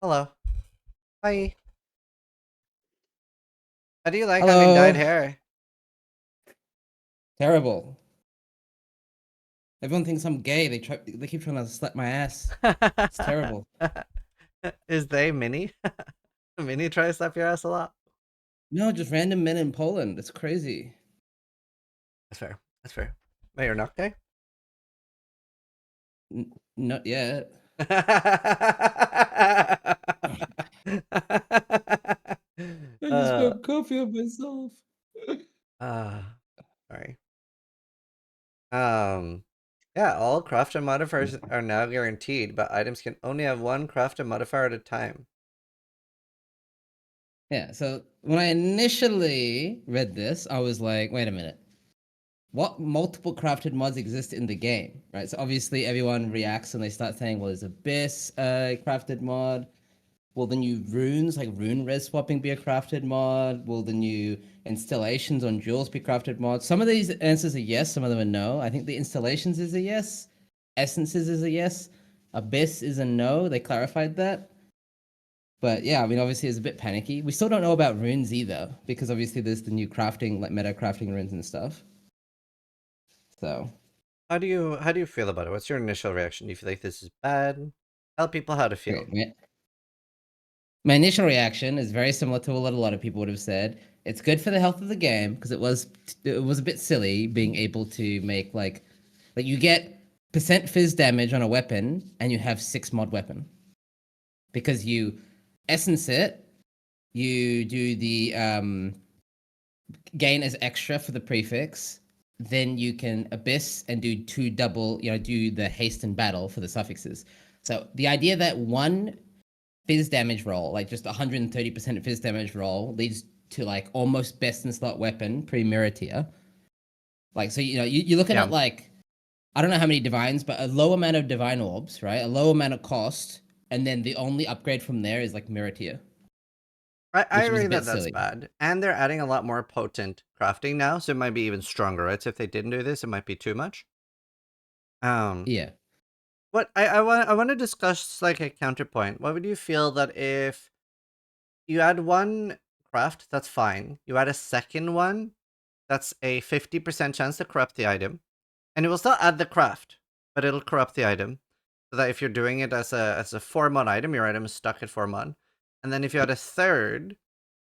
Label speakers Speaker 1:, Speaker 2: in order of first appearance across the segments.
Speaker 1: Hello. Hi. How do you like having dyed
Speaker 2: Hello.
Speaker 1: hair?
Speaker 2: Terrible. Everyone thinks I'm gay. They keep trying to slap my ass. It's terrible.
Speaker 1: Is they Minnie? Minnie try to slap your ass a lot?
Speaker 2: No, just random men in Poland. It's crazy.
Speaker 1: That's fair. That's fair. But you're not gay?
Speaker 2: Not yet. I just
Speaker 1: uh,
Speaker 2: spilled coffee on myself.
Speaker 1: uh, sorry. Um, yeah, all crafted modifiers are now guaranteed, but items can only have one crafted modifier at a time.
Speaker 2: Yeah, so when I initially read this, I was like, wait a minute. What multiple crafted mods exist in the game? Right? So obviously everyone reacts and they start saying, well, there's Abyss crafted mod. Will the new runes, like rune res swapping, be a crafted mod? Will the new installations on jewels be crafted mods? Some of these answers are yes, some of them are no. I think the installations is a yes. Essences is a yes. Abyss is a no. They clarified that. But yeah, I mean, obviously it's a bit panicky. We still don't know about runes either, because obviously there's the new crafting, like meta crafting runes and stuff. So
Speaker 1: How do you feel about it? What's your initial reaction? Do you feel like this is bad? Tell people how to feel.
Speaker 2: okay, my initial reaction is very similar to what a lot of people would have said. It's good for the health of the game because it was a bit silly being able to make like you get percent fizz damage on a weapon and you have 6 mod weapon because you essence it, you do the gain as extra for the prefix, then you can abyss and do 2 double, do the haste and battle for the suffixes. So the idea that one fizz damage roll, like just 130% fizz damage roll, leads to like almost best in slot weapon pre mirror tier. Like, so you're looking
Speaker 1: Yeah.
Speaker 2: at like, I don't know how many divines, but a low amount of divine orbs, right? A low amount of cost, and then the only upgrade from there is like mirror tier,
Speaker 1: I
Speaker 2: which was
Speaker 1: agree
Speaker 2: a bit
Speaker 1: that that's
Speaker 2: silly.
Speaker 1: bad. And they're adding a lot more potent crafting now, so it might be even stronger, right? So if they didn't do this, it might be too much. Um,
Speaker 2: Yeah.
Speaker 1: what I want to discuss like a counterpoint. What would you feel that if you add one craft, that's fine. You add a second one, that's a 50% chance to corrupt the item. And it will still add the craft, but it'll corrupt the item. So that if you're doing it as a 4-mod item, your item is stuck at 4-mod. And then if you add a third,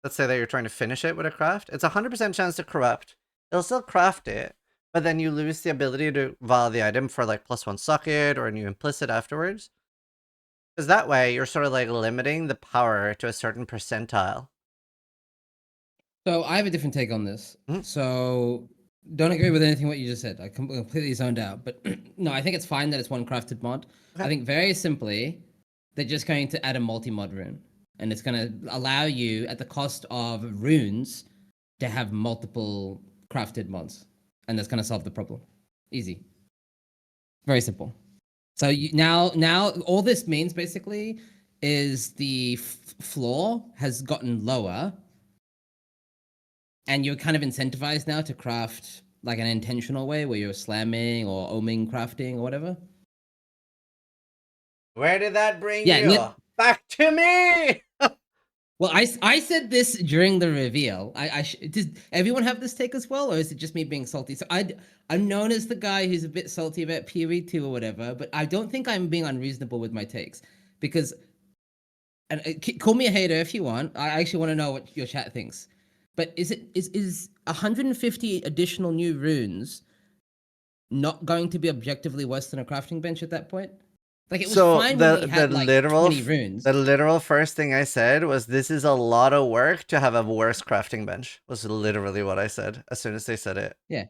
Speaker 1: let's say that you're trying to finish it with a craft, it's a 100% chance to corrupt. It'll still craft it, but then you lose the ability to vow the item for like +1 socket or a new implicit afterwards. Because that way, you're sort of like limiting the power to a certain percentile.
Speaker 2: So I have a different take on this.
Speaker 1: Mhm.
Speaker 2: So don't agree with anything what you just said. I completely zoned out. But no, I think it's fine that it's one crafted mod. I
Speaker 1: Okay.
Speaker 2: think very simply, they're just going to add a multi-mod rune. And it's going to allow you, at the cost of runes, to have multiple crafted mods. And that's going to solve the problem. Easy. Very simple. So now all this means basically is the floor has gotten lower and you're kind of incentivized now to craft like an intentional way where you're slamming or oming crafting or whatever.
Speaker 1: Where did that bring
Speaker 2: Yeah.
Speaker 1: you? Back to me!
Speaker 2: Well, I said this during the reveal. Does everyone have this take as well, or is it just me being salty? So I'm known as the guy who's a bit salty about PoE2 or whatever, but I don't think I'm being unreasonable with my takes because and call me a hater if you want. I actually want to know what your chat thinks. But is 150 additional new runes not going to be objectively worse than a crafting bench at that point? Like it was
Speaker 1: So
Speaker 2: fine when we
Speaker 1: the
Speaker 2: had like
Speaker 1: literal
Speaker 2: 20 runes.
Speaker 1: the literal first thing I said was this is a lot of work to have a worse crafting bench. Was literally what I said as soon as they said it.
Speaker 2: Yeah.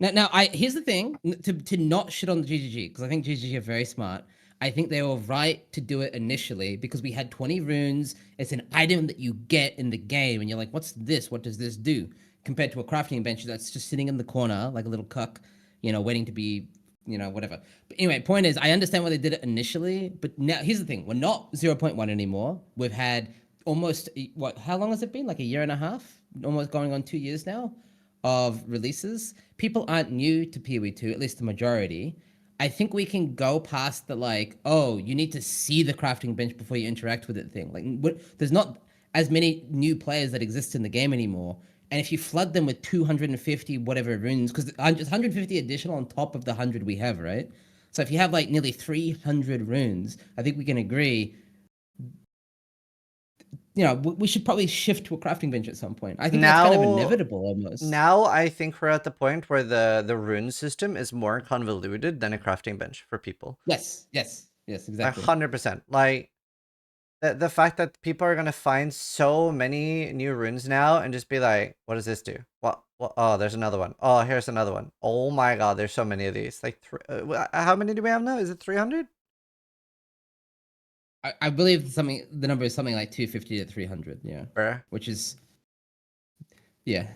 Speaker 2: Now, I here's the thing to not shit on the GGG because I think GGG are very smart. I think they were right to do it initially because we had 20 runes. It's an item that you get in the game, and you're like, "What's this? What does this do?" Compared to a crafting bench that's just sitting in the corner like a little cuck, waiting to be, whatever. But anyway, point is, I understand why they did it initially, but now here's the thing: we're not 0.1 anymore. We've had almost what? How long has it been? Like a year and a half, almost going on 2 years now of releases. People aren't new to PoE2, at least the majority. I think we can go past the like, oh, you need to see the crafting bench before you interact with it thing. Like, there's not as many new players that exist in the game anymore. And if you flood them with 250 whatever runes, because it's 150 additional on top of the 100 we have, right? So if you have like nearly 300 runes, I think we can agree, we should probably shift to a crafting bench at some point. I think that's kind of
Speaker 1: Now,
Speaker 2: inevitable almost.
Speaker 1: now I think we're at the point where the rune system is more convoluted than a crafting bench for people.
Speaker 2: Yes, exactly.
Speaker 1: 100%. Like the fact that people are gonna find so many new runes now and just be like, what does this do? What? Oh, there's another one. Oh, here's another one. Oh my god, there's so many of these. Like, how many do we have now? Is it 300?
Speaker 2: I believe the number is something like 250 to 300, yeah.
Speaker 1: Bruh.
Speaker 2: Which is, yeah.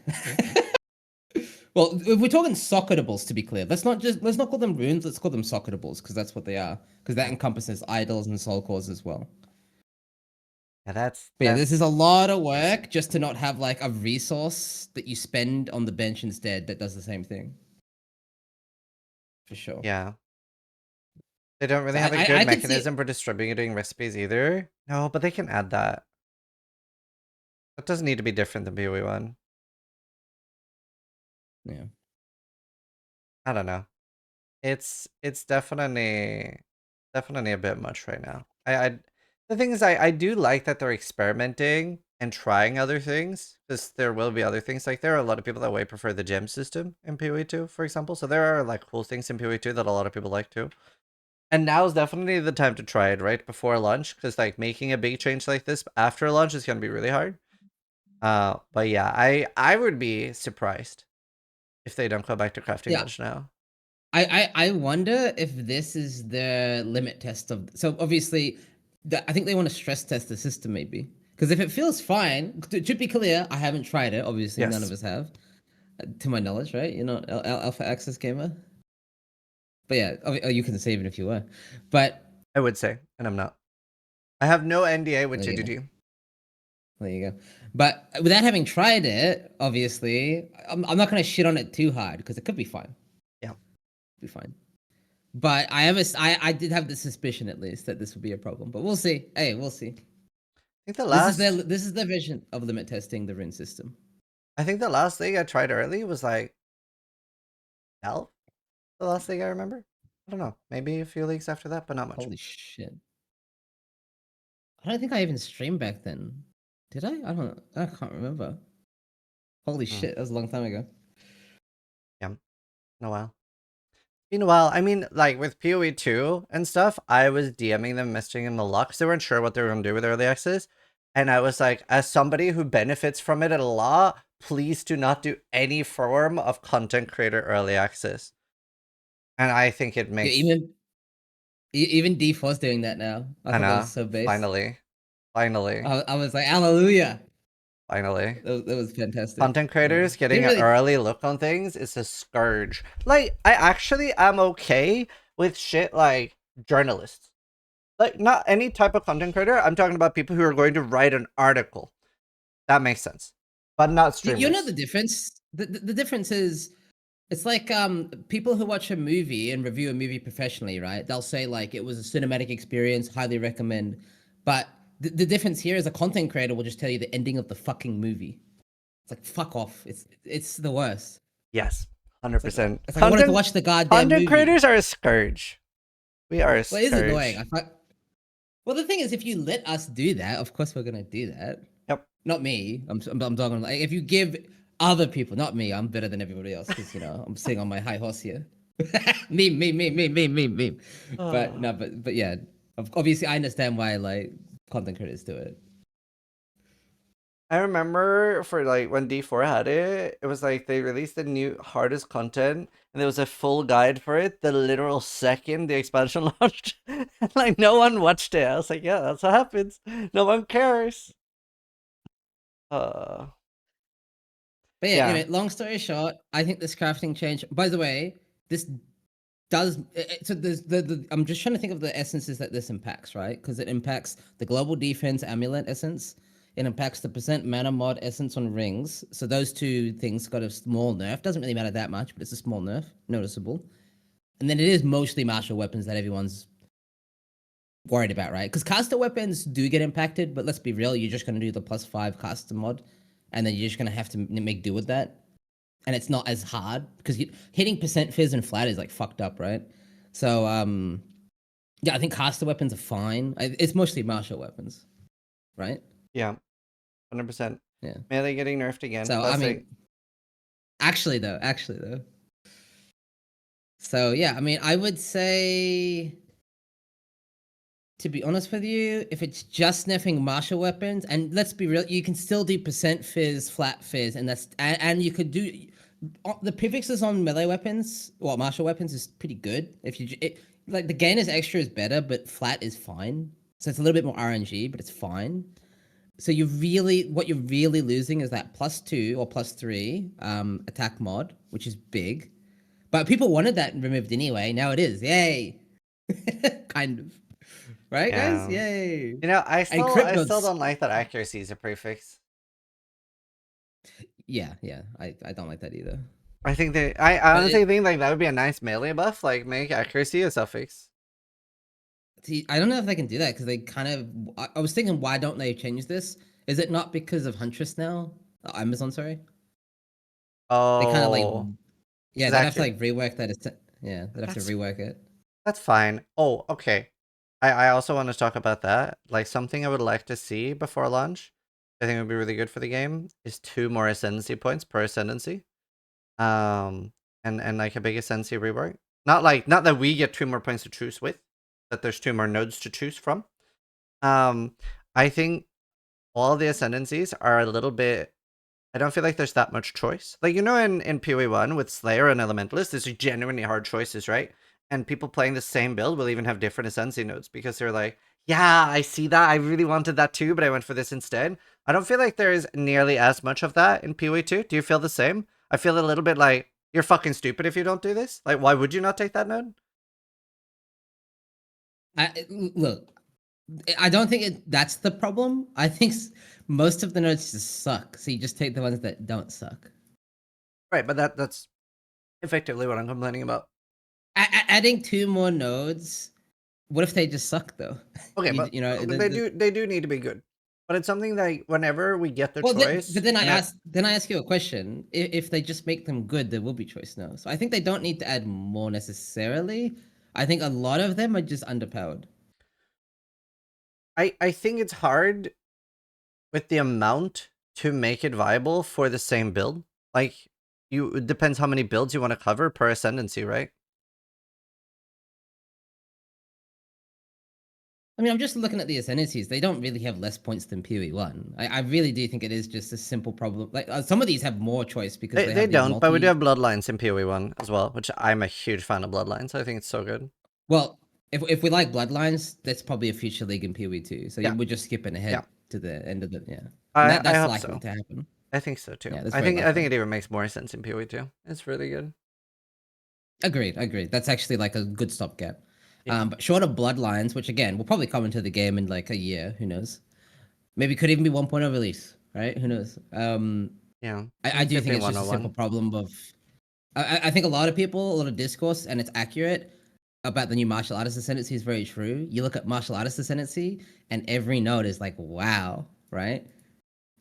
Speaker 2: Well, if we're talking socketables, to be clear, let's not call them runes, let's call them socketables, because that's what they are. Because that encompasses idols and soul cores as well.
Speaker 1: Yeah, that's
Speaker 2: But yeah, this is a lot of work just to not have like a resource that you spend on the bench instead that does the same thing. For sure.
Speaker 1: yeah. They don't really
Speaker 2: So
Speaker 1: have a
Speaker 2: I
Speaker 1: good
Speaker 2: could see.
Speaker 1: mechanism for distributing recipes either. No, but they can add that. That doesn't need to be different than PoE1.
Speaker 2: Yeah.
Speaker 1: I don't know. It's definitely a bit much right now. The thing is, I do like that they're experimenting and trying other things, because there will be other things. Like, there are a lot of people that way prefer the gem system in PoE2, for example. So there are like cool things in PoE2 that a lot of people like too. And now is definitely the time to try it, right before launch, because like making a big change like this after launch is gonna be really hard. But yeah, I would be surprised if they don't go back to crafting
Speaker 2: Yeah.
Speaker 1: bench now.
Speaker 2: I wonder if this is the limit test of. So obviously, I think they want to stress test the system maybe. Because if it feels fine, to be clear, I haven't tried it. Obviously, none of
Speaker 1: Yes,
Speaker 2: us have, to my knowledge, right? You're not alpha access gamer. But yeah, you can save it if you were. But
Speaker 1: I would say, and I'm not. I have no NDA with
Speaker 2: there you go.
Speaker 1: GGG.
Speaker 2: There you go. But without having tried it, obviously, I'm not going to shit on it too hard because it could be fine.
Speaker 1: Yeah,
Speaker 2: Be fine. But I did have the suspicion at least that this would be a problem. But we'll see. Hey, we'll see.
Speaker 1: I think the
Speaker 2: This is their vision of limit testing the rune system.
Speaker 1: I think the last thing I tried early was like Elf. The last thing I remember. I don't know. Maybe a few leagues after that, but not much.
Speaker 2: Holy shit! I don't think I even streamed back then. Did I? I can't remember. Holy shit! That was a long time ago.
Speaker 1: Yeah, been a while. Been a while. I mean, like with PoE2 and stuff, I was DMing them, messaging them a lot because they weren't sure what they were gonna do with early access. And I was like, as somebody who benefits from it a lot, please do not do any form of content creator early access. And I think it makes.
Speaker 2: Yeah, even D4's doing that now. I thought that was so base.
Speaker 1: Finally.
Speaker 2: I was like, hallelujah.
Speaker 1: Finally.
Speaker 2: That was fantastic.
Speaker 1: Content creators getting an early look on things is a scourge. Like, I actually am okay with shit like journalists. Like, not any type of content creator. I'm talking about people who are going to write an article. That makes sense. But not streamers.
Speaker 2: You know the difference? The difference is, it's like people who watch a movie and review a movie professionally, right? They'll say like it was a cinematic experience, highly recommend. But the difference here is a content creator will just tell you the ending of the fucking movie. It's like, fuck off. It's the worst.
Speaker 1: Yes, 100%.
Speaker 2: It's like I wanted to watch the goddamn movie.
Speaker 1: Content creators are a scourge. We are a scourge.
Speaker 2: Well, it is annoying. Well, the thing is, if you let us do that, of course we're gonna do that.
Speaker 1: Yep.
Speaker 2: Not me. I'm talking like if you give other people, not me. I'm better than everybody else because I'm sitting on my high horse here. Me. But no, but yeah. Obviously, I understand why like content creators do it.
Speaker 1: I remember for like when D4 had it, it was like they released the new hardest content and there was a full guide for it the literal second the expansion launched. And like no one watched it. I was like, yeah, that's what happens. No one cares.
Speaker 2: But yeah, anyway, long story short, I think this crafting change, by the way, this does so there's I'm just trying to think of the essences that this impacts, right? Because it impacts the global defense amulet essence. It impacts the percent mana mod essence on rings. So those two things got a small nerf. Doesn't really matter that much, but it's a small nerf, noticeable. And then it is mostly martial weapons that everyone's worried about, right? Because caster weapons do get impacted, but let's be real, you're just going to do the +5 caster mod, and then you're just going to have to make do with that. And it's not as hard because hitting percent fizz and flat is like fucked up, right? So yeah, I think caster weapons are fine. It's mostly martial weapons, right?
Speaker 1: Yeah, 100%.
Speaker 2: Yeah.
Speaker 1: Melee getting nerfed again.
Speaker 2: So
Speaker 1: That's
Speaker 2: I mean, actually though. So yeah, I mean, I would say, to be honest with you, if it's just nerfing martial weapons, and let's be real, you can still do percent fizz, flat fizz, and you could do the prefixes on melee weapons, well, martial weapons is pretty good. If you like, the gain is extra is better, but flat is fine. So it's a little bit more RNG, but it's fine. So what you're really losing is that +2 or +3 attack mod, which is big. But people wanted that removed anyway. Now it is. Yay. Kind of. Right, guys?
Speaker 1: yeah.
Speaker 2: Yay.
Speaker 1: You know, I
Speaker 2: And
Speaker 1: still don't like that accuracy is a prefix.
Speaker 2: Yeah, I don't like that either.
Speaker 1: I think I honestly think like that would be a nice melee buff, like make accuracy a suffix.
Speaker 2: See, I don't know if they can do that because they kind of. I was thinking, why don't they change this? Is it not because of Huntress now? Amazon, sorry. They kind of like,
Speaker 1: Oh,
Speaker 2: yeah, they'd have to like rework that. Yeah, they'd have to rework it.
Speaker 1: That's fine. Oh, okay. I also want to talk about that. Like, something I would like to see before launch, I think would be really good for the game, is 2 more ascendancy points per ascendancy. And like a big ascendancy rework. Not that we get 2 more points to choose with, that there's 2 more nodes to choose from. I think all the ascendancies are a little bit. I don't feel like there's that much choice. Like, you know, in PoE1 with Slayer and Elementalist, there's genuinely hard choices, right? And people playing the same build will even have different ascendancy nodes because they're like, yeah, I see that. I really wanted that too, but I went for this instead. I don't feel like there is nearly as much of that in PoE2. Do you feel the same? I feel a little bit like, you're fucking stupid if you don't do this. Like, why would you not take that node?
Speaker 2: Look, I don't think that's the problem. I think most of the nodes just suck. So you just take the ones that don't suck.
Speaker 1: Right, but that's effectively what I'm complaining about.
Speaker 2: Adding 2 more nodes. What if they just suck though?
Speaker 1: Okay, but you know, they do need to be good. But it's something that whenever we get the choice.
Speaker 2: But then I ask you a question. If they just make them good, there will be choice now. So I think they don't need to add more necessarily. I think a lot of them are just underpowered.
Speaker 1: I think it's hard with the amount to make it viable for the same build. Like, it depends how many builds you want to cover per ascendancy, right?
Speaker 2: I mean, I'm just looking at the ascendancies. They don't really have less points than PoE1. I really do think it is just a simple problem. Like, some of these have more choice because
Speaker 1: they don't, but we do have Bloodlines in PoE1 as well, which I'm a huge fan of Bloodlines. I think it's so good.
Speaker 2: Well, if we like Bloodlines, that's probably a future league in PoE2. So we're just skipping ahead to the end of the that's
Speaker 1: I hope
Speaker 2: likely
Speaker 1: so.
Speaker 2: to happen.
Speaker 1: I think so too.
Speaker 2: Yeah,
Speaker 1: I think it even makes more sense in PoE2. It's really good.
Speaker 2: Agreed. That's actually like a good stopgap. Yeah. But short of Bloodlines, which again will probably come into the game in like a year, who knows? Maybe could even be 1.0 release, right? Who knows?
Speaker 1: Yeah.
Speaker 2: I do think it's just a simple problem of. I think a lot of discourse, and it's accurate about the new martial artist ascendancy is very true. You look at martial artist ascendancy, and every node is like, wow, right?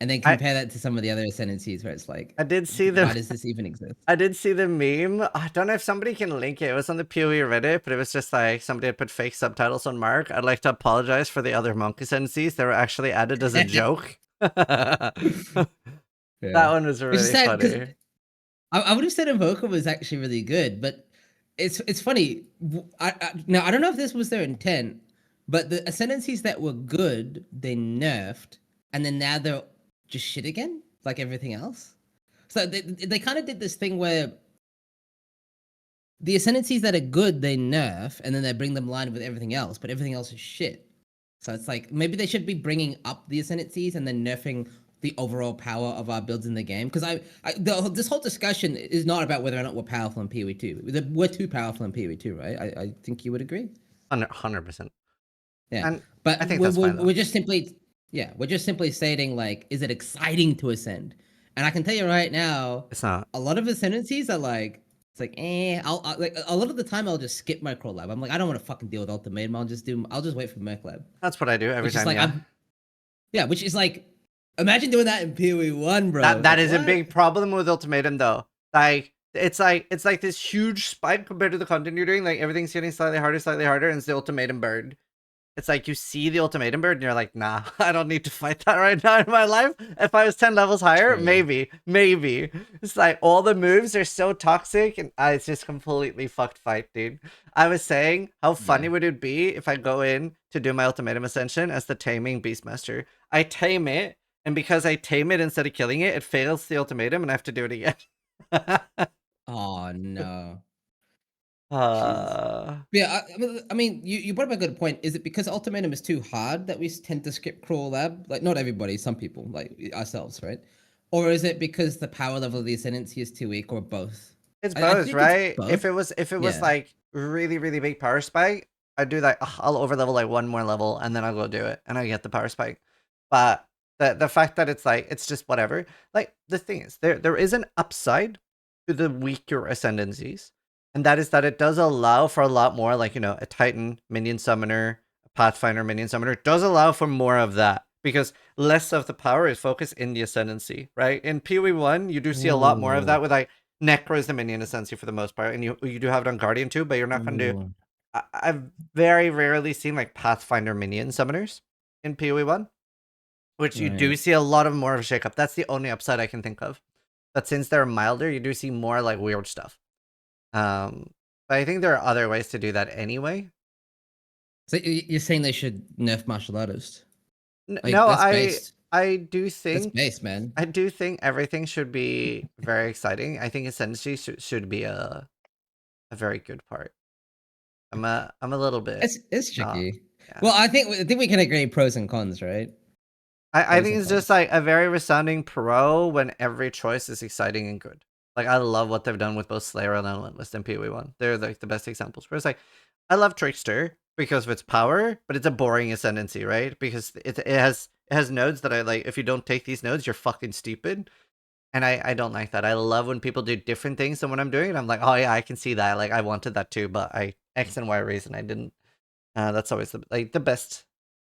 Speaker 2: And then compare that to some of the other ascendancies where it's like,
Speaker 1: I did see
Speaker 2: why does this even exist?
Speaker 1: I did see the meme. I don't know if somebody can link it. It was on the PoE Reddit, but it was just like somebody had put fake subtitles on Mark. I'd like to apologize for the other monk ascendancies. They were actually added as a joke. That one was really funny.
Speaker 2: I would have said Invoker was actually really good, but it's funny. Now, I don't know if this was their intent, but the ascendancies that were good, they nerfed, and then now they're just shit again, like everything else. So they kind of did this thing where the ascendancies that are good, they nerf, and then they bring them line with everything else, but everything else is shit. So it's like, maybe they should be bringing up the ascendancies and then nerfing the overall power of our builds in the game. Because this whole discussion is not about whether or not we're powerful in PoE2. We're too powerful in PoE2, right? I think you would agree.
Speaker 1: 100%.
Speaker 2: Yeah, and but I think we're just simply stating, like, is it exciting to ascend? And I can tell you right now,
Speaker 1: it's not.
Speaker 2: A lot of ascendancies are like, It's like, I'll like a lot of the time I'll just skip micro lab. I'm like, I don't want to fucking deal with ultimatum. I'll just wait for Merc lab.
Speaker 1: That's what I do every
Speaker 2: Which is
Speaker 1: time,
Speaker 2: like
Speaker 1: yeah.
Speaker 2: which is like, imagine doing that in PoE1, bro.
Speaker 1: That
Speaker 2: Like
Speaker 1: is a
Speaker 2: what?
Speaker 1: big problem with ultimatum though. It's like this huge spike compared to the content you're doing. Like everything's getting slightly harder, and it's the ultimatum bird. It's like you see the ultimatum bird and you're like, nah, I don't need to fight that right now in my life. If I was 10 levels higher,
Speaker 2: True.
Speaker 1: maybe. It's like all the moves are so toxic and it's just completely fucked fight, dude. I was saying, how funny
Speaker 2: Yeah.
Speaker 1: would it be if I go in to do my ultimatum ascension as the taming beastmaster? I tame it, and because I tame it instead of killing it, it fails the ultimatum and I have to do it again.
Speaker 2: Oh no. Jeez.
Speaker 1: uh,
Speaker 2: Yeah, I mean, you brought up a good point. Is it because ultimatum is too hard that we tend to skip cruel lab? Like, not everybody, some people, like ourselves, right? Or is it because the power level of the ascendancy is too weak, or both?
Speaker 1: It's
Speaker 2: I
Speaker 1: both,
Speaker 2: think it's
Speaker 1: right?
Speaker 2: both.
Speaker 1: If it was
Speaker 2: Yeah.
Speaker 1: like really big power spike, I'd do like I'll over level like one more level and then I'll go do it and I get the power spike. But the fact that it's like it's just whatever. Like the thing is there is an upside to the weaker ascendancies, and that is that it does allow for a lot more, like, you know, a Titan minion summoner, a Pathfinder minion summoner does allow for more of that because less of the power is focused in the ascendancy, right? In PoE1, you do see a lot more of
Speaker 2: Ooh.
Speaker 1: that with like Necro is the minion ascendancy for the most part, and you do have it on Guardian too, but you're not going to do.
Speaker 2: Ooh.
Speaker 1: I've very rarely seen like Pathfinder minion summoners in PoE1, which you do
Speaker 2: Right.
Speaker 1: see a lot of more of a shakeup. That's the only upside I can think of. But since they're milder, you do see more like weird stuff. But I think there are other ways to do that anyway.
Speaker 2: So you're saying they should nerf martial artists? Like
Speaker 1: No,
Speaker 2: that's based.
Speaker 1: I do
Speaker 2: That's
Speaker 1: think
Speaker 2: based, man.
Speaker 1: I do think everything should be very exciting. I think ascendancy should be a very good part. I'm a little bit
Speaker 2: It's
Speaker 1: not.
Speaker 2: tricky.
Speaker 1: Yeah.
Speaker 2: Well, I think we can agree pros and cons, right?
Speaker 1: I
Speaker 2: Pros
Speaker 1: think
Speaker 2: and
Speaker 1: it's just
Speaker 2: cons.
Speaker 1: like a very resounding pro when every choice is exciting and good. Like I love what they've done with both Slayer and Relentless and PoE1. They're like the best examples. Where it's like I love Trickster because of its power, but it's a boring ascendancy, right? Because it has nodes that I like. If you don't take these nodes, you're fucking stupid. And I don't like that. I love when people do different things than what I'm doing, and I'm like, oh yeah, I can see that. Like I wanted that too, but I X and Y reason I didn't. That's always the best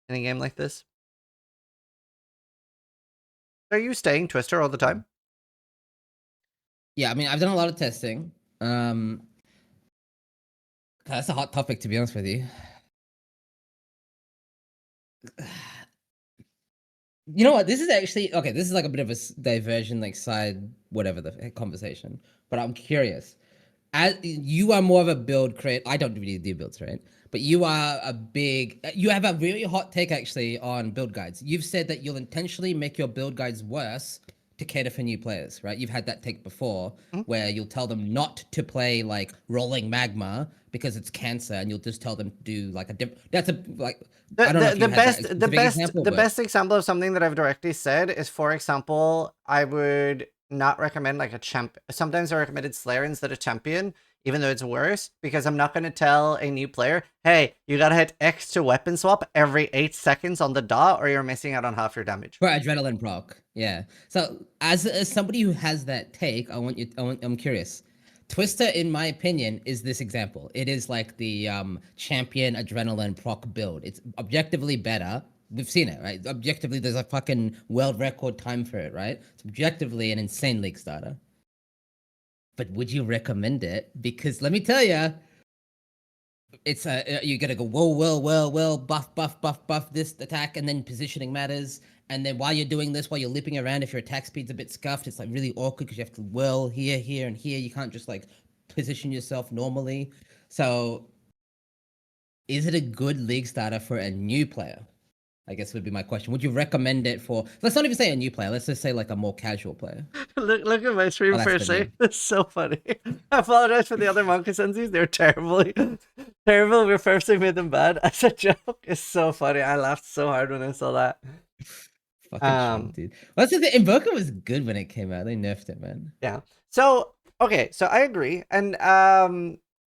Speaker 1: in a game like this. Are you staying Twister all the time?
Speaker 2: Yeah, I mean, I've done a lot of testing. That's a hot topic, to be honest with you. You know what? This is actually okay. This is like a bit of a diversion, like side, whatever the conversation. But I'm curious. As you are more of a build create, I don't really do builds, right? But you are a big. You have a really hot take actually on build guides. You've said that you'll intentionally make your build guides worse to cater for new players, right? You've had that take before,
Speaker 1: Mhm.
Speaker 2: where you'll tell them not to play like rolling magma because it's cancer, and you'll just tell them to do like a that's a like
Speaker 1: The,
Speaker 2: I don't know if
Speaker 1: the
Speaker 2: you
Speaker 1: the
Speaker 2: had that
Speaker 1: best the
Speaker 2: specific
Speaker 1: best
Speaker 2: example,
Speaker 1: the
Speaker 2: but
Speaker 1: best example of something that I've directly said is, for example, I would not recommend like a champ. Sometimes I recommended Slayer instead of champion, even though it's worse, because I'm not going to tell a new player, hey, you gotta hit X to weapon swap every 8 seconds on the dot, or you're missing out on half your damage.
Speaker 2: for adrenaline proc, yeah. So as somebody who has that take, I'm curious. Twister, in my opinion, is this example. It is like the champion adrenaline proc build. It's objectively better. We've seen it, right? Objectively, there's a fucking world record time for it, right? It's objectively an insane league starter. But would you recommend it? Because let me tell you, it's you gotta go well buff this attack, and then positioning matters, and then while you're doing this, while you're leaping around, if your attack speed's a bit scuffed, it's like really awkward because you have to whirl here and here. You can't just like position yourself normally. So is it a good league starter for a new player? I guess would be my question. Would you recommend it for, let's not even say a new player, let's just say like a more casual player?
Speaker 1: Look at my
Speaker 2: Oh,
Speaker 1: stream
Speaker 2: that's
Speaker 1: for a
Speaker 2: the
Speaker 1: second.
Speaker 2: name.
Speaker 1: It's so funny. I apologize for the other monkey sensies. They're terribly terrible. We purposely made them bad as a joke. It's so funny. I laughed so hard when I saw that.
Speaker 2: Fucking troll,
Speaker 1: Um,
Speaker 2: dude. Well, that's the thing. Invoker was good when it came out. They nerfed it, man.
Speaker 1: yeah. So okay, so I agree. And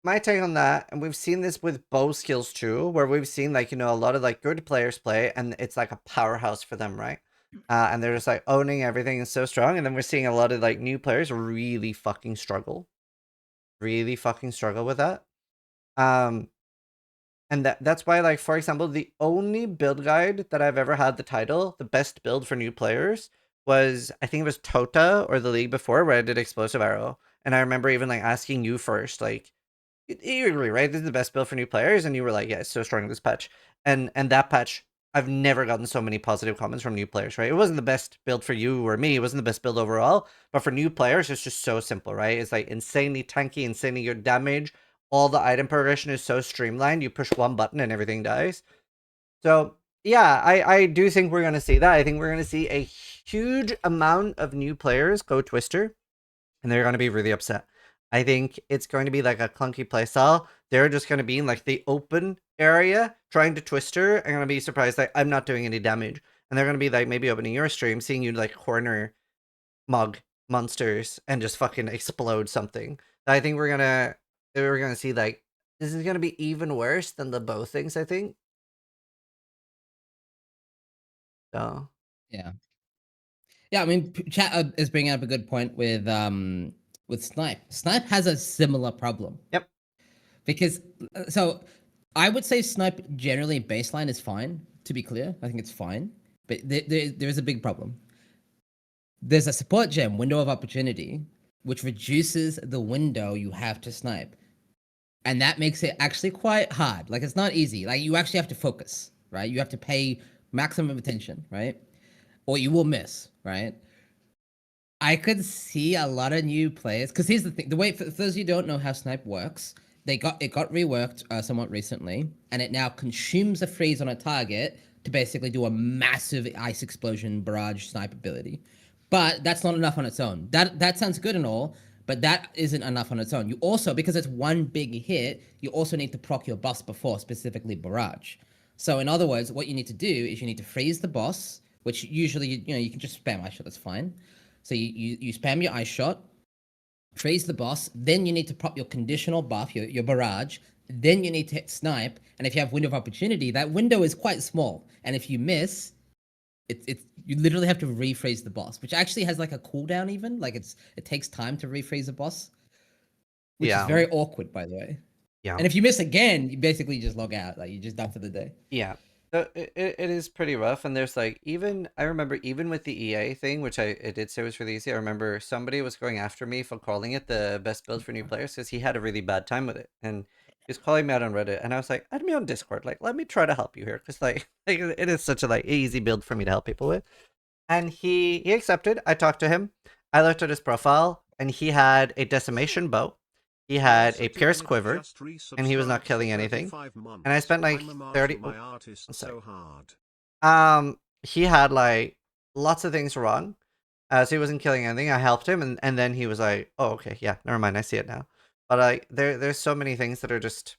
Speaker 1: my take on that, and we've seen this with bow skills too, where we've seen like, you know, a lot of like good players play and it's like a powerhouse for them, right? And they're just like owning everything and so strong. And then we're seeing a lot of like new players really fucking struggle. really fucking struggle with that. And that's why, like, for example, the only build guide that I've ever had the title, the best build for new players, was, I think it was Tota or the league before, where I did Explosive Arrow. And I remember even, like, asking you first, like, you agree, right? This is the best build for new players, and you were like, "Yeah, it's so strong this patch." And that patch, I've never gotten so many positive comments from new players, right? It wasn't the best build for you or me. It wasn't the best build overall, but for new players, it's just so simple, right? It's like insanely tanky, insanely good damage. All the item progression is so streamlined. You push one button and everything dies. So yeah, I do think we're gonna see that. I think we're gonna see a huge amount of new players go Twister, and they're gonna be really upset. I think it's going to be like a clunky playstyle. They're just going to be in like the open area trying to Twister. I'm going to be surprised that I'm not doing any damage. And they're going to be like maybe opening your stream, seeing you like corner mug monsters and just fucking explode something. I think we're gonna see like this is gonna be even worse than the bow things, I think. So
Speaker 2: Yeah. Yeah, I mean, chat is bringing up a good point with Snipe. Snipe has a similar problem.
Speaker 1: yep.
Speaker 2: Because so I would say Snipe generally baseline is fine. To be clear, I think it's fine, but there is a big problem. There's a support gem, window of opportunity, which reduces the window you have to snipe, and that makes it actually quite hard. Like it's not easy. Like you actually have to focus, right? You have to pay maximum attention, right? Or you will miss, right? I could see a lot of new players because here's the thing: the way for those of you who don't know how Snipe works, it got reworked somewhat recently, and it now consumes a freeze on a target to basically do a massive ice explosion barrage snipe ability. But that's not enough on its own. That sounds good and all, but that isn't enough on its own. You also, because it's one big hit, you also need to proc your boss before, specifically barrage. So in other words, what you need to do is you need to freeze the boss, which usually you can just spam ice shot. That's fine. So you spam your ice shot, freeze the boss, then you need to pop your conditional buff, your barrage, then you need to hit snipe, and if you have window of opportunity, that window is quite small, and if you miss, it's you literally have to rephrase the boss, which actually has like a cooldown even, like it takes time to rephrase a boss, which is
Speaker 1: Yeah.
Speaker 2: very awkward, by the way.
Speaker 1: Yeah.
Speaker 2: And if you miss again, you basically just log out, like you're just done for the day.
Speaker 1: Yeah. So it is pretty rough, and there's like even I remember even with the EA thing, which I did say was really easy. I remember somebody was going after me for calling it the best build for new players because he had a really bad time with it, and he was calling me out on Reddit, and I was like, add me on Discord, like let me try to help you here, because like it is such a like easy build for me to help people with. And he accepted. I talked to him. I looked at his profile, and he had a decimation bow. He had a pierce quiver, and he was not killing anything. And I spent like 30. Oh, sorry. He had like lots of things wrong. So he wasn't killing anything. I helped him, and then he was like, "Oh, okay, yeah, never mind. I see it now." But like, there's so many things that are just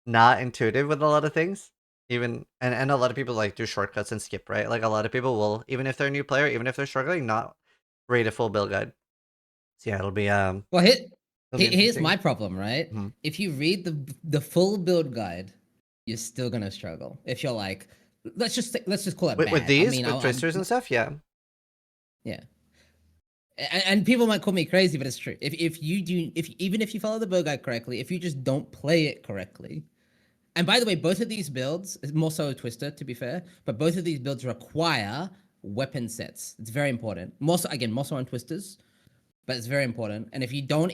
Speaker 1: not intuitive with a lot of things. Even and a lot of people like do shortcuts and skip, right? Like a lot of people will, even if they're a new player, even if they're struggling, not read a full build guide. So yeah, it'll be
Speaker 2: Well,
Speaker 1: it'll be
Speaker 2: here's my
Speaker 1: interesting.
Speaker 2: problem, right?
Speaker 1: Mhm.
Speaker 2: If you read the full build guide, you're still gonna struggle. If you're like, let's just call it
Speaker 1: With
Speaker 2: bad. I
Speaker 1: these,
Speaker 2: mean,
Speaker 1: with twisters and stuff, yeah.
Speaker 2: yeah. And people might call me crazy, but it's true. If you do, if even if you follow the build guide correctly, if you just don't play it correctly, and by the way, both of these builds, more so Twister to be fair, but both of these builds require weapon sets. It's very important. More so on Twisters, but it's very important. And if you don't,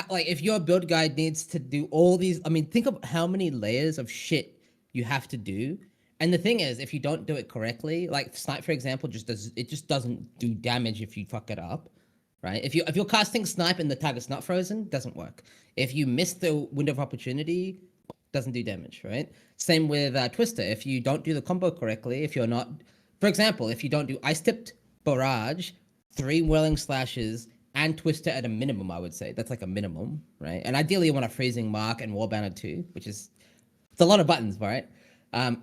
Speaker 2: like, if your build guide needs to do all these, I mean, think of how many layers of shit you have to do. And the thing is, if you don't do it correctly, like Snipe, for example, just doesn't do damage if you fuck it up, right? If you're casting Snipe and the target's not frozen, doesn't work. If you miss the window of opportunity, doesn't do damage, right? Same with Twister. If you don't do the combo correctly, if you're not, for example, if you don't do Ice Tipped, Barrage, 3 Whirling Slashes, and Twister at a minimum, I would say. That's like a minimum, right? And ideally you want a Freezing Mark and Warbanner too, which is, it's a lot of buttons, right?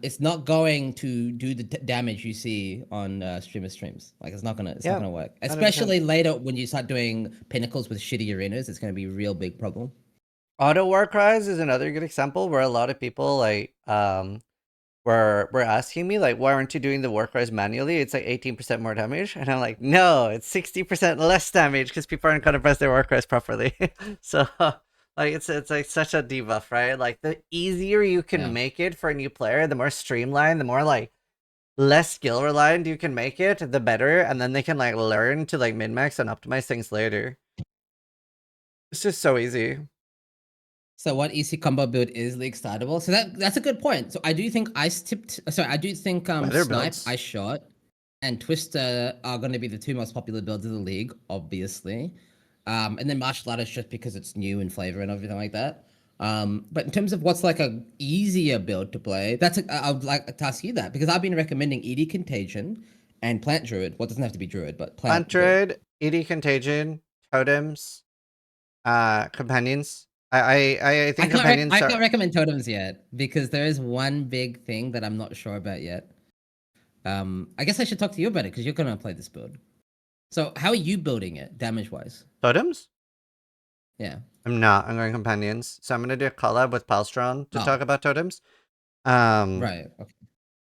Speaker 2: It's not going to do the damage you see on streams. Like it's not gonna work.
Speaker 1: 100%.
Speaker 2: Especially later when you start doing pinnacles with shitty arenas, it's gonna be a real big problem.
Speaker 1: Auto war cries is another good example where a lot of people like were asking me like, why aren't you doing the war cries manually? It's like 18% more damage, and I'm like, no, it's 60% less damage because people aren't gonna press their war cries properly. So Like it's like such a debuff, right? Like the easier you can
Speaker 2: Yeah.
Speaker 1: make it for a new player, the more streamlined, the more like less skill reliant you can make it, the better, and then they can like learn to like min-max and optimize things later. It's just so easy.
Speaker 2: So what EC combo build is league startable? So that's a good point. So I do think Ice Tipped, sorry, I do think
Speaker 1: Weather
Speaker 2: Snipe,
Speaker 1: builds.
Speaker 2: Ice Shot, and Twister are going to be the two most popular builds of the league, obviously. And then Martial Arts just because it's new in flavor and everything like that. But in terms of what's like a easier build to play, I would like to ask you that because I've been recommending ED Contagion and Plant Druid. Well, it doesn't have to be Druid, but
Speaker 1: Plant
Speaker 2: Plant build.
Speaker 1: Druid, ED Contagion, Totems, Companions. I think Companions
Speaker 2: I can't
Speaker 1: are...
Speaker 2: recommend totems yet because there is one big thing that I'm not sure about yet. I guess I should talk to you about it because you're gonna play this build. So how are you building it, damage wise?
Speaker 1: Totems?
Speaker 2: Yeah.
Speaker 1: I'm not. I'm going Companions. So I'm gonna do a collab with Palstron to
Speaker 2: Oh,
Speaker 1: talk about Totems. Um,
Speaker 2: right. Okay.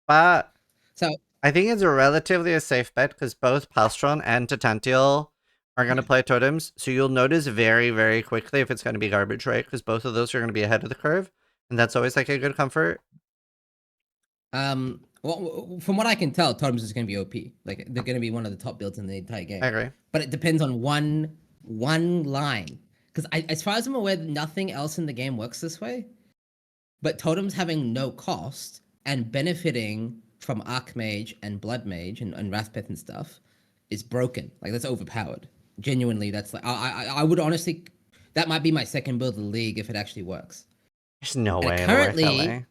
Speaker 1: but
Speaker 2: So
Speaker 1: I think it's a relatively a safe bet because both Palstron and Tatantial are going to play totems. So you'll notice very, very quickly if it's going to be garbage, right? Because both of those are going to be ahead of the curve. And that's always like a good comfort.
Speaker 2: well, from what I can tell, totems is gonna be OP. Like they're gonna be one of the top builds in the entire
Speaker 1: I
Speaker 2: game.
Speaker 1: agree.
Speaker 2: But it depends on one line. Because as far as I'm aware, nothing else in the game works this way. But totems having no cost and benefiting from Archmage and Blood Mage and Wrathpith and stuff is broken. Like that's overpowered. Genuinely, that's like I would honestly, that might be my second build of the league if it actually works.
Speaker 1: There's no
Speaker 2: And
Speaker 1: way it'll work that
Speaker 2: currently,
Speaker 1: way.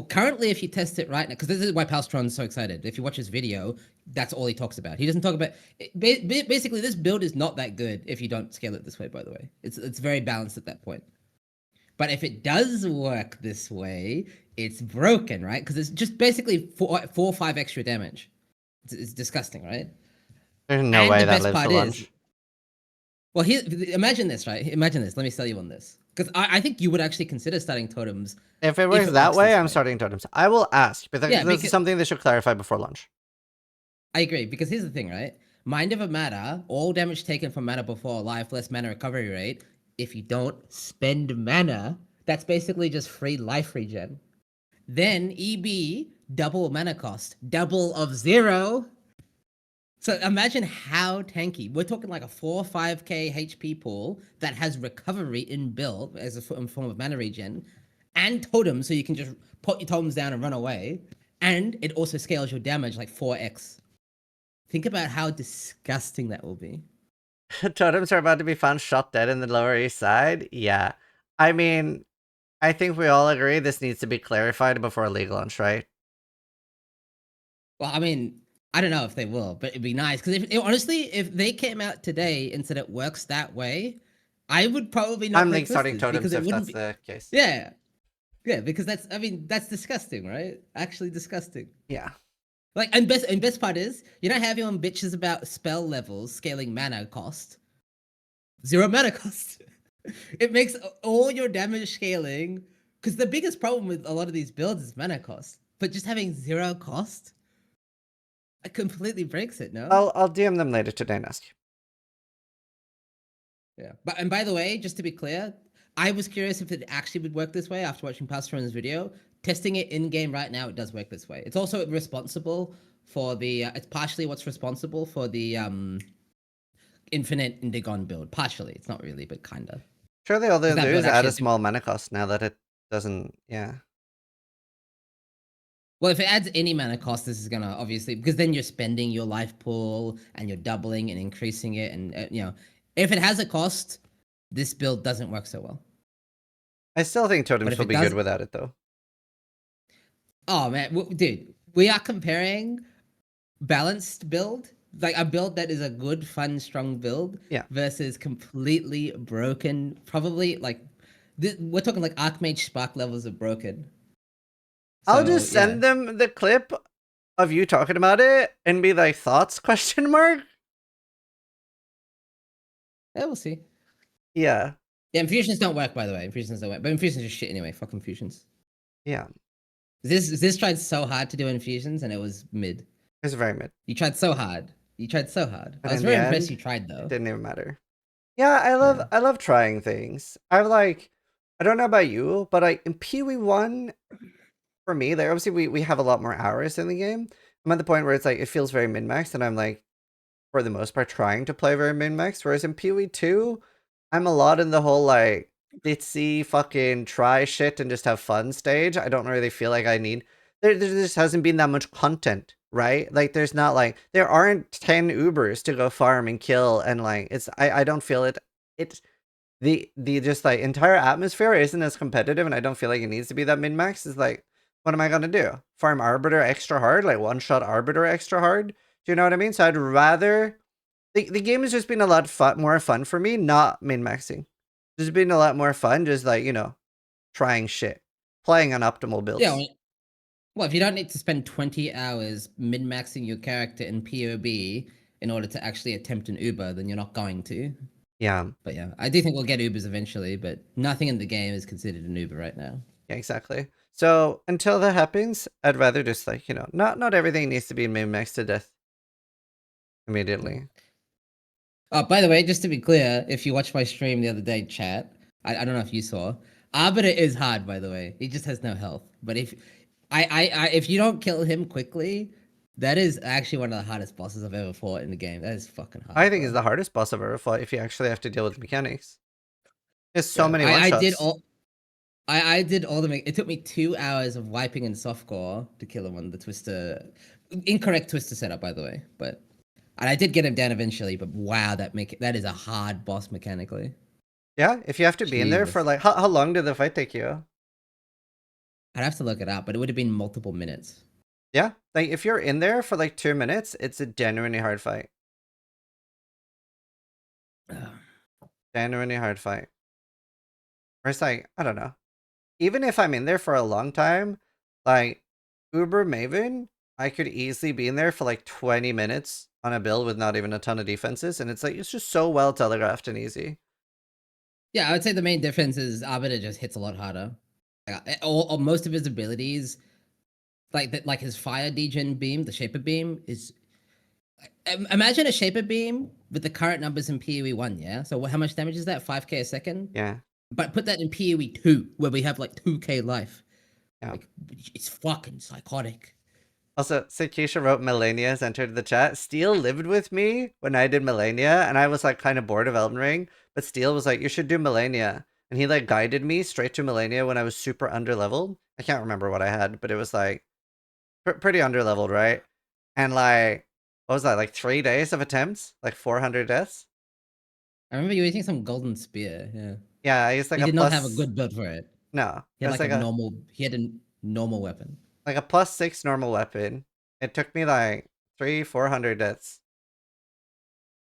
Speaker 2: currently if you test it right now, because this is why Palstron's so excited. If you watch his video, that's all he talks about. He doesn't talk about basically this build is not that good if you don't scale it this way. By the way, it's very balanced at that point. But if it does work this way, it's broken, right? Because it's just basically four or five extra damage. It's disgusting, right?
Speaker 1: There's no
Speaker 2: And
Speaker 1: way
Speaker 2: the
Speaker 1: that
Speaker 2: best
Speaker 1: lives to
Speaker 2: part is,
Speaker 1: lunch.
Speaker 2: well, here, imagine this, right? Imagine this. Let me sell you on this. Because I think you would actually consider starting totems
Speaker 1: If it
Speaker 2: if
Speaker 1: works
Speaker 2: it
Speaker 1: that
Speaker 2: works
Speaker 1: way,
Speaker 2: this
Speaker 1: I'm
Speaker 2: way.
Speaker 1: starting totems. I will ask, but
Speaker 2: Yeah,
Speaker 1: this is
Speaker 2: because
Speaker 1: something they should clarify before lunch.
Speaker 2: I agree. Because here's the thing, right? Mind over matter, all damage taken from mana before life, less mana recovery rate. If you don't spend mana, that's basically just free life regen. Then EB, double mana cost, double of 0. So imagine how tanky. We're talking like a 4 or 5k HP pool that has recovery inbuilt as a form of mana regen and totems, so you can just put your totems down and run away. And it also scales your damage like 4x. Think about how disgusting that will be.
Speaker 1: Totems are about to be found shot dead in the Lower East Side? Yeah. I mean, I think we all agree this needs to be clarified before league launch, right?
Speaker 2: Well, I mean, I don't know if they will, but it'd be nice because honestly, if they came out today and said it works that way, I would probably not
Speaker 1: I'm
Speaker 2: play
Speaker 1: like starting
Speaker 2: Twisters because
Speaker 1: totems
Speaker 2: it
Speaker 1: if
Speaker 2: wouldn't
Speaker 1: that's
Speaker 2: be.
Speaker 1: the case.
Speaker 2: Yeah, yeah, because that's disgusting, right? Actually disgusting.
Speaker 1: Yeah.
Speaker 2: Like, and best part is, you know how everyone bitches about spell levels scaling mana cost? 0 mana cost. It makes all your damage scaling, because the biggest problem with a lot of these builds is mana cost. But just having 0 cost, it completely breaks it, no?
Speaker 1: I'll DM them later today and ask you.
Speaker 2: Yeah. And by the way, just to be clear, I was curious if it actually would work this way after watching Pastron's video. Testing it in game right now, it does work this way. It's also responsible for the. It's partially what's responsible for the infinite Indigon build. Partially, it's not really, but kinda.
Speaker 1: Surely all they
Speaker 2: Because
Speaker 1: do
Speaker 2: that build
Speaker 1: is add
Speaker 2: actually
Speaker 1: a
Speaker 2: has.
Speaker 1: small mana cost now that it doesn't. Yeah.
Speaker 2: Well, if it adds any mana cost, this is gonna obviously because then you're spending your life pool and you're doubling and increasing it, and if it has a cost, this build doesn't work so well.
Speaker 1: I still think
Speaker 2: But
Speaker 1: totems
Speaker 2: if
Speaker 1: will
Speaker 2: it
Speaker 1: be good
Speaker 2: does,
Speaker 1: without it though.
Speaker 2: oh man, dude, we are comparing balanced build, like a build that is a good, fun, strong build,
Speaker 1: Yeah.
Speaker 2: versus completely broken. Probably like we're talking like Archmage Spark levels of broken.
Speaker 1: I'll
Speaker 2: So
Speaker 1: just
Speaker 2: yeah,
Speaker 1: send them the clip of you talking about it and be like, thoughts, question mark?
Speaker 2: yeah, we'll see.
Speaker 1: Yeah.
Speaker 2: Yeah, infusions don't work, by the way. Infusions don't work, but infusions are shit anyway. Fuck infusions.
Speaker 1: Yeah.
Speaker 2: This tried so hard to do infusions and it was mid.
Speaker 1: It's very mid.
Speaker 2: You tried so hard. You tried so hard. I
Speaker 1: And
Speaker 2: was
Speaker 1: in the
Speaker 2: very impressed
Speaker 1: end,
Speaker 2: you tried
Speaker 1: it
Speaker 2: though.
Speaker 1: didn't even matter. Yeah,
Speaker 2: Yeah.
Speaker 1: I love trying things. I don't know about you, but like in PoE1, for me, like obviously we have a lot more hours in the game. I'm at the point where it's like it feels very min-maxed, and I'm like, for the most part, trying to play very min-maxed. Whereas in PoE2, I'm a lot in the whole like ditzy fucking try shit and just have fun stage. I don't really feel like I need there just hasn't been that much content, right? Like there's not like there aren't 10 Ubers to go farm and kill, and like it's I don't feel it. It's the just like entire atmosphere isn't as competitive, and I don't feel like it needs to be that min-max. Is like, what am I gonna do? Farm Arbiter extra hard, like one shot Arbiter extra hard? Do you know what I mean? So I'd rather the game has just been a lot more fun for me, not min-maxing. Just been a lot more fun, just like, trying shit. Playing on optimal
Speaker 2: Yeah.
Speaker 1: builds.
Speaker 2: Well, if you don't need to spend 20 hours min-maxing your character in PoB in order to actually attempt an Uber, then you're not going to.
Speaker 1: Yeah.
Speaker 2: But yeah, I do think we'll get Ubers eventually, but nothing in the game is considered an Uber right now.
Speaker 1: Yeah, exactly. So until that happens, I'd rather just like, not everything needs to be min-maxed to death
Speaker 2: Yeah.
Speaker 1: immediately.
Speaker 2: Oh, by the way, just to be clear, if you watched my stream the other day, chat, I don't know if you saw, Arbiter is hard, by the way. He just has no health. But if you don't kill him quickly, that is actually one of the hardest bosses I've ever fought in the game. That is fucking
Speaker 1: I
Speaker 2: hard,
Speaker 1: think it's
Speaker 2: bro.
Speaker 1: the hardest boss I've ever fought if you actually have to deal with mechanics. There's so
Speaker 2: Yeah,
Speaker 1: many
Speaker 2: I did
Speaker 1: one-shots.
Speaker 2: all. I did all the. It took me 2 hours of wiping in softcore to kill him on the twister, incorrect twister setup, by the way. But and I did get him down eventually. But wow, that is a hard boss mechanically.
Speaker 1: Yeah, if you have to be in there for
Speaker 2: Jesus,
Speaker 1: like, how long did the fight take you?
Speaker 2: I'd have to look it up, but it would have been multiple minutes.
Speaker 1: Yeah, like if you're in there for like 2 minutes, it's a genuinely hard fight.
Speaker 2: Ugh.
Speaker 1: Genuinely hard fight. Or it's like, I don't know. Even if I'm in there for a long time, like Uber Maven, I could easily be in there for like 20 minutes on a build with not even a ton of defenses, and it's like it's just so well telegraphed and easy.
Speaker 2: Yeah, I would say the main difference is Arbiter just hits a lot harder. All most of his abilities, like his fire degen beam, the shaper beam, is imagine a shaper beam with the current numbers in PoE1, yeah? So how much damage is that? 5k a second?
Speaker 1: Yeah,
Speaker 2: But put that in PoE2, where we have like 2k life.
Speaker 1: yeah.
Speaker 2: Like, it's fucking psychotic.
Speaker 1: Also, Sakisha wrote Melania has entered the chat. Steel lived with me when I did Melania, and I was like kind of bored of Elden Ring, but Steel was like, you should do Melania. And he like guided me straight to Melania when I was super underleveled. I can't remember what I had, but it was like pretty underleveled, right? And like, what was that? Like 3 days of attempts, like 400 deaths.
Speaker 2: I remember you using some golden spear, yeah.
Speaker 1: Yeah, I used like
Speaker 2: He
Speaker 1: a
Speaker 2: did not have a
Speaker 1: plus.
Speaker 2: good build for it.
Speaker 1: No,
Speaker 2: He
Speaker 1: it
Speaker 2: had
Speaker 1: was
Speaker 2: like a
Speaker 1: like a
Speaker 2: normal, he had a normal weapon.
Speaker 1: +6 normal weapon. It took me like 400 deaths.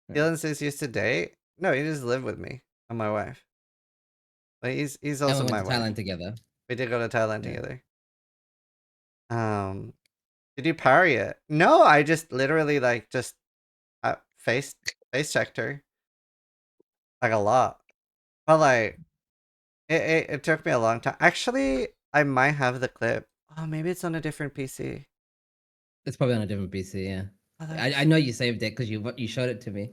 Speaker 2: Yeah.
Speaker 1: Dylan says used to date. No, he just lived with me and my wife. Like he's
Speaker 2: And
Speaker 1: also
Speaker 2: we went
Speaker 1: my
Speaker 2: to
Speaker 1: wife.
Speaker 2: Thailand together.
Speaker 1: We did go to Thailand
Speaker 2: Yeah.
Speaker 1: together. Um, did you parry it? No, I just literally like just face checked her like a lot. But like it took me a long time. Actually, I might have the clip. Oh, maybe it's on a different PC.
Speaker 2: It's probably on a different PC, yeah.
Speaker 1: Oh,
Speaker 2: I
Speaker 1: that's.
Speaker 2: know you saved it because you showed it to me.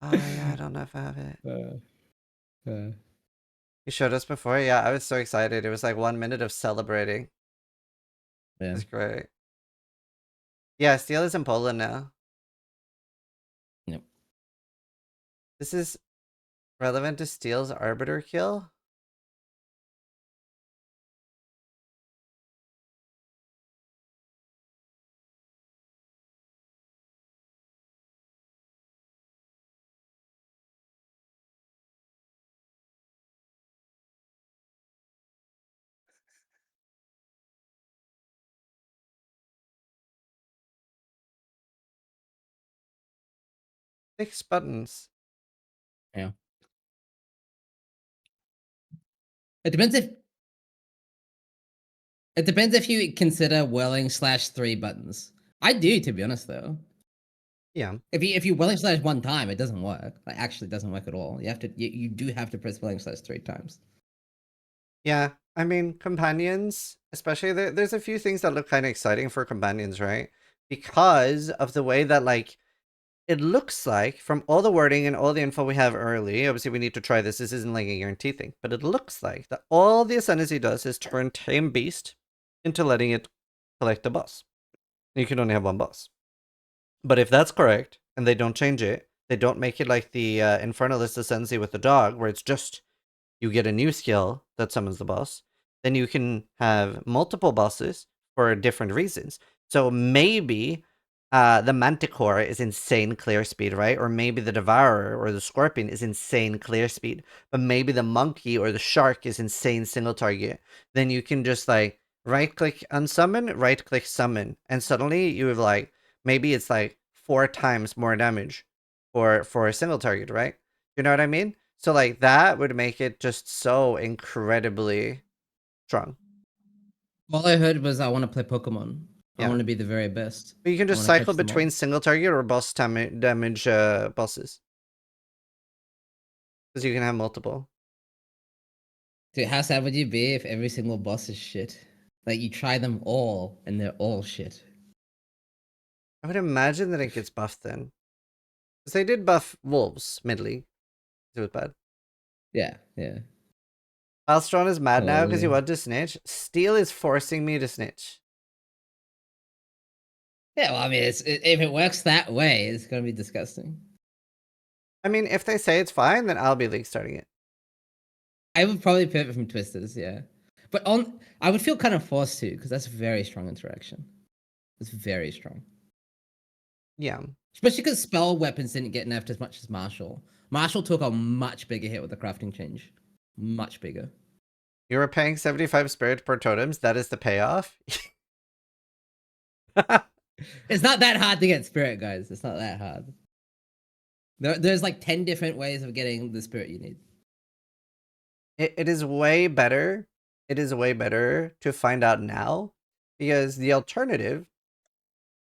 Speaker 1: Oh yeah, I don't know if I have it.
Speaker 2: uh, uh,
Speaker 1: You showed us before. Yeah, I was so excited. It was like 1 minute of celebrating. It
Speaker 2: yeah.
Speaker 1: was great. Yeah, Steel is in Poland now.
Speaker 2: Yep.
Speaker 1: This is relevant to Steel's Arbiter kill. 6 buttons.
Speaker 2: Yeah. It depends if it depends if you consider whirling slash 3 buttons. I do, to be honest, though.
Speaker 1: Yeah.
Speaker 2: If you whirling slash 1 time, it doesn't work. Like actually, it doesn't work at all. You do have to press whirling slash 3 times.
Speaker 1: Yeah. I mean, companions, especially there's a few things that look kind of exciting for companions, right? Because of the way that like it looks like, from all the wording and all the info we have early, obviously we need to try this. This isn't like a guarantee thing, but it looks like that all the Ascendancy does is turn Tame Beast into letting it collect the boss. You can only have one boss. But if that's correct, and they don't change it, they don't make it like the Infernalist Ascendancy with the dog, where it's just you get a new skill that summons the boss, then you can have multiple bosses for different reasons. So maybe the Manticore is insane clear speed, right? Or maybe the Devourer or the Scorpion is insane clear speed. But maybe the Monkey or the Shark is insane single target. Then you can just like right click unsummon, right click summon. And suddenly you have like, maybe it's like 4 times more damage for a single target, right? You know what I mean? So like that would make it just so incredibly strong.
Speaker 2: All I heard was I want to play Pokemon. I
Speaker 1: Yeah.
Speaker 2: want to be the very best.
Speaker 1: But you can
Speaker 2: I
Speaker 1: just
Speaker 2: want to
Speaker 1: cycle
Speaker 2: catch them
Speaker 1: between
Speaker 2: all.
Speaker 1: single target or boss damage bosses. Because you can have multiple.
Speaker 2: Dude, how sad would you be if every single boss is shit? Like you try them all and they're all shit.
Speaker 1: I would imagine that it gets buffed then. Because they did buff wolves mid-league. It was bad.
Speaker 2: Yeah, yeah.
Speaker 1: Alstron is mad now because he
Speaker 2: Holy.
Speaker 1: wanted to snitch. Steel is forcing me to snitch.
Speaker 2: Yeah, well, I mean, if it works that way, it's gonna be disgusting.
Speaker 1: I mean, if they say it's fine, then I'll be league starting it.
Speaker 2: I would probably pivot from Twisters, yeah. But I would feel kind of forced to, because that's very strong interaction. It's very strong.
Speaker 1: Yeah.
Speaker 2: Especially because spell weapons didn't get nerfed as much as Marshall. Marshall took a much bigger hit with the crafting change. Much bigger.
Speaker 1: You were paying 75 spirit per totems. That is the payoff.
Speaker 2: It's not that hard to get spirit, guys. It's not that hard. There's like 10 different ways of getting the spirit you need.
Speaker 1: It is way better. It is way better to find out now, because the alternative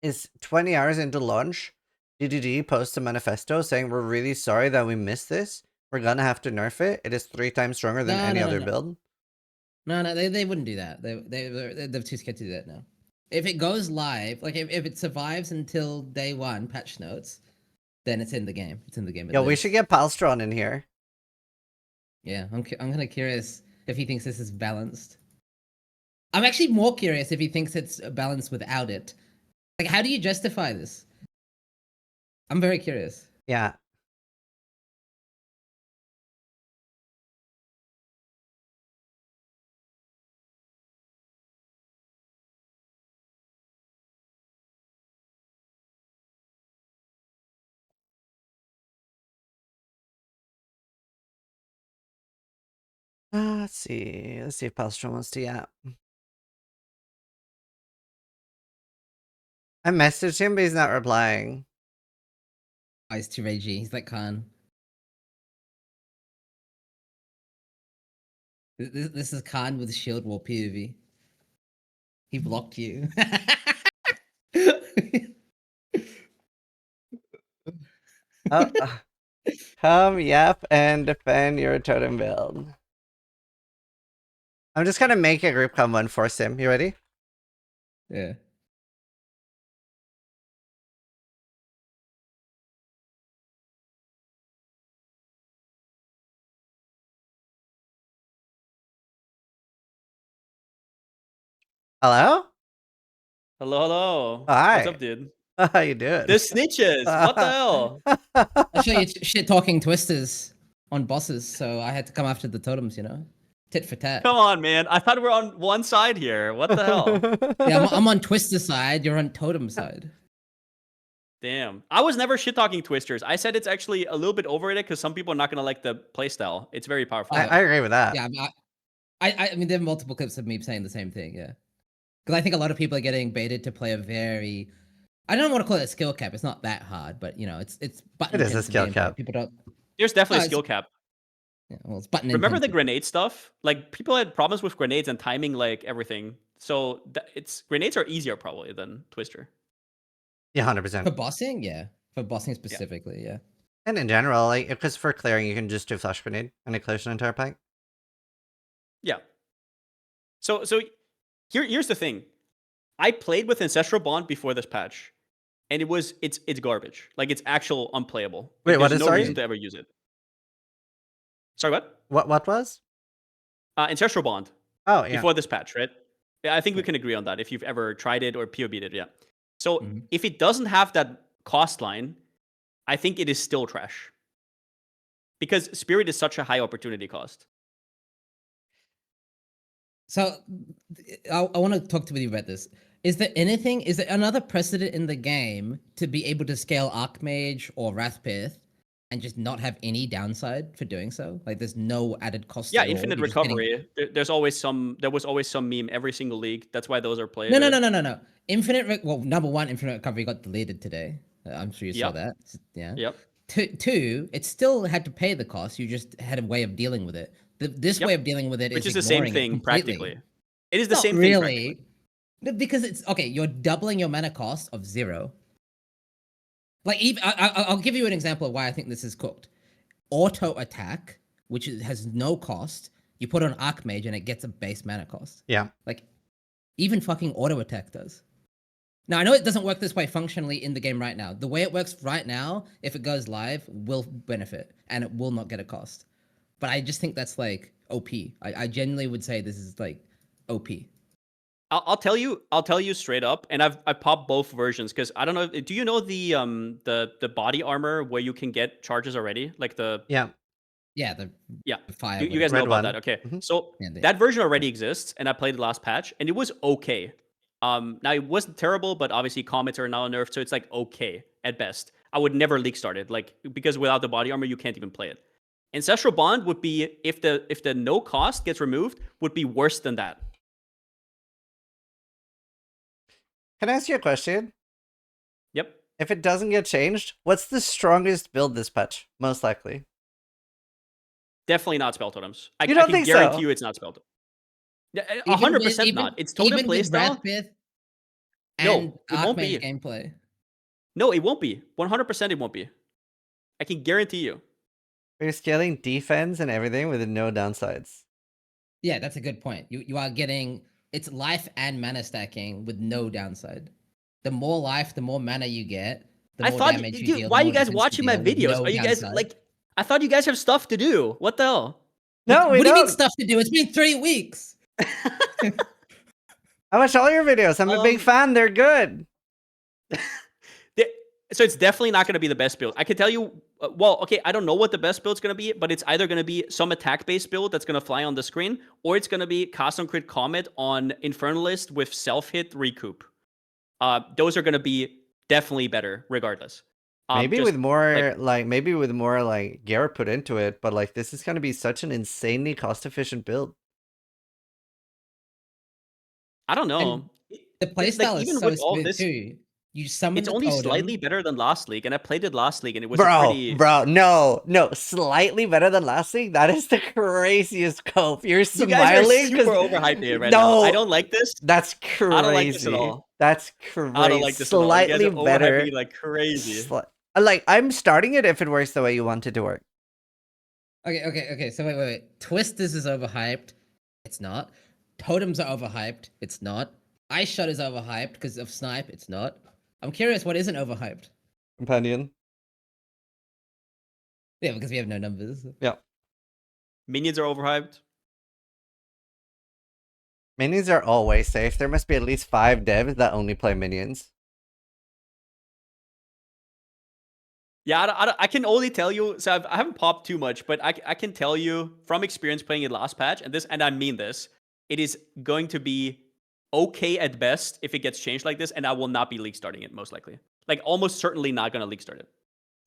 Speaker 1: is 20 hours into launch, DDD posts a manifesto saying, we're really sorry that we missed this. We're gonna have to nerf it. It is 3 times stronger than any other build.
Speaker 2: No, they wouldn't do that. They're too scared to do that now. If it goes live, like if it survives until day 1 patch notes, then it's in the game. It's in the game.
Speaker 1: Yo, we should get Palstron in here.
Speaker 2: Yeah, I'm kind of curious if he thinks this is balanced. I'm actually more curious if he thinks it's balanced without it. Like, how do you justify this? I'm very curious.
Speaker 1: Yeah. Let's see. Let's see if Palstron wants to yap. I messaged him, but he's not replying.
Speaker 2: Oh, he's too ragey. He's like Khan. This is Khan with Shield Wall POV. He blocked you.
Speaker 1: Oh, come yap and defend your totem build. I'm just gonna make a group combo and force him. You ready?
Speaker 2: Yeah.
Speaker 1: Hello?
Speaker 3: Hello, hello. What's
Speaker 1: Hi.
Speaker 3: up, dude?
Speaker 1: How you doing?
Speaker 3: The snitches. What the hell?
Speaker 2: I show you shit talking twisters on bosses, so I had to come after the totems, you know? Tit for tat.
Speaker 3: Come on, man. I thought we were on one side here. What the hell?
Speaker 2: Yeah, I'm on twister side, you're on totem side.
Speaker 3: Damn. I was never shit talking twisters. I said it's actually a little bit overrated because some people are not gonna like the playstyle. It's very powerful.
Speaker 1: I agree with that.
Speaker 2: Yeah, I mean, there are multiple clips of me saying the same thing, yeah. Because I think a lot of people are getting baited to play a very... I don't want to call it a skill cap. It's not that hard, but, you know, it's button
Speaker 1: It is a
Speaker 2: intensive
Speaker 1: skill
Speaker 2: gameplay.
Speaker 1: cap.
Speaker 2: People don't...
Speaker 3: There's definitely
Speaker 2: No,
Speaker 3: a skill cap.
Speaker 2: Yeah, well, it's button
Speaker 3: Remember the
Speaker 2: intensive.
Speaker 3: grenade stuff? Like people had problems with grenades and timing, like everything. So grenades are easier probably than twister.
Speaker 1: Yeah,
Speaker 2: For
Speaker 1: 100%.
Speaker 2: bossing, yeah. For bossing specifically, yeah.
Speaker 1: And in general, like, because for clearing, you can just do flash grenade and it clears an entire pack.
Speaker 3: Yeah. So here's the thing. I played with Ancestral Bond before this patch. and it's garbage. Like it's actual unplayable.
Speaker 1: Wait,
Speaker 3: Like,
Speaker 1: what
Speaker 3: there's
Speaker 1: is,
Speaker 3: no
Speaker 1: sorry?
Speaker 3: reason to ever use it. Sorry, what?
Speaker 1: What was?
Speaker 3: Ancestral Bond
Speaker 1: Oh, yeah.
Speaker 3: before this patch, right? Yeah, I think we can agree on that if you've ever tried it or POB'd it, yeah. So if it doesn't have that cost line, I think it is still trash. Because Spirit is such a high opportunity cost.
Speaker 2: So I want to talk to you about this. Is there another precedent in the game to be able to scale Archmage or Wrathpith and just not have any downside for doing so? Like there's no added cost
Speaker 3: Yeah,
Speaker 2: at all.
Speaker 3: infinite
Speaker 2: You're just getting-
Speaker 3: recovery. There was always some meme every single league. That's why those are played.
Speaker 2: No. Well, number one, infinite recovery got deleted today. I'm sure you saw
Speaker 3: Yep.
Speaker 2: that. Yeah.
Speaker 3: Yep.
Speaker 2: Two, it still had to pay the cost. You just had a way of dealing with it. This
Speaker 3: Yep.
Speaker 2: way of dealing with it
Speaker 3: Which is
Speaker 2: is
Speaker 3: the same
Speaker 2: ignoring it
Speaker 3: thing
Speaker 2: completely.
Speaker 3: practically. It is the
Speaker 2: Not
Speaker 3: same thing
Speaker 2: really.
Speaker 3: practically.
Speaker 2: No, because it's okay. You're doubling your mana cost of 0. Like, even I'll give you an example of why I think this is cooked. Auto attack, which has no cost. You put on Archmage and it gets a base mana cost.
Speaker 1: Yeah.
Speaker 2: Like, even fucking auto attack does. Now I know it doesn't work this way functionally in the game right now. The way it works right now, if it goes live, will benefit and it will not get a cost. But I just think that's like OP. I genuinely would say this is like OP.
Speaker 3: I'll tell you straight up, and I popped both versions because I don't know. Do you know the body armor where you can get charges already? Like the
Speaker 1: Yeah.
Speaker 2: The fire.
Speaker 3: you guys know
Speaker 1: Red
Speaker 3: about
Speaker 1: one.
Speaker 3: that, okay?
Speaker 1: Mhm.
Speaker 3: So
Speaker 2: Yeah,
Speaker 3: that version already exists, and I played the last patch, and it was okay. Now it wasn't terrible, but obviously comets are now nerfed, so it's like okay at best. I would never league start it, like because without the body armor you can't even play it. Ancestral Bond would be if the no cost gets removed would be worse than that.
Speaker 1: Can I ask you a question?
Speaker 3: Yep.
Speaker 1: If it doesn't get changed, what's the strongest build this patch? Most likely.
Speaker 3: Definitely not spell totems. I
Speaker 1: You don't
Speaker 3: can
Speaker 1: think
Speaker 3: guarantee
Speaker 1: so?
Speaker 3: you it's not spell totem.
Speaker 2: Even
Speaker 3: 100%
Speaker 2: with-
Speaker 3: not. It's totem
Speaker 2: even with
Speaker 3: playstyle.
Speaker 2: Wrathpith
Speaker 3: No,
Speaker 2: and
Speaker 3: it won't be.
Speaker 2: Archmage gameplay.
Speaker 3: No, it won't be. 100% it won't be. I can guarantee you.
Speaker 1: You're scaling defense and everything with no downsides.
Speaker 2: Yeah, that's a good point. You are getting it's life and mana stacking with no downside. The more life, the more mana you get. The
Speaker 3: I
Speaker 2: more
Speaker 3: thought,
Speaker 2: damage you
Speaker 3: dude,
Speaker 2: deal.
Speaker 3: why are
Speaker 2: the
Speaker 3: you
Speaker 2: more
Speaker 3: guys
Speaker 2: defense
Speaker 3: watching my
Speaker 2: deal with
Speaker 3: videos?
Speaker 2: no
Speaker 3: Are you guys
Speaker 2: downside.
Speaker 3: like? I thought you guys have stuff to do. What the hell?
Speaker 1: No, we
Speaker 2: what do you mean
Speaker 1: don't.
Speaker 2: stuff to do? It's been 3 weeks.
Speaker 1: I watch all your videos. I'm a big fan. They're good.
Speaker 3: So it's definitely not going to be the best build. I can tell you, well, okay, I don't know what the best build's going to be, but it's either going to be some attack-based build that's going to fly on the screen, or it's going to be cast on crit comet on Infernalist with self-hit recoup. Those are going to be definitely better, regardless.
Speaker 1: Maybe with more like gear put into it, but like this is going to be such an insanely cost-efficient build.
Speaker 3: I don't know.
Speaker 2: The playstyle
Speaker 3: like,
Speaker 2: is
Speaker 3: even
Speaker 2: so
Speaker 3: with all
Speaker 2: smooth
Speaker 3: this,
Speaker 2: too. You summon
Speaker 3: it's
Speaker 2: the
Speaker 3: only
Speaker 2: totem.
Speaker 3: slightly better than last league, and I played it last league, and it was
Speaker 1: Bro, no, slightly better than last league. That is the craziest cope. You're
Speaker 3: You
Speaker 1: smiling
Speaker 3: guys are super
Speaker 1: 'cause-
Speaker 3: overhyping it right now. I don't like this.
Speaker 1: That's crazy.
Speaker 3: I don't like this at all.
Speaker 1: That's crazy.
Speaker 3: I don't like this at all. You guys
Speaker 1: Slightly
Speaker 3: are
Speaker 1: better.
Speaker 3: overhyping it like crazy.
Speaker 1: Like I'm starting it if it works the way you want it to work.
Speaker 2: Okay. So wait. Twisters is overhyped. It's not. Totems are overhyped. It's not. Ice Shot is overhyped because of Snipe. It's not. I'm curious what isn't overhyped.
Speaker 1: Companion.
Speaker 2: Yeah, because we have no numbers.
Speaker 1: Yeah.
Speaker 3: Minions are overhyped.
Speaker 1: Minions are always safe. There must be at least 5 devs that only play minions.
Speaker 3: Yeah, I can only tell you. So I haven't popped too much, but I can tell you from experience playing it last patch, and I mean this. It is going to be okay at best if it gets changed like this, and I will not be league starting it most likely. Like almost certainly not gonna league start it.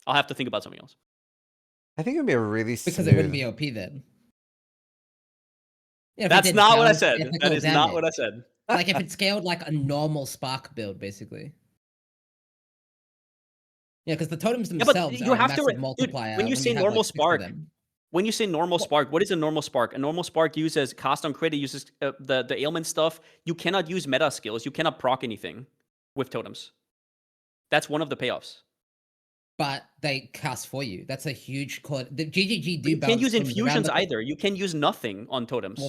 Speaker 3: I'll have to think about something else.
Speaker 1: I think it would be a really
Speaker 2: Because it wouldn't be OP then. Yeah, if it
Speaker 3: That's
Speaker 2: did
Speaker 3: not what I
Speaker 2: damage,
Speaker 3: said.
Speaker 2: technical
Speaker 3: That is not what I
Speaker 2: damage.
Speaker 3: said.
Speaker 2: Like if it scaled like a normal Spark build, basically. Yeah, because the totems
Speaker 3: Yeah, but
Speaker 2: themselves
Speaker 3: you
Speaker 2: are
Speaker 3: have
Speaker 2: a
Speaker 3: to
Speaker 2: massive
Speaker 3: dude,
Speaker 2: multiplier.
Speaker 3: when you say
Speaker 2: have,
Speaker 3: normal
Speaker 2: like, 6 of
Speaker 3: Spark,
Speaker 2: them.
Speaker 3: when you say normal spark, what is a normal spark? A normal spark uses cast on crit. It uses the ailment stuff. You cannot use meta skills. You cannot proc anything with totems. That's one of the payoffs.
Speaker 2: But they cast for you. That's a huge core. The GGG do
Speaker 3: You can't use
Speaker 2: bounce from around
Speaker 3: infusions
Speaker 2: the-
Speaker 3: either. You can use nothing on totems.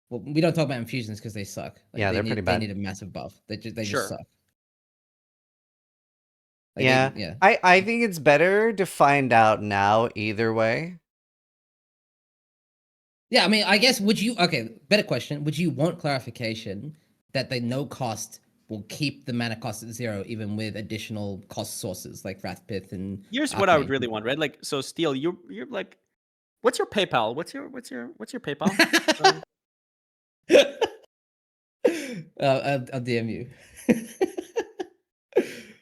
Speaker 2: Well, we don't talk about infusions because they suck. Like,
Speaker 1: Yeah, they're
Speaker 2: need,
Speaker 1: pretty bad.
Speaker 2: They need a massive buff. They
Speaker 3: Sure.
Speaker 2: just suck. Like,
Speaker 1: Yeah.
Speaker 2: yeah.
Speaker 1: I think it's better to find out now either way.
Speaker 2: Yeah, I mean, I guess better question. Would you want clarification that the no cost will keep the mana cost at 0 even with additional cost sources like Wrathpith and
Speaker 3: Here's what I would
Speaker 2: Archmage?
Speaker 3: really want, right? Like, so Steel, you're like, what's your PayPal? What's your PayPal?
Speaker 2: I'll DM you.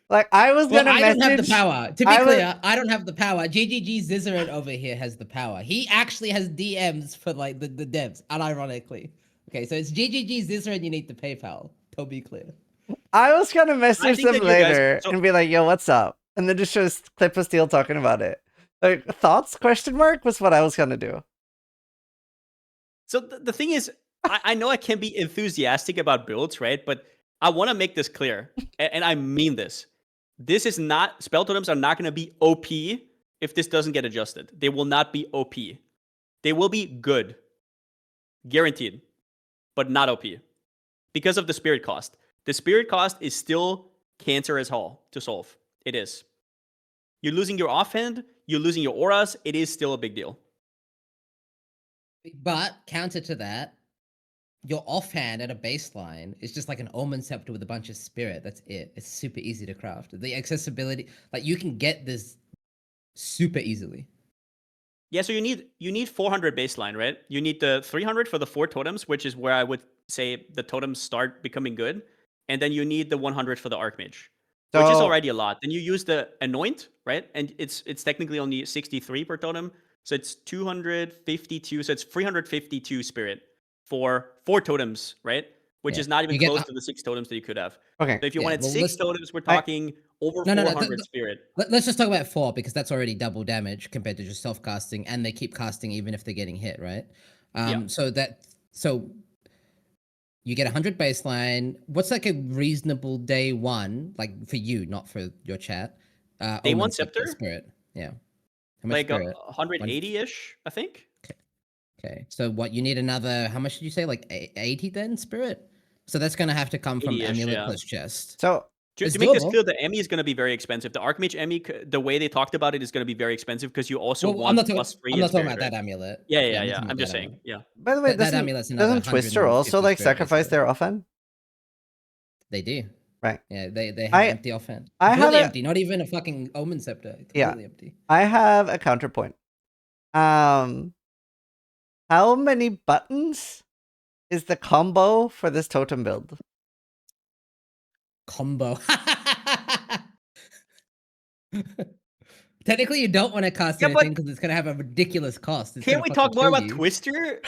Speaker 1: Like, I was
Speaker 2: Well,
Speaker 1: gonna
Speaker 2: I don't have the
Speaker 1: message.
Speaker 2: power. To be
Speaker 1: I was-
Speaker 2: clear, I don't have the power. GGG Zizaran over here has the power. He actually has DMs for like the devs, unironically. Okay, so it's GGG Zizaran. You need the PayPal. To be clear.
Speaker 1: I was gonna message
Speaker 3: think
Speaker 1: them
Speaker 3: that you guys-
Speaker 1: later
Speaker 3: so-
Speaker 1: and be like, "Yo, what's up?" And then just show a clip of Steel talking about it. Like, thoughts? Question mark was what I was gonna do.
Speaker 3: So the thing is, I know I can be enthusiastic about builds, right? But I want to make this clear, and I mean this. This is not, spell totems are not going to be OP if this doesn't get adjusted. They will not be OP. They will be good. Guaranteed. But not OP. Because of the spirit cost. The spirit cost is still cancerous hell to solve. It is. You're losing your offhand, you're losing your auras, it is still a big deal.
Speaker 2: But counter to that, your offhand at a baseline is just like an Omen Scepter with a bunch of spirit. That's it. It's super easy to craft. The accessibility, like you can get this super easily.
Speaker 3: Yeah, so you need 400 baseline, right? You need the 300 for the 4 totems, which is where I would say the totems start becoming good. And then you need the 100 for the Archmage, which is already a lot. Then you use the Anoint, right? And it's technically only 63 per totem. So it's 252. So it's 352 spirit for 4 totems, right? Which is not even close to the 6 totems that you could have.
Speaker 1: Okay.
Speaker 3: So if you wanted 6 totems, we're talking over 400 spirit.
Speaker 2: Let's just talk about 4 because that's already double damage compared to just self casting, and they keep casting even if they're getting hit, right?
Speaker 3: Yeah.
Speaker 2: So you get 100 baseline. What's like a reasonable day one, like for you, not for your chat?
Speaker 3: Day one scepter?
Speaker 2: Spirit. Yeah. How much
Speaker 3: Like
Speaker 2: spirit?
Speaker 3: 180-ish, I think.
Speaker 2: Okay. So what, you need another, how much did you say? Like 80 then spirit? So that's going to have to come from
Speaker 3: 80-ish,
Speaker 2: amulet
Speaker 3: yeah.
Speaker 2: plus chest.
Speaker 1: So
Speaker 3: to make this clear, the Emmy is going to be very expensive. The Archmage Emmy, the way they talked about it, is going to be very expensive because you also want plus free.
Speaker 2: I'm not talking about that amulet.
Speaker 3: Yeah. I'm just saying.
Speaker 2: Amulet.
Speaker 3: Yeah.
Speaker 1: by the way,
Speaker 2: that amulet's another
Speaker 1: doesn't Twister also
Speaker 2: 150
Speaker 1: like
Speaker 2: spirit
Speaker 1: sacrifice
Speaker 2: baseline.
Speaker 1: their offhand?
Speaker 2: They do.
Speaker 1: Right.
Speaker 2: Yeah, they have empty offhand.
Speaker 1: I
Speaker 2: Completely
Speaker 1: had
Speaker 2: empty, not even a fucking Omen Scepter. Completely empty.
Speaker 1: I have a counterpoint. How many buttons is the combo for this totem build?
Speaker 2: Combo. Technically, you don't want to cast anything because it's going to have a ridiculous cost.
Speaker 3: Can't we talk more about Twister?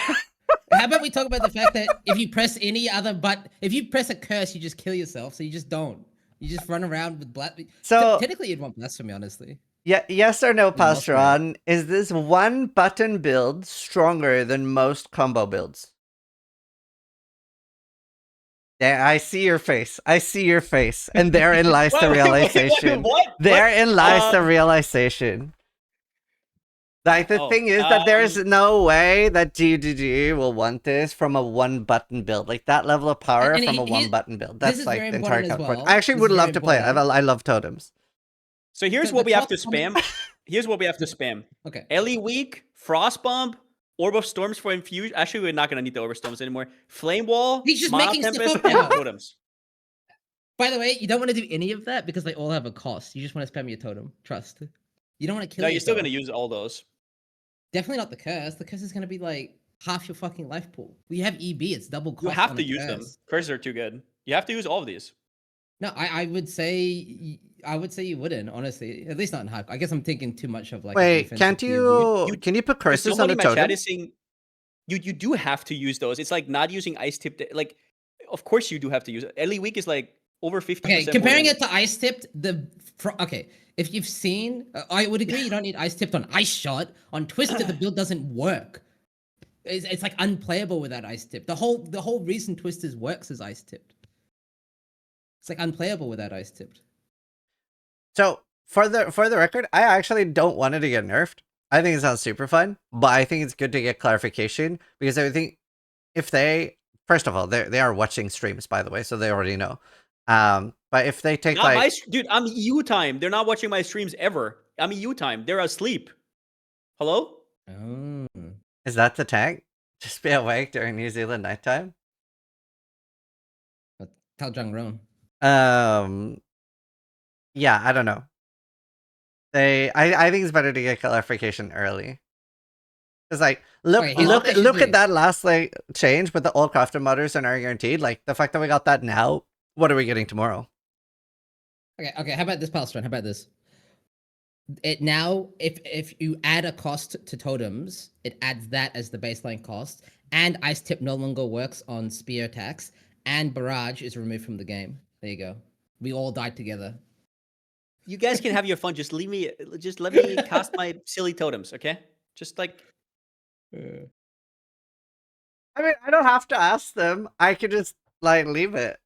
Speaker 2: How about we talk about the fact that if you press any other if you press a curse, you just kill yourself. So you just don't. You just run around with
Speaker 1: So
Speaker 2: technically, you'd want blasphemy, honestly.
Speaker 1: yeah, yes or no,
Speaker 2: Yeah, most of it.
Speaker 1: Pastron? Is this one button build stronger than most combo builds? Yeah, I see your face. I see your face, and therein lies the realization.
Speaker 3: What?
Speaker 1: Therein lies the realization. Like, the thing is that there is no way that GGG will want this from a one-button build. Like, that level of power from a one-button build. That's like the entire counterpoint. I actually would love to play it. I love totems.
Speaker 3: So here's what we have to spam. Here's what we have to spam.
Speaker 2: Okay.
Speaker 3: Ellie Weak, Frost Bomb, Orb of Storms for Infusion. Actually, we're not going to need the Orb of Storms anymore. Flame Wall,
Speaker 2: He's just
Speaker 3: Mana
Speaker 2: making stuff
Speaker 3: Tempest,
Speaker 2: up
Speaker 3: and
Speaker 2: now.
Speaker 3: totems.
Speaker 2: By the way, you don't want to do any of that because they all have a cost. You just want to spam your totem. Trust. You don't want to kill.
Speaker 3: No, you're still
Speaker 2: yourself.
Speaker 3: going to use all those.
Speaker 2: Definitely not the curse. The curse is going to be like half your fucking life pool. We have EB. It's double cost.
Speaker 3: You have
Speaker 2: on
Speaker 3: to
Speaker 2: a
Speaker 3: use them. Curses are too good. You have to use all of these.
Speaker 2: No, I would say you wouldn't, honestly. At least not in hype. I guess I'm thinking too much of like.
Speaker 1: Wait, can't you? Can you put curses on a totem?
Speaker 3: Chat is saying you do have to use those. It's like not using Ice Tipped. Like, of course you do have to use it. Ellie Weak is like over 50%.
Speaker 2: Okay, comparing it to Ice Tipped, okay, if you've seen, I would agree you don't need Ice Tipped on Ice Shot. On Twister, the build doesn't work. It's like unplayable without Ice Tipped. The whole reason Twisters works is Ice Tipped. It's like unplayable without Ice Tipped.
Speaker 1: So for the record, I actually don't want it to get nerfed. I think it sounds super fun, but I think it's good to get clarification because I think if they, first of all, they are watching streams, by the way, so they already know. But But if they take
Speaker 3: Not
Speaker 1: like,
Speaker 3: dude, I'm EU time. They're not watching my streams ever. I'm EU time. They're asleep. Hello?
Speaker 2: Oh.
Speaker 1: is that the tank? Just be awake during New Zealand nighttime?
Speaker 2: Tell Jung Roan.
Speaker 1: Yeah, I don't know. I think it's better to get clarification early. It's like look
Speaker 2: Okay, here's what they should
Speaker 1: look
Speaker 2: do.
Speaker 1: at that last like change with the old crafted modders and are guaranteed. Like the fact that we got that now, what are we getting tomorrow?
Speaker 2: Okay. How about this, Palstron? How about this? It now, if you add a cost to totems, it adds that as the baseline cost, and Ice Tip no longer works on spear attacks, and Barrage is removed from the game. There you go. We all died together.
Speaker 3: You guys can have your fun. Just let me cast my silly totems, okay? Just like
Speaker 1: I mean, I don't have to ask them. I could just like leave it.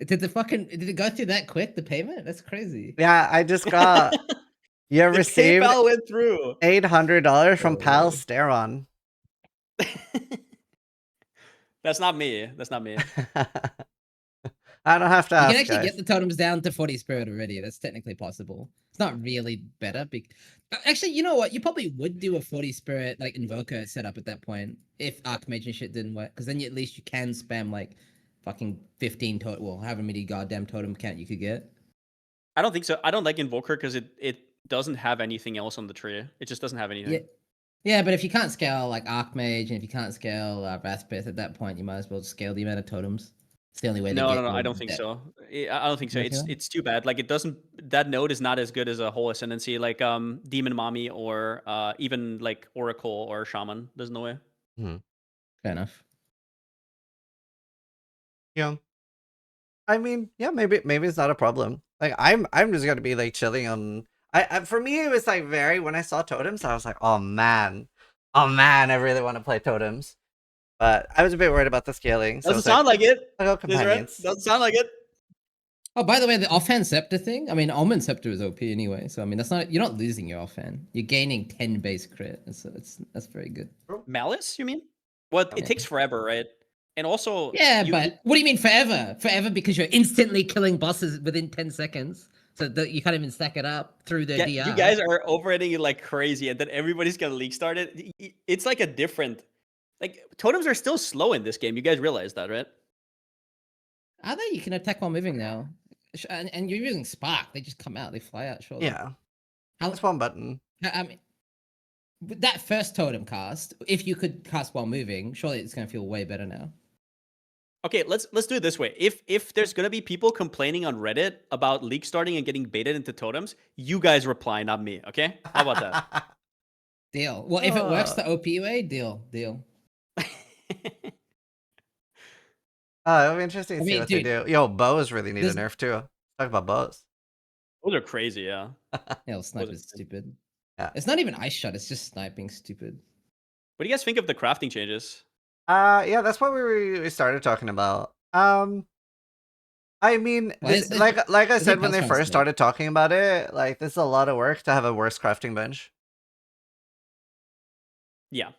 Speaker 2: Did it go through that quick? The payment? That's crazy.
Speaker 1: Yeah, I just got you
Speaker 3: the
Speaker 1: received
Speaker 3: PayPal went through.
Speaker 1: $800 from Pal Steron.
Speaker 3: That's not me. That's not me.
Speaker 1: I don't have to
Speaker 2: You
Speaker 1: ask.
Speaker 2: can actually
Speaker 1: guys.
Speaker 2: get the totems down to 40 spirit already. That's technically possible. It's not really better. Actually, you know what? You probably would do a 40 spirit like invoker setup at that point if Archmage and shit didn't work, because then at least you can spam like fucking 15 totem. Well, however many goddamn totem count you could get.
Speaker 3: I don't think so. I don't like invoker because it doesn't have anything else on the tree. It just doesn't have anything.
Speaker 2: Yeah, but if you can't scale like Archmage and if you can't scale Raspith at that point, you might as well scale the amount of totems. It's the only way to
Speaker 3: No,
Speaker 2: get.
Speaker 3: I don't think so. I don't think so. It's too bad. Like it doesn't. That node is not as good as a whole ascendancy, like Demon Mommy or even like Oracle or Shaman. There's no way.
Speaker 1: Hmm.
Speaker 2: Fair enough.
Speaker 1: Yeah. I mean, yeah, maybe it's not a problem. Like I'm just gonna be like chilling on. For me it was like when I saw totems, I was like, oh man, I really want to play totems. But I was a bit worried about the scaling. So
Speaker 3: Doesn't sound like it.
Speaker 1: I'll go companions.
Speaker 3: Doesn't sound like it.
Speaker 2: Oh, by the way, the offhand scepter thing. I mean, almond scepter is OP anyway. So I mean, you're not losing your offhand. You're gaining 10 base crit. That's very good.
Speaker 3: Malice, you mean? Well, it takes forever, right? And also,
Speaker 2: yeah, but what do you mean forever? Forever because you're instantly killing bosses within 10 seconds. So that you can't even stack it up through the DR.
Speaker 3: You guys are overrating it like crazy, and then everybody's gonna leak start it. It's like a different. Like totems are still slow in this game. You guys realize that, right?
Speaker 2: Are they? You can attack while moving now, and you're using Spark. They just come out. They fly out. Surely.
Speaker 1: Yeah. That's one button.
Speaker 2: I mean, with that first totem cast, if you could cast while moving, surely it's gonna feel way better now.
Speaker 3: Okay, let's do it this way. If there's gonna be people complaining on Reddit about leak starting and getting baited into totems, you guys reply, not me. Okay? How about that?
Speaker 2: Deal. Well, if it works the OP way, deal.
Speaker 1: It'll be interesting to see what they do. Yo, bows really need a nerf too. Let's talk about bows.
Speaker 3: Those are crazy, yeah.
Speaker 2: Yeah, snipe is stupid.
Speaker 1: Yeah.
Speaker 2: It's not even ice shot, it's just sniping stupid.
Speaker 3: What do you guys think of the crafting changes?
Speaker 1: Yeah, that's what we started talking about. I mean, like I said when they first started talking about it, like this is a lot of work to have a worse crafting bench.
Speaker 3: Yeah.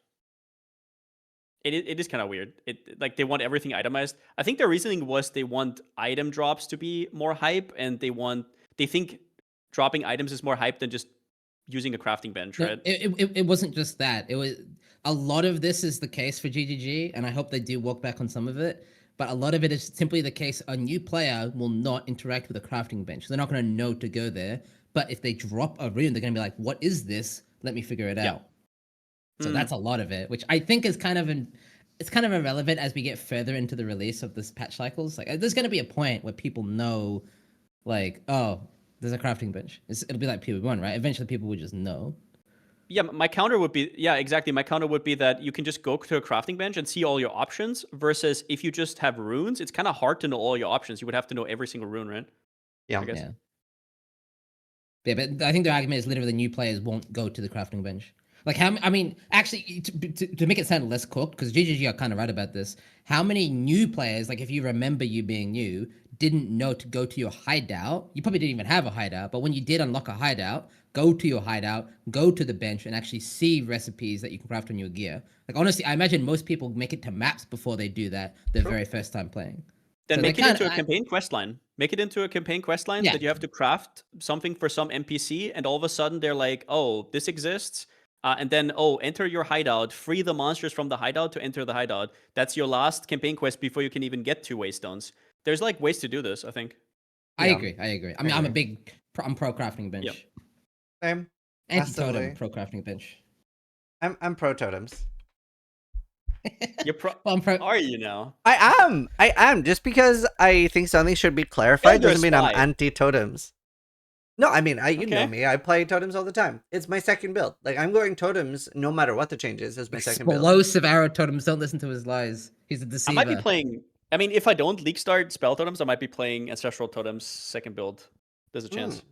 Speaker 3: It is kind of weird. Like they want everything itemized. I think their reasoning was they want item drops to be more hype, and they think dropping items is more hype than just using a crafting bench, right?
Speaker 2: It wasn't just that. It was a lot of this is the case for GGG, and I hope they do walk back on some of it. But a lot of it is simply the case a new player will not interact with a crafting bench. They're not going to know to go there. But if they drop a rune, they're going to be like, "What is this? Let me figure it out." So that's a lot of it, which I think is kind of irrelevant as we get further into the release of this patch cycles. Like, there's going to be a point where people know, like, oh, there's a crafting bench. It'll be like PoE1, right? Eventually, people will just know.
Speaker 3: Yeah, my counter would be exactly. My counter would be that you can just go to a crafting bench and see all your options. Versus if you just have runes, it's kind of hard to know all your options. You would have to know every single rune, right?
Speaker 1: Yeah.
Speaker 3: I guess.
Speaker 2: Yeah, but I think the argument is literally new players won't go to the crafting bench. Like actually, to make it sound less cooked, because GGG are kind of right about this. How many new players, like if you remember you being new, didn't know to go to your hideout? You probably didn't even have a hideout, but when you did unlock a hideout, go to your hideout, go to the bench, and actually see recipes that you can craft on your gear. Like honestly, I imagine most people make it to maps before they do that the very first time playing.
Speaker 3: Then
Speaker 2: So
Speaker 3: make
Speaker 2: they
Speaker 3: it into a
Speaker 2: kinda-
Speaker 3: campaign quest line. Make it into a campaign quest line
Speaker 2: Yeah.
Speaker 3: that you have to craft something for some NPC, and all of a sudden they're like, "Oh, this exists," and then enter your hideout, free the monsters from the hideout to enter the hideout. That's your last campaign quest before you can even get to Waystones. There's like ways to do this, I think.
Speaker 2: I
Speaker 1: Yeah.
Speaker 2: agree. I agree. I
Speaker 1: I
Speaker 2: mean, I'm a
Speaker 1: agree.
Speaker 2: big. I'm pro crafting bench.
Speaker 3: Yep.
Speaker 1: Same.
Speaker 2: Anti-totem
Speaker 1: Massively.
Speaker 2: pro crafting bench.
Speaker 1: I'm pro totems.
Speaker 3: You're pro.
Speaker 2: Well, I'm pro.
Speaker 3: Are you now?
Speaker 1: I am. Just because I think something should be clarified
Speaker 3: You're a
Speaker 1: doesn't mean I'm
Speaker 3: spy.
Speaker 1: anti totems. No, I mean, you know
Speaker 3: Okay.
Speaker 1: me. I play totems all the time. It's my second build. Like I'm going totems no matter what the change is. As my second build.
Speaker 2: Explosive arrow totems. Don't listen to his lies. He's a
Speaker 3: I
Speaker 2: deceiver.
Speaker 3: might be playing. I mean, if I don't league start spell totems, I might be playing ancestral totems second build. There's a chance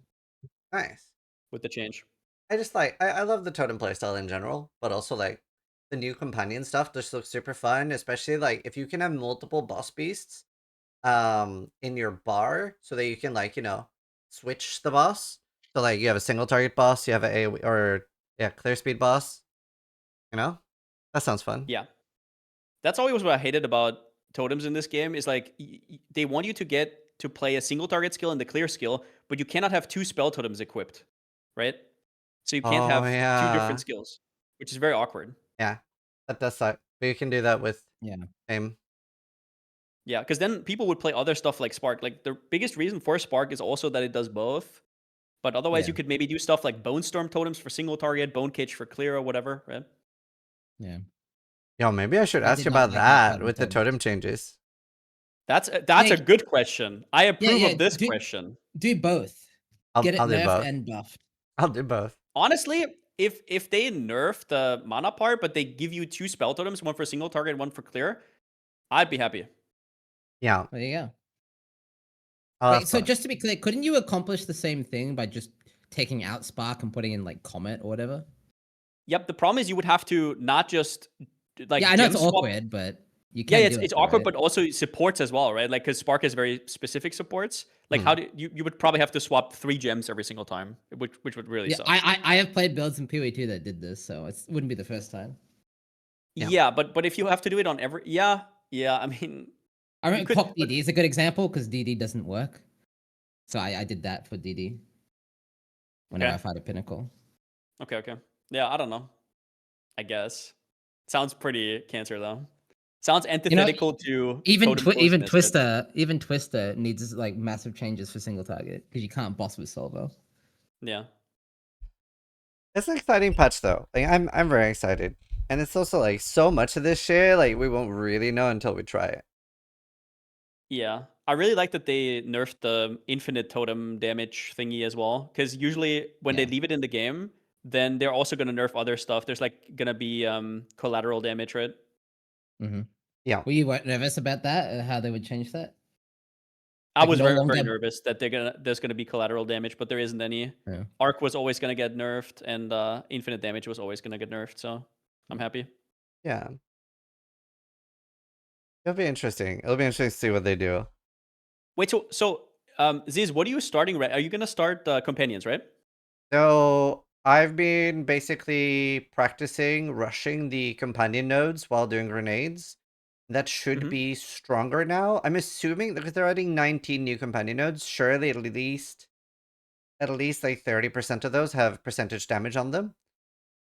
Speaker 1: Nice.
Speaker 3: with the change.
Speaker 1: I just like I love the totem playstyle in general, but also like the new companion stuff just looks super fun, especially like if you can have multiple boss beasts in your bar so that you can like, you know, switch the boss. So like you have a single target boss, you have a or yeah, clear speed boss. You know? That sounds fun.
Speaker 3: Yeah. That's always what I hated about totems in this game is like they want you to get to play a single target skill and the clear skill, but you cannot have two spell totems equipped, right? So you can't
Speaker 1: Oh
Speaker 3: have two
Speaker 1: yeah.
Speaker 3: different skills, which is very awkward.
Speaker 1: Yeah. That does suck. But you can do that with
Speaker 2: Yeah.
Speaker 1: aim.
Speaker 3: Yeah, because then people would play other stuff like Spark. Like the biggest reason for Spark is also that it does both. But otherwise,
Speaker 2: Yeah.
Speaker 3: you could maybe do stuff like Bone Storm totems for single target, Bone Cage for clear, or whatever, right?
Speaker 2: Yeah.
Speaker 1: Yo, maybe I should
Speaker 2: I
Speaker 1: ask
Speaker 2: did
Speaker 1: you
Speaker 2: not
Speaker 1: about
Speaker 2: like that
Speaker 1: that with the
Speaker 2: totem.
Speaker 1: totem changes.
Speaker 3: That's a
Speaker 2: Yeah,
Speaker 3: good question. I approve
Speaker 2: yeah,
Speaker 3: of this
Speaker 2: do-
Speaker 3: question.
Speaker 2: Do both.
Speaker 1: I'll
Speaker 2: Get it
Speaker 1: do
Speaker 2: nerfed
Speaker 1: both.
Speaker 2: and buffed.
Speaker 1: I'll do both.
Speaker 3: Honestly, if they nerf the mana part, but they give you two spell totems, one for single target, one for clear, I'd be happy.
Speaker 1: Yeah.
Speaker 2: There you go.
Speaker 1: I'll
Speaker 2: Wait,
Speaker 1: ask
Speaker 2: so
Speaker 1: both.
Speaker 2: just to be clear, couldn't you accomplish the same thing by just taking out Spark and putting in like Comet or whatever?
Speaker 3: Yep. The problem is you would have to not just like
Speaker 2: Yeah, I know it's
Speaker 3: gem swap.
Speaker 2: awkward, but you
Speaker 3: Yeah,
Speaker 2: can
Speaker 3: it's
Speaker 2: do
Speaker 3: it's
Speaker 2: it, though,
Speaker 3: awkward,
Speaker 2: right?
Speaker 3: but also supports as well, right? Like because Spark has very specific supports. Like
Speaker 1: Hmm.
Speaker 3: how do you would probably have to swap 3 gems every single time, which would really
Speaker 2: Yeah,
Speaker 3: suck.
Speaker 2: I have played builds in PoE2 that did this, so it wouldn't be the first time.
Speaker 1: Yeah.
Speaker 3: Yeah, but if you have to do it on every yeah, I mean
Speaker 2: I
Speaker 3: you
Speaker 2: remember
Speaker 3: could-
Speaker 2: Pop
Speaker 3: but-
Speaker 2: DD is a good example because DD doesn't work. So I did that for DD whenever
Speaker 3: Okay.
Speaker 2: I fight a Pinnacle.
Speaker 3: Okay. Yeah, I don't know. I guess. Sounds pretty cancer though. Sounds antithetical to
Speaker 2: Even
Speaker 3: totem
Speaker 2: even
Speaker 3: closeness, but-
Speaker 2: Twister needs like massive changes for single target because you can't boss with Solvo.
Speaker 3: Yeah.
Speaker 1: It's an exciting patch though. Like I'm very excited. And it's also like so much of this shit, like we won't really know until we try it.
Speaker 3: Yeah. I really like that they nerfed the infinite totem damage thingy as well. Because usually when they
Speaker 2: Yeah.
Speaker 3: leave it in the game, then they're also gonna nerf other stuff. There's like gonna be collateral damage, right?
Speaker 2: Mm-hmm.
Speaker 1: Yeah.
Speaker 2: Were you nervous about that? How they would change that?
Speaker 3: I
Speaker 2: Like,
Speaker 3: was
Speaker 2: no
Speaker 3: very,
Speaker 2: longer-
Speaker 3: very nervous that there's gonna be collateral damage, but there isn't any.
Speaker 2: Yeah.
Speaker 3: Arc was always gonna get nerfed, and infinite damage was always gonna get nerfed. So I'm happy.
Speaker 1: Yeah. It'll be interesting. It'll be interesting to see what they do.
Speaker 3: Wait, so Ziz, what are you starting? Right? Are you gonna start companions, right?
Speaker 1: So I've been basically practicing rushing the companion nodes while doing grenades. That should
Speaker 3: Mhm.
Speaker 1: be stronger now. I'm assuming because they're adding 19 new companion nodes, surely at least like 30% of those have percentage damage on them.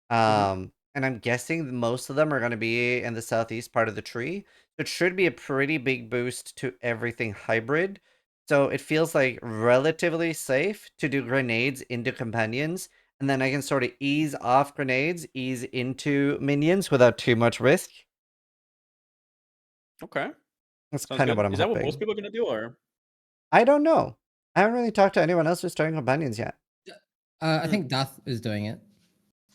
Speaker 1: And I'm guessing most of them are going to be in the southeast part of the tree. So it should be a pretty big boost to everything hybrid. So it feels like relatively safe to do grenades into companions. And then I can sort of ease off grenades, ease into minions without too much risk.
Speaker 3: Okay.
Speaker 1: That's
Speaker 3: Sounds
Speaker 1: kind of
Speaker 3: good.
Speaker 1: what I'm
Speaker 3: Is that what
Speaker 1: hoping.
Speaker 3: most people are gonna do, or?
Speaker 1: I don't know. I haven't really talked to anyone else who's starting companions yet.
Speaker 2: I think Darth is doing it.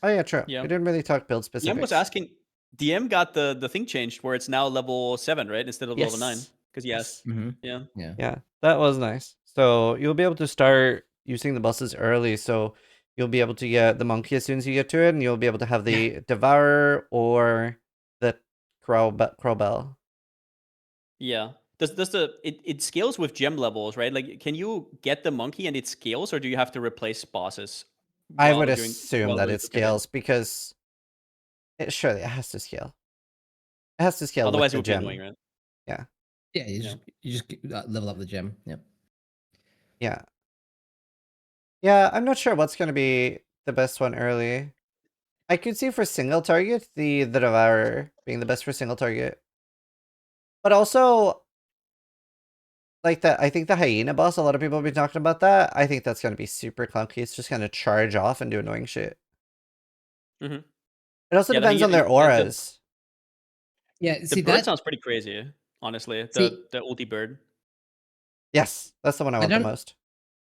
Speaker 1: Oh yeah, true.
Speaker 3: Yeah.
Speaker 1: We didn't really talk build
Speaker 3: DM
Speaker 1: specifics.
Speaker 3: was asking. DM got the thing changed where it's now level 7, right, instead of level 9.
Speaker 1: Yes.
Speaker 3: Because he asked.
Speaker 2: Mm-hmm.
Speaker 3: Yeah.
Speaker 2: Yeah.
Speaker 1: Yeah, that was nice. So you'll be able to start using the buses early. So you'll be able to get the monkey as soon as you get to it, and you'll be able to have the devourer or the crowbell.
Speaker 3: Yeah. Does it scales with gem levels, right? Like, can you get the monkey and it scales, or do you have to replace bosses?
Speaker 1: I
Speaker 3: while
Speaker 1: would
Speaker 3: doing-
Speaker 1: assume
Speaker 3: while
Speaker 1: that
Speaker 3: doing
Speaker 1: it
Speaker 3: the campaign?
Speaker 1: scales because surely it has to scale. It has to scale
Speaker 3: Otherwise, it
Speaker 1: with
Speaker 3: would
Speaker 1: the
Speaker 3: be
Speaker 1: gem.
Speaker 3: annoying, right?
Speaker 1: Yeah.
Speaker 2: Yeah, you just level up the gem. Yep.
Speaker 1: Yeah. Yeah, I'm not sure what's gonna be the best one early. I could see for single target, the Devourer being the best for single target. But also, like I think the Hyena boss, a lot of people have been talking about that. I think that's gonna be super clunky. It's just gonna charge off and do annoying shit.
Speaker 3: Mhm.
Speaker 1: It also
Speaker 3: Yeah,
Speaker 1: depends on their auras.
Speaker 2: Yeah,
Speaker 3: the
Speaker 2: see
Speaker 3: bird
Speaker 2: that
Speaker 3: sounds pretty crazy, honestly.
Speaker 2: see
Speaker 3: The ulti bird.
Speaker 1: Yes, that's the one I
Speaker 2: I
Speaker 1: want the
Speaker 2: don't
Speaker 1: most.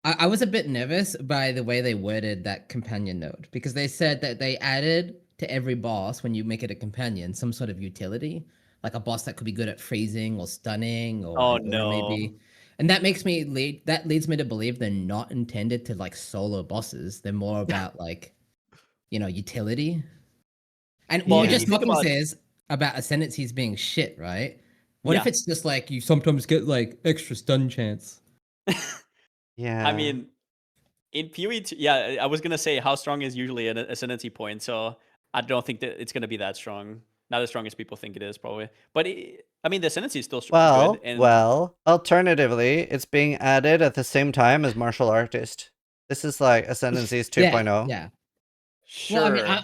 Speaker 2: I was a bit nervous by the way they worded that companion node because they said that they added to every boss when you make it a companion some sort of utility, like a boss that could be good at freezing or stunning or
Speaker 3: Oh
Speaker 2: an aura
Speaker 3: no.
Speaker 2: maybe. And that leads me to believe they're not intended to like solo bosses. They're more about like, utility. And what
Speaker 3: Well,
Speaker 2: we're
Speaker 1: Yeah.
Speaker 3: if you
Speaker 2: just
Speaker 3: think
Speaker 2: talking
Speaker 3: about
Speaker 2: says about ascendancies being shit, right? What if
Speaker 3: yeah.
Speaker 2: it's just like you sometimes get like extra stun chance?
Speaker 1: Yeah.
Speaker 3: I mean, in PoE2, yeah, I was gonna say how strong is usually an ascendancy point, so I don't think that it's gonna be that strong. Not as strong as people think it is, probably. But I mean, the ascendancy is still good, and
Speaker 1: Alternatively, it's being added at the same time as Martial Artist. This is like Ascendancies
Speaker 2: Yeah,
Speaker 1: 2.0.
Speaker 2: yeah. Well, I mean,
Speaker 3: sure.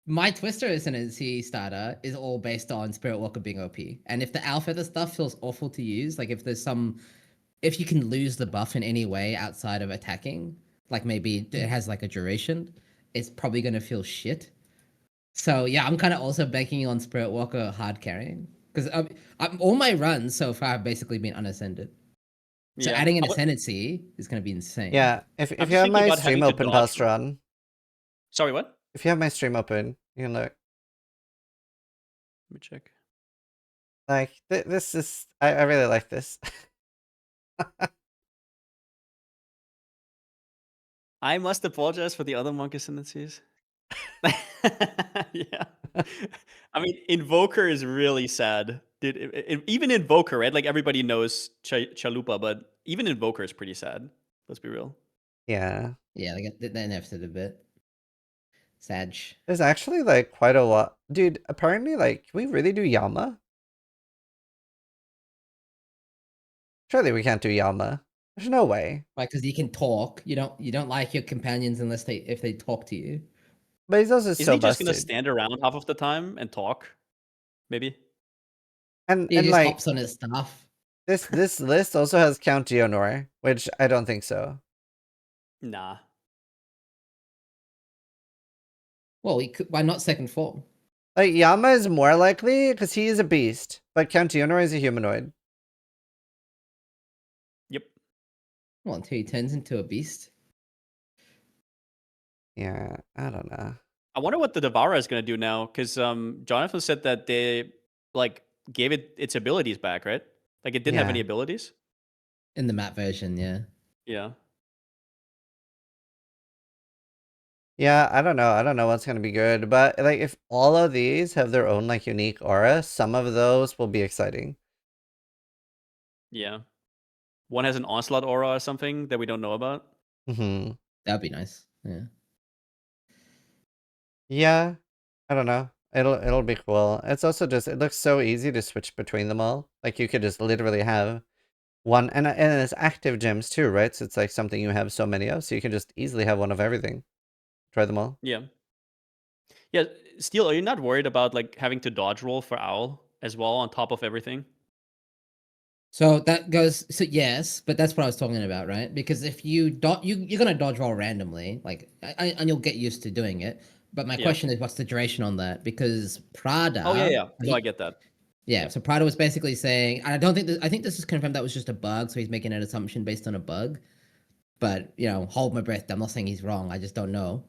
Speaker 2: my Twister Ascendancy starter is all based on Spirit Walker being OP. And if the Alpha stuff feels awful to use, like if you can lose the buff in any way outside of attacking, like maybe it has like a duration, it's probably going to feel shit. So yeah, I'm kind of also banking on Spirit Walker hard carrying. Because all my runs so far have basically been unascended. So
Speaker 3: Yeah.
Speaker 2: adding an ascendancy is going to be insane.
Speaker 1: Yeah, if
Speaker 3: I'm
Speaker 1: you
Speaker 3: just
Speaker 1: have
Speaker 3: thinking
Speaker 1: my
Speaker 3: about
Speaker 1: stream
Speaker 3: having to
Speaker 1: open,
Speaker 3: dodge.
Speaker 1: Pastron,
Speaker 3: Sorry, what?
Speaker 1: if you have my stream open, you can look.
Speaker 3: Let me check.
Speaker 1: Like, this is... I really like this.
Speaker 3: I must apologize for the other monk ascendancies. Yeah. I mean, Invoker is really sad. Dude, even Invoker, right? Like everybody knows Chalupa, but even Invoker is pretty sad. Let's be real.
Speaker 1: Yeah.
Speaker 2: Yeah, they nerfed it a bit. Sag.
Speaker 1: There's actually, like, quite a lot. Dude, apparently, like, can we really do Yama? Surely we can't do Yama. There's no way.
Speaker 2: Like, because you can talk. You don't like your companions unless if they talk to you.
Speaker 1: But he's also
Speaker 3: Isn't
Speaker 1: so
Speaker 3: he just gonna
Speaker 1: busted.
Speaker 3: stand around half of the time and talk? Maybe.
Speaker 1: And
Speaker 2: He just
Speaker 1: like,
Speaker 2: hops on his stuff.
Speaker 1: this list also has Count Geonor, which I don't think so.
Speaker 3: Nah.
Speaker 2: Well, why not second form?
Speaker 1: Like, Yama is more likely because he is a beast, but Count Geonor is a humanoid.
Speaker 3: Yep.
Speaker 2: Well, until he turns into a beast.
Speaker 1: Yeah, I don't know.
Speaker 3: I wonder what the Devourer is gonna do now, because Jonathan said that they like gave it its abilities back, right? Like it didn't have any
Speaker 1: Yeah.
Speaker 3: abilities.
Speaker 2: In the map version, yeah.
Speaker 3: Yeah.
Speaker 1: Yeah, I don't know. I don't know what's gonna be good, but like if all of these have their own like unique aura, some of those will be exciting.
Speaker 3: Yeah. One has an onslaught aura or something that we don't know about.
Speaker 1: Mm-hmm.
Speaker 2: That'd be nice. Yeah.
Speaker 1: Yeah, I don't know. It'll be cool. It's also just it looks so easy to switch between them all. Like you could just literally have one, and it's active gems too, right? So it's like something you have so many of, so you can just easily have one of everything. Try them all.
Speaker 3: Yeah. Yeah. Steel, are you not worried about like having to dodge roll for Owl as well on top of everything?
Speaker 2: So that goes. So yes, but that's what I was talking about, right? Because if you're gonna dodge roll randomly, like, and you'll get used to doing it. But my
Speaker 3: Yeah.
Speaker 2: question is, what's the duration on that? Because Prada.
Speaker 3: Oh yeah. No, I get that.
Speaker 2: Yeah, so Prada was basically saying, and I don't think I think this is confirmed that was just a bug, so he's making an assumption based on a bug. But hold my breath. I'm not saying he's wrong. I just don't know.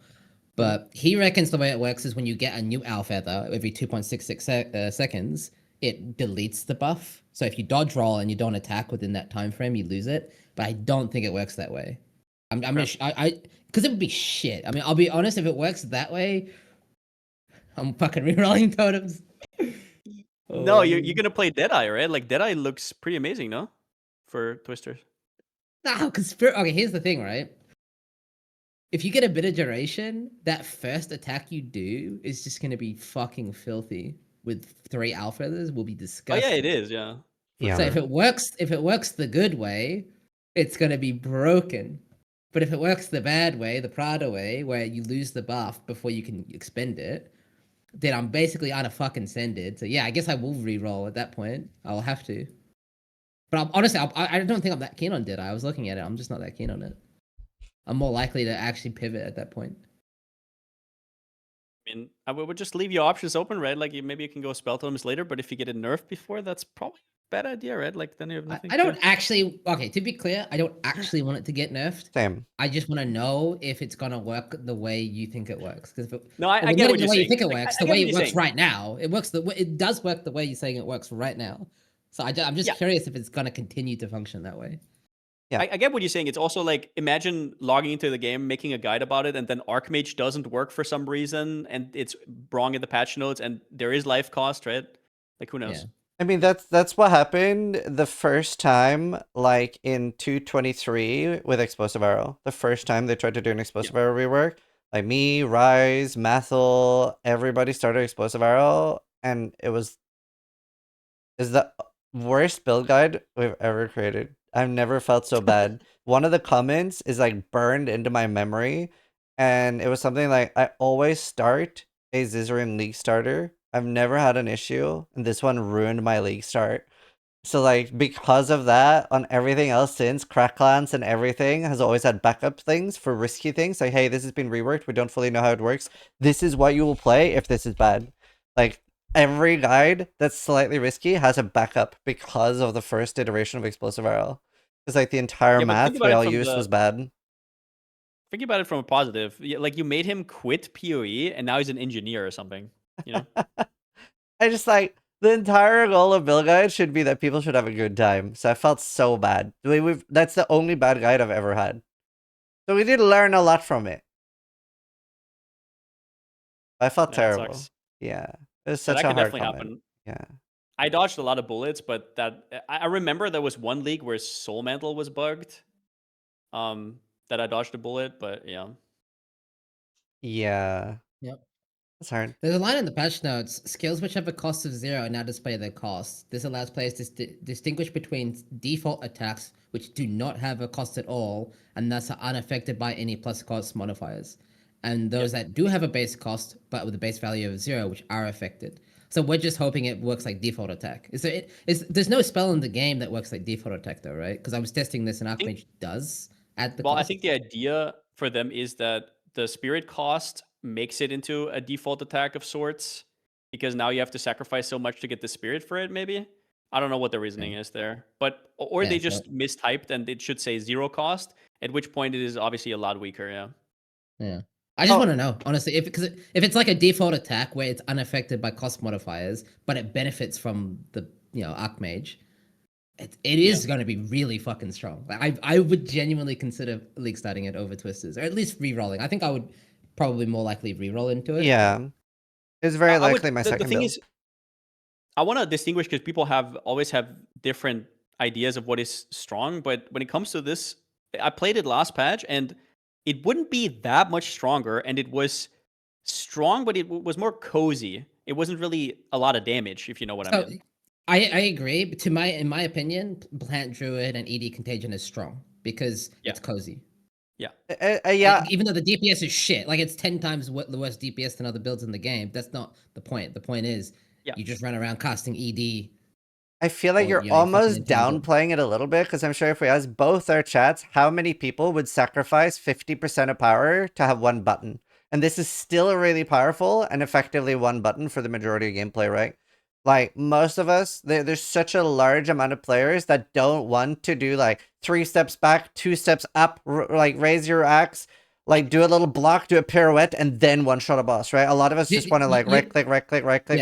Speaker 2: But he reckons the way it works is when you get a new owl feather every 2.66 seconds, it deletes the buff. So if you dodge roll and you don't attack within that time frame, you lose it. But I don't think it works that way. Because it would be shit. I mean, I'll be honest. If it works that way, I'm fucking rerolling totems.
Speaker 3: No, you're gonna play Deadeye, right? Like Deadeye looks pretty amazing, no? For Twisters.
Speaker 2: No, because okay, here's the thing, right? If you get a bit of duration, that first attack you do is just gonna be fucking filthy. With 3 alpha feathers will be
Speaker 3: Oh
Speaker 2: disgusting.
Speaker 3: yeah, it is. Yeah.
Speaker 1: Yeah.
Speaker 2: So if it works the good way, it's gonna be broken. But if it works the bad way, the Prada way, where you lose the buff before you can expend it, then I'm basically fucking sended. So yeah, I guess I will re-roll at that point. I'll have to. But honestly, I don't think I'm that keen on Dead Eye. I was looking at it. I'm just not that keen on it. I'm more likely to actually pivot at that point.
Speaker 3: I mean, I would just leave your options open, right? Like maybe you can go spell totems later, but if you get it nerfed before, that's probably a bad idea, right? Like then you have nothing.
Speaker 2: I don't actually. Okay, to be clear, I don't actually want it to get nerfed.
Speaker 1: Same.
Speaker 2: I just want to know if it's gonna work the way you think it works. Because
Speaker 3: no, I get what
Speaker 2: the
Speaker 3: you're
Speaker 2: way
Speaker 3: saying.
Speaker 2: you think it
Speaker 3: Like,
Speaker 2: works,
Speaker 3: I
Speaker 2: the
Speaker 3: get
Speaker 2: way
Speaker 3: what
Speaker 2: it
Speaker 3: you're
Speaker 2: works
Speaker 3: saying.
Speaker 2: right now, it does work the way you're saying it works right now. So I'm just
Speaker 3: Yeah.
Speaker 2: curious if it's gonna continue to function that way.
Speaker 1: Yeah.
Speaker 3: I get what you're saying. It's also like imagine logging into the game, making a guide about it, and then Archmage doesn't work for some reason, and it's wrong in the patch notes, and there is life cost, right? Like who knows?
Speaker 2: Yeah.
Speaker 1: I mean, that's what happened the first time, like in 2.23 with Explosive Arrow. The first time they tried to do an Explosive Arrow rework, like me, Rise, Mathel, everybody started Explosive Arrow, and is the worst build guide we've ever created. I've never felt so bad. One of the comments is like burned into my memory, and it was something like, I always start a Zizaran League starter. I've never had an issue, and this one ruined my League start. So like, because of that, on everything else since, Cracklands and everything has always had backup things for risky things. Like, hey, this has been reworked, we don't fully know how it works. This is what you will play if this is bad. Like, every guide that's slightly risky has a backup because of the first iteration of Explosive Arrow. Because like the entire
Speaker 3: Yeah, but think
Speaker 1: math
Speaker 3: about
Speaker 1: we
Speaker 3: it
Speaker 1: all
Speaker 3: from
Speaker 1: used
Speaker 3: the-
Speaker 1: was bad.
Speaker 3: Think about it from a positive. Like you made him quit PoE, and now he's an engineer or something. You know?
Speaker 1: I just like, the entire goal of Build Guide should be that people should have a good time. So I felt so bad. That's the only bad guide I've ever had. So we did learn a lot from it. I felt
Speaker 3: Yeah, it
Speaker 1: terrible.
Speaker 3: sucks.
Speaker 1: Yeah. It was
Speaker 3: Yeah,
Speaker 1: such
Speaker 3: that
Speaker 1: a
Speaker 3: could
Speaker 1: hard
Speaker 3: definitely
Speaker 1: comment.
Speaker 3: happen.
Speaker 1: Yeah.
Speaker 3: I dodged a lot of bullets, but I remember there was one league where Soul Mantle was bugged. That I dodged a bullet, but yeah.
Speaker 1: Yeah.
Speaker 2: Yep.
Speaker 1: That's hard.
Speaker 2: There's a line in the patch notes: skills which have a cost of 0 now display their cost. This allows players to distinguish between default attacks which do not have a cost at all and thus are unaffected by any plus cost modifiers, and those that do have a base cost but with a base value of 0 which are affected. So we're just hoping it works like default attack. There's no spell in the game that works like default attack though, right? Because I was testing this and Archmage does at the
Speaker 3: Well,
Speaker 2: cost.
Speaker 3: I think the idea for them is that the spirit cost makes it into a default attack of sorts because now you have to sacrifice so much to get the spirit for it. Maybe I don't know what the reasoning is there, but or they just mistyped and it should say 0 cost. At which point it is obviously a lot weaker. Yeah.
Speaker 2: Yeah. I just want to know, honestly, if it's like a default attack where it's unaffected by cost modifiers, but it benefits from the Archmage, it is going to be really fucking strong. Like, I would genuinely consider league starting it over Twisters, or at least re-rolling. I think I would probably more likely re-roll into it.
Speaker 1: Yeah. It's very likely my
Speaker 3: the
Speaker 1: second
Speaker 3: thing
Speaker 1: build.
Speaker 3: is, I want to distinguish because people always have different ideas of what is strong, but when it comes to this, I played it last patch and it wouldn't be that much stronger, and it was strong, but it was more cozy. It wasn't really a lot of damage, if you know what I mean.
Speaker 2: I agree, but in my opinion, Plant Druid and ED Contagion is strong because it's cozy.
Speaker 3: Yeah.
Speaker 1: Yeah.
Speaker 2: Even though the DPS is shit, like it's 10 times the worst DPS than other builds in the game. That's not the point. The point is, you just run around casting ED.
Speaker 1: I feel like you're almost downplaying it a little bit, because I'm sure if we ask both our chats, how many people would sacrifice 50% of power to have one button? And this is still really powerful and effectively one button for the majority of gameplay, right? Like, most of us, there's such a large amount of players that don't want to do, like, 3 steps back, 2 steps up, like, raise your axe, like, do a little block, do a pirouette, and then one-shot a boss, right? A lot of us just want to, like, right-click,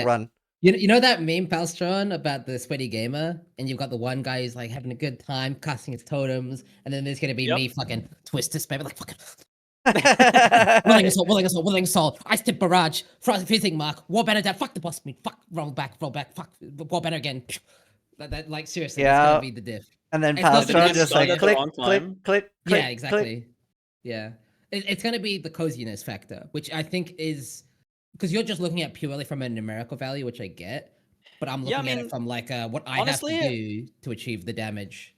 Speaker 1: run.
Speaker 2: You know that meme, Palstron, about the sweaty gamer, and you've got the one guy who's like having a good time casting his totems, and then there's gonna be me fucking twist this baby like fucking willing assault, ice tip barrage, freezing mark, war banner down, fuck the boss me, fuck roll back, fuck war banner again. That like seriously, that's gonna be the diff.
Speaker 1: And then Palstron just like click.
Speaker 2: Yeah, exactly. Yeah, it's gonna be the coziness factor, which I think is. Because you're just looking at purely from a numerical value, which I get, but I'm
Speaker 3: Yeah, I
Speaker 2: looking at it
Speaker 3: mean,
Speaker 2: from like what I have
Speaker 3: honestly,
Speaker 2: to do to achieve the damage.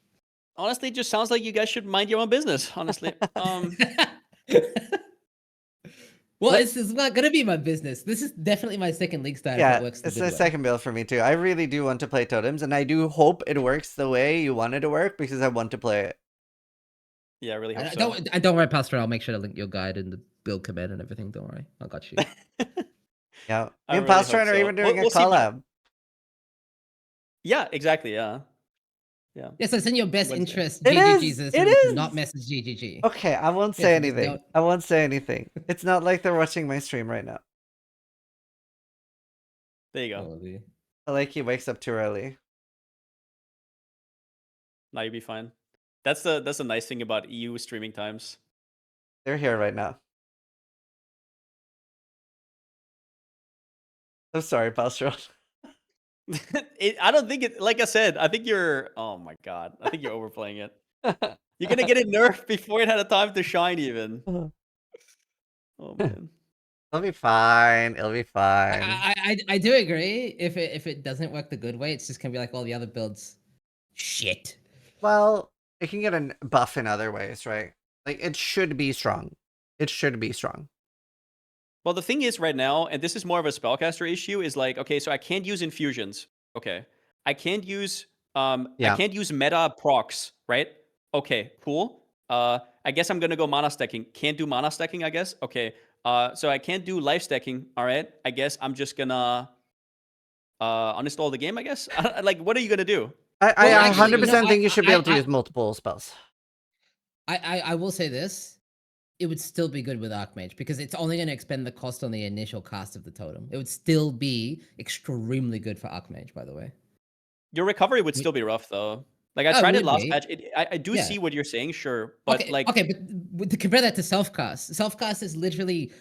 Speaker 3: honestly, it just sounds like you guys should mind your own business. Honestly,
Speaker 2: Well,
Speaker 1: Let-
Speaker 2: it's not gonna be my business. This is definitely my second league start if it
Speaker 1: Yeah,
Speaker 2: works the
Speaker 1: it's
Speaker 2: good
Speaker 1: the
Speaker 2: way.
Speaker 1: second build for me too. I really do want to play totems, and I do hope it works the way you want it to work because I want to play it.
Speaker 3: yeah, I really hope so.
Speaker 2: Don't worry, Pastor. I'll make sure to link your guide and the build command and everything. Don't worry, I got you.
Speaker 1: Yeah,
Speaker 3: I
Speaker 1: me and
Speaker 3: really
Speaker 1: Pastor
Speaker 3: hope
Speaker 1: are
Speaker 3: so.
Speaker 1: even doing a
Speaker 3: We'll see.
Speaker 1: collab.
Speaker 3: Yeah, exactly. Yeah.
Speaker 2: Yeah, so it's in your best
Speaker 3: Wednesday.
Speaker 2: interest,
Speaker 1: It
Speaker 2: GG
Speaker 1: is,
Speaker 2: Jesus,
Speaker 1: it
Speaker 2: to
Speaker 1: is.
Speaker 2: not message GGG.
Speaker 1: Okay, I won't
Speaker 2: Yeah,
Speaker 1: say
Speaker 2: so just
Speaker 1: anything.
Speaker 2: don't.
Speaker 1: I won't say anything. It's not like they're watching my stream right now.
Speaker 3: There you go.
Speaker 2: Probably.
Speaker 1: I like he wakes up too early.
Speaker 3: Now you'll be fine. That's the nice thing about EU streaming times.
Speaker 1: They're here right now. I'm sorry, Pastor.
Speaker 3: I don't think it. Like I said, I think you're. Oh my god, I think you're overplaying it. You're gonna get it nerfed before it had a time to shine, even. Oh man.
Speaker 1: It'll be fine. It'll be fine.
Speaker 2: I do agree. If it doesn't work the good way, it's just gonna be like all the other builds. Shit.
Speaker 1: Well, it can get a buff in other ways, right? Like, it should be strong. It should be strong.
Speaker 3: Well, the thing is right now, and this is more of a spellcaster issue, is like, okay, so I can't use infusions. Okay. I can't use
Speaker 1: Yeah.
Speaker 3: I can't use meta procs, right? Okay, cool. I guess I'm gonna go mana stacking. Can't do mana stacking, I guess. Okay. So I can't do life stacking. All right. I guess I'm just gonna uninstall the game, I guess. Like, what are you gonna do?
Speaker 1: I
Speaker 2: Well, actually,
Speaker 1: 100% think you should be able to
Speaker 2: I-
Speaker 1: use multiple spells.
Speaker 2: I will say this. It would still be good with Archmage because it's only going to expend the cost on the initial cast of the totem. It would still be extremely good for Archmage, by the way.
Speaker 3: Your recovery would
Speaker 2: We-
Speaker 3: still be rough though. Like I
Speaker 2: Oh, it
Speaker 3: tried it
Speaker 2: would
Speaker 3: last
Speaker 2: be.
Speaker 3: patch. I do
Speaker 2: Yeah.
Speaker 3: see what you're saying, sure, but
Speaker 2: okay,
Speaker 3: like
Speaker 2: okay, but to compare that to self-cast, self-cast is literally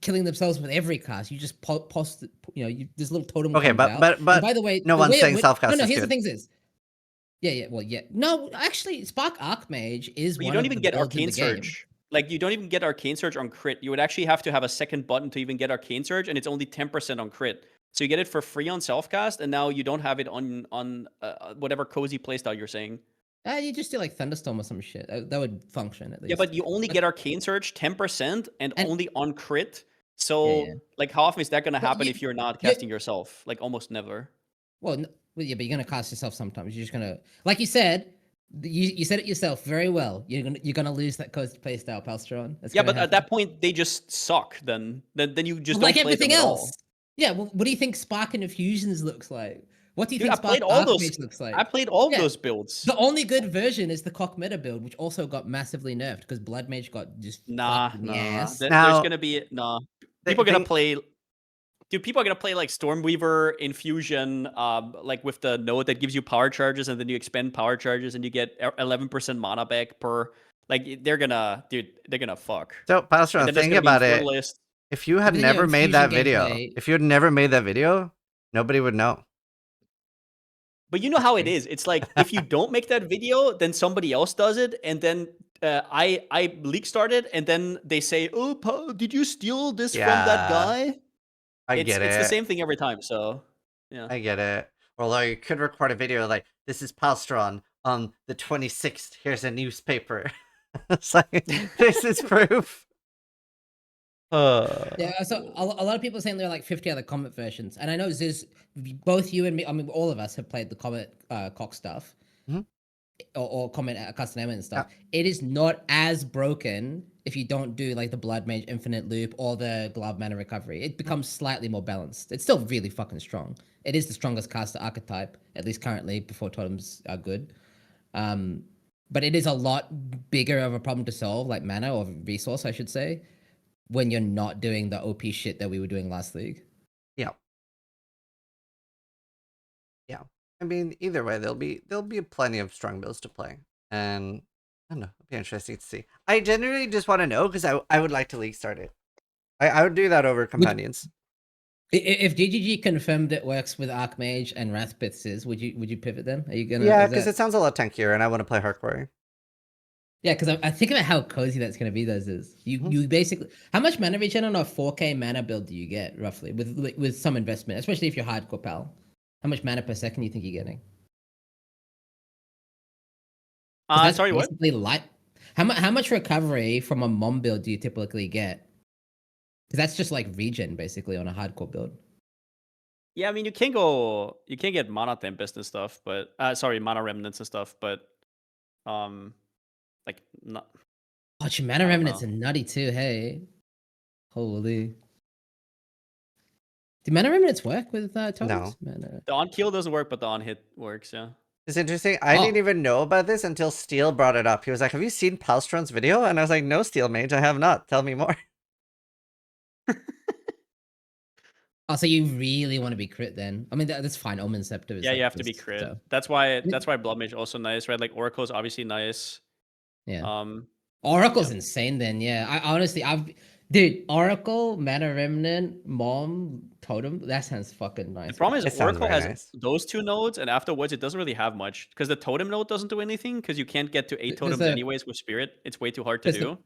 Speaker 2: killing themselves with every cast. You just post, this little totem.
Speaker 1: Okay,
Speaker 2: comes
Speaker 1: but
Speaker 2: out.
Speaker 1: but
Speaker 2: And
Speaker 1: but
Speaker 2: by the way,
Speaker 1: no
Speaker 2: the
Speaker 1: one's
Speaker 2: way it
Speaker 1: saying
Speaker 2: would-
Speaker 1: self-cast
Speaker 2: No,
Speaker 1: is
Speaker 2: here's
Speaker 1: good.
Speaker 2: the thing is, yeah, well, yeah, no, actually, Spark Archmage is.
Speaker 3: But you
Speaker 2: one
Speaker 3: don't
Speaker 2: of
Speaker 3: even
Speaker 2: the
Speaker 3: get
Speaker 2: builds in
Speaker 3: Arcane
Speaker 2: the game.
Speaker 3: Surge. Like you don't even get Arcane Surge on crit. You would actually have to have a second button to even get Arcane Surge, and it's only 10% on crit. So you get it for free on self-cast, and now you don't have it on whatever cozy playstyle you're saying.
Speaker 2: You just do like Thunderstorm or some shit. That would function at least.
Speaker 3: Yeah, but you only
Speaker 2: But-
Speaker 3: get Arcane Surge 10% and
Speaker 2: And-
Speaker 3: only on crit. So
Speaker 2: yeah.
Speaker 3: like how often is that gonna
Speaker 2: Well,
Speaker 3: happen
Speaker 2: you-
Speaker 3: if you're not
Speaker 2: you-
Speaker 3: casting yourself? Like almost never.
Speaker 2: Well, yeah, but you're gonna cast yourself sometimes. You're just gonna, like you said, you said it yourself very well. You're gonna lose that cozy playstyle, Palstron.
Speaker 3: Yeah, but at that point they just suck. Then you just
Speaker 2: like
Speaker 3: don't play
Speaker 2: everything
Speaker 3: them at
Speaker 2: else.
Speaker 3: all.
Speaker 2: Yeah. Well, what do you think Spark and Infusions looks like? What do you
Speaker 3: Dude,
Speaker 2: think
Speaker 3: I played
Speaker 2: Spark
Speaker 3: all those.
Speaker 2: Archmage looks like?
Speaker 3: I played all
Speaker 2: Yeah.
Speaker 3: of those builds.
Speaker 2: The only good version is the Cock Meta build, which also got massively nerfed because Blood Mage got just fucked in the ass.
Speaker 3: There's
Speaker 1: Now-
Speaker 3: gonna be
Speaker 1: The
Speaker 3: people are gonna
Speaker 1: thing-
Speaker 3: play. Dude, people are gonna play like Stormweaver Infusion, like with the node that gives you power charges, and then you expend power charges, and you get 11% mana back per. Like they're gonna fuck.
Speaker 1: So, Pastor,
Speaker 3: And then there's
Speaker 1: think
Speaker 3: gonna be
Speaker 1: about it.
Speaker 3: Fertilist.
Speaker 1: If you had
Speaker 2: But then,
Speaker 1: never made that
Speaker 2: Infusion
Speaker 1: video,
Speaker 2: gameplay-
Speaker 1: if you had never made that video, nobody would know.
Speaker 3: But you know how it is. It's like if you don't make that video, then somebody else does it, and then I leak started, and then they say, "Oh, did you steal this from that
Speaker 1: Yeah.
Speaker 3: guy?"
Speaker 1: I
Speaker 3: It's
Speaker 1: get it.
Speaker 3: the same thing every time. So yeah.
Speaker 1: I get it. Although you could record a video like, this is Palstron on the 26th. Here's a newspaper. It's like, this is proof.
Speaker 2: Yeah, so a lot of people are saying there are like 50 other Comet versions, and I know Ziz, both you and me, I mean, all of us have played the Comet Cock stuff,
Speaker 1: Mhm.
Speaker 2: or Comet Custom Element and stuff. It is not as broken if you don't do like the Blood Mage Infinite Loop or the Glove Mana Recovery. It becomes slightly more balanced. It's still really fucking strong. It is the strongest caster archetype, at least currently, before totems are good. But it is a lot bigger of a problem to solve, like mana or resource, I should say, when you're not doing the OP shit that we were doing last league.
Speaker 1: Yeah. Yeah. I mean, either way, there'll be plenty of strong builds to play. And I don't know, it'll be interesting to see. I genuinely just want to know because I would like to league start it. I would do that over companions.
Speaker 2: If GGG confirmed it works with Archmage and Wrathpiths, would you pivot them? Are you gonna?
Speaker 1: Yeah,
Speaker 2: is
Speaker 1: because
Speaker 2: that-
Speaker 1: it sounds a lot tankier and I want to play Hardcore.
Speaker 2: Yeah, because I think about how cozy that's gonna be. Those is you
Speaker 1: Mhm.
Speaker 2: you basically how much mana regen on a 4K mana build do you get roughly with some investment, especially if you're hardcore pal? How much mana per second you think you're getting? 'Cause that's
Speaker 3: Sorry, what?
Speaker 2: basically light. How much recovery from a mom build do you typically get? Because that's just like regen basically on a hardcore build.
Speaker 3: Yeah, I mean, you can get mana tempest and stuff, but sorry, mana remnants and stuff, but like not.
Speaker 2: Oh, your mana
Speaker 3: I don't
Speaker 2: remnants
Speaker 3: know.
Speaker 2: are nutty too. Hey, holy. Do mana remnants work with totems? Mana.
Speaker 3: The on kill doesn't work, but the on hit works. Yeah.
Speaker 1: It's interesting. I didn't
Speaker 2: Oh.
Speaker 1: even know about this until Steel brought it up. He was like, "Have you seen Palstron's video?" And I was like, "No, Steel Mage, I have not. Tell me more."
Speaker 2: Oh, so you really want to be crit then? I mean, that's fine. Omen Scepter is
Speaker 3: Yeah,
Speaker 2: like
Speaker 3: you have to be
Speaker 2: this,
Speaker 3: crit.
Speaker 2: so.
Speaker 3: That's why Blood Mage also nice, right? Like Oracle is obviously nice.
Speaker 2: Yeah. Oracle's
Speaker 3: yeah.
Speaker 2: insane then, yeah. I honestly, dude, Oracle, Mana Remnant, Mom, Totem, that sounds fucking nice.
Speaker 3: The problem
Speaker 1: It
Speaker 3: is
Speaker 1: sounds
Speaker 3: Oracle
Speaker 1: very
Speaker 3: has
Speaker 1: nice.
Speaker 3: those two nodes, and afterwards it doesn't really have much because the Totem node doesn't do anything because you can't get to 8 totems anyways with Spirit. It's way too hard to do.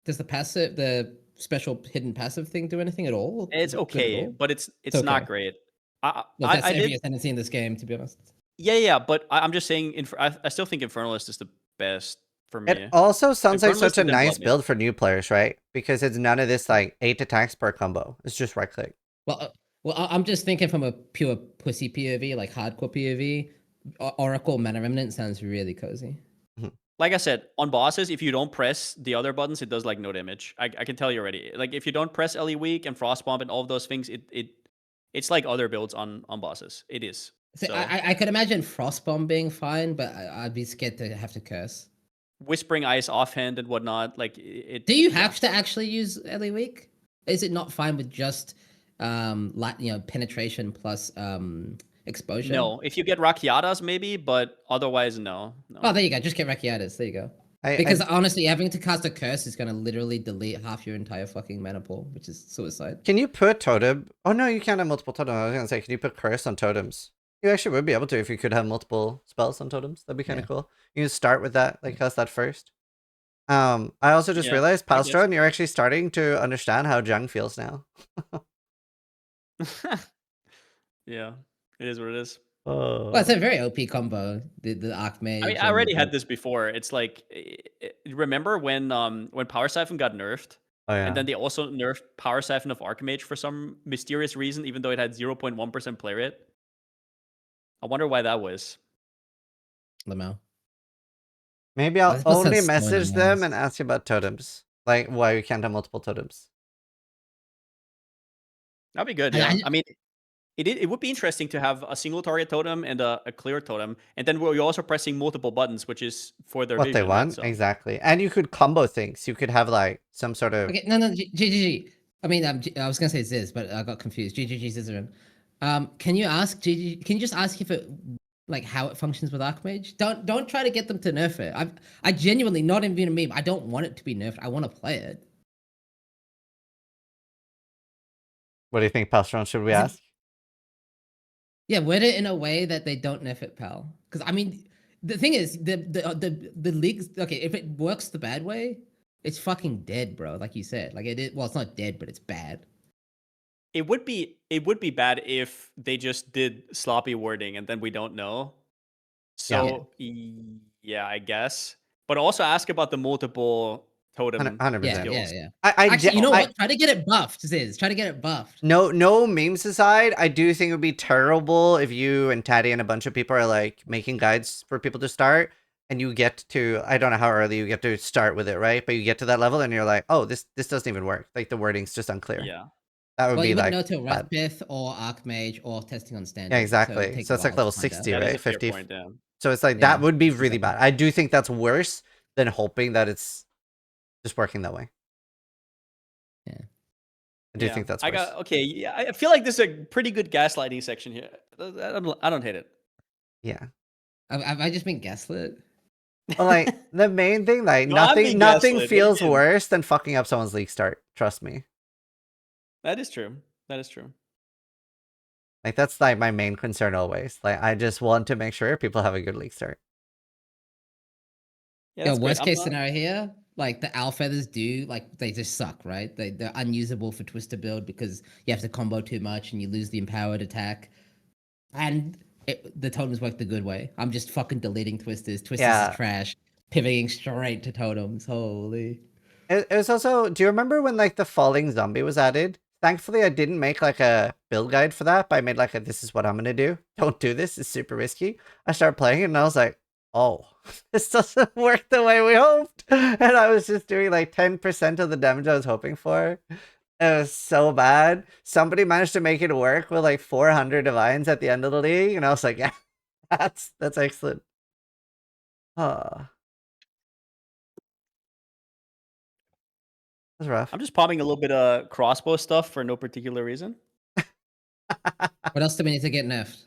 Speaker 2: Does the passive, the special hidden passive thing do anything at all?
Speaker 3: It's
Speaker 2: Is it good at
Speaker 3: okay,
Speaker 2: all?
Speaker 3: but it's
Speaker 2: okay.
Speaker 3: not great.
Speaker 2: Well, that's
Speaker 3: I
Speaker 2: every
Speaker 3: did.
Speaker 2: ascendancy in this game, to be honest.
Speaker 3: Yeah, but I'm just saying. I still think Infernalist is the best for me.
Speaker 1: It also sounds like
Speaker 3: Infernalist
Speaker 1: such a
Speaker 3: and then
Speaker 1: nice
Speaker 3: Blood Mage.
Speaker 1: build for new players, right? Because it's none of this like 8 attacks per combo. It's just right click.
Speaker 2: Well, I'm just thinking from a pure pussy POV, like hardcore POV. Oracle Mana Remnant sounds really cozy.
Speaker 3: Like I said, on bosses, if you don't press the other buttons, it does like no damage. I can tell you already. Like if you don't press LE Weak and Frost Bomb and all of those things, it's like other builds on bosses. It is.
Speaker 2: So I could imagine Frostbomb being fine, but I'd be scared to have to curse.
Speaker 3: Whispering Ice offhand and whatnot, like it.
Speaker 2: Do you have to actually use LE Weak? Is it not fine with just penetration plus exposure?
Speaker 3: No, if you get Rakiatas, maybe, but otherwise, no.
Speaker 2: Oh, there you go. Just get Rakiatas. There you go. Because honestly, having to cast a curse is going to literally delete half your entire fucking mana pool, which is suicide.
Speaker 1: Can you put totem? Oh no, you can't have multiple totems. I was gonna say, can you put curse on totems? You actually would be able to if you could have multiple spells on totems. That'd be kind of cool. You can start with that, like cast that first. I also just realized, Palstron, you're actually starting to understand how Jung feels now.
Speaker 3: Yeah, it is what it is.
Speaker 2: Well, it's a very OP combo. The Archmage.
Speaker 3: I mean, I already had this before. It's like, remember when Power Siphon got nerfed?
Speaker 1: Oh yeah.
Speaker 3: And then they also nerfed Power Siphon of Archmage for some mysterious reason, even though it had 0.1% play rate. I wonder why that was.
Speaker 2: Lamau.
Speaker 1: Maybe I'll only message them and ask you about totems. Like why we can't have multiple totems.
Speaker 3: That'd be good, yeah. I mean, it would be interesting to have a single target totem and a clear totem, and then we're also pressing multiple buttons, which is for their
Speaker 1: what
Speaker 3: vision,
Speaker 1: they want,
Speaker 3: right? So.
Speaker 1: exactly. And you could combo things. You could have like some sort of.
Speaker 2: Okay, no, GGG. I mean, I was gonna say Ziz, but I got confused. GGG Zizaran. Can you ask GGG? Can you just ask if it like how it functions with Archmage? Don't try to get them to nerf it. I genuinely, not even a meme. I don't want it to be nerfed. I want to play it.
Speaker 1: What do you think, Palstron? Should we ask?
Speaker 2: Yeah, word it in a way that they don't nerf it, pal. Because I mean, the thing is, the leagues. Okay, if it works the bad way, it's fucking dead, bro. Like you said, like it is. Well, it's not dead, but it's bad.
Speaker 3: It would be bad if they just did sloppy wording and then we don't know. So yeah, I guess. But also ask about the multiple totem
Speaker 1: 100%.
Speaker 3: skills.
Speaker 2: Yeah.
Speaker 1: Actually,
Speaker 2: you know what? Try to get it buffed, Ziz. Try to get it buffed.
Speaker 1: No memes aside, I do think it would be terrible if you and Taddy and a bunch of people are like making guides for people to start, and you get to, I don't know how early you get to start with it, right? But you get to that level and you're like, oh, this doesn't even work. Like the wording's just unclear.
Speaker 3: Yeah.
Speaker 1: That would be
Speaker 2: you
Speaker 1: like
Speaker 2: wouldn't know till Wrathpith or Archmage or testing on standard.
Speaker 1: Yeah, exactly. So it's like level 60, right? 50.
Speaker 3: Point, yeah.
Speaker 1: So it's like that would be really bad. I do think that's worse than hoping that it's just working that way.
Speaker 2: Yeah.
Speaker 1: I do think that's worse.
Speaker 3: Yeah, I feel like this is a pretty good gaslighting section here. I don't hate it.
Speaker 1: Yeah.
Speaker 2: Have I just been gaslit?
Speaker 1: Well, like the main thing, like nothing feels worse than fucking up someone's league start. Trust me.
Speaker 3: That is true.
Speaker 1: Like that's like my main concern always. Like I just want to make sure people have a good league start.
Speaker 2: Yeah, worst case scenario here, like the owl feathers they just suck, right? They're unusable for Twister build because you have to combo too much and you lose the empowered attack. And the totems work the good way. I'm just fucking deleting twisters. Twisters
Speaker 1: Yeah.
Speaker 2: is trash. Pivoting straight to totems. Holy.
Speaker 1: It was also, do you remember when like the falling zombie was added? Thankfully, I didn't make like a build guide for that, but I made like a, this is what I'm gonna do. Don't do this, it's super risky. I started playing it and I was like, oh, this doesn't work the way we hoped. And I was just doing like 10% of the damage I was hoping for. It was so bad. Somebody managed to make it work with like 400 divines at the end of the league, and I was like, yeah, that's excellent. Oh, that's rough.
Speaker 3: I'm just popping a little bit of crossbow stuff for no particular reason.
Speaker 2: What else do we need to get nerfed?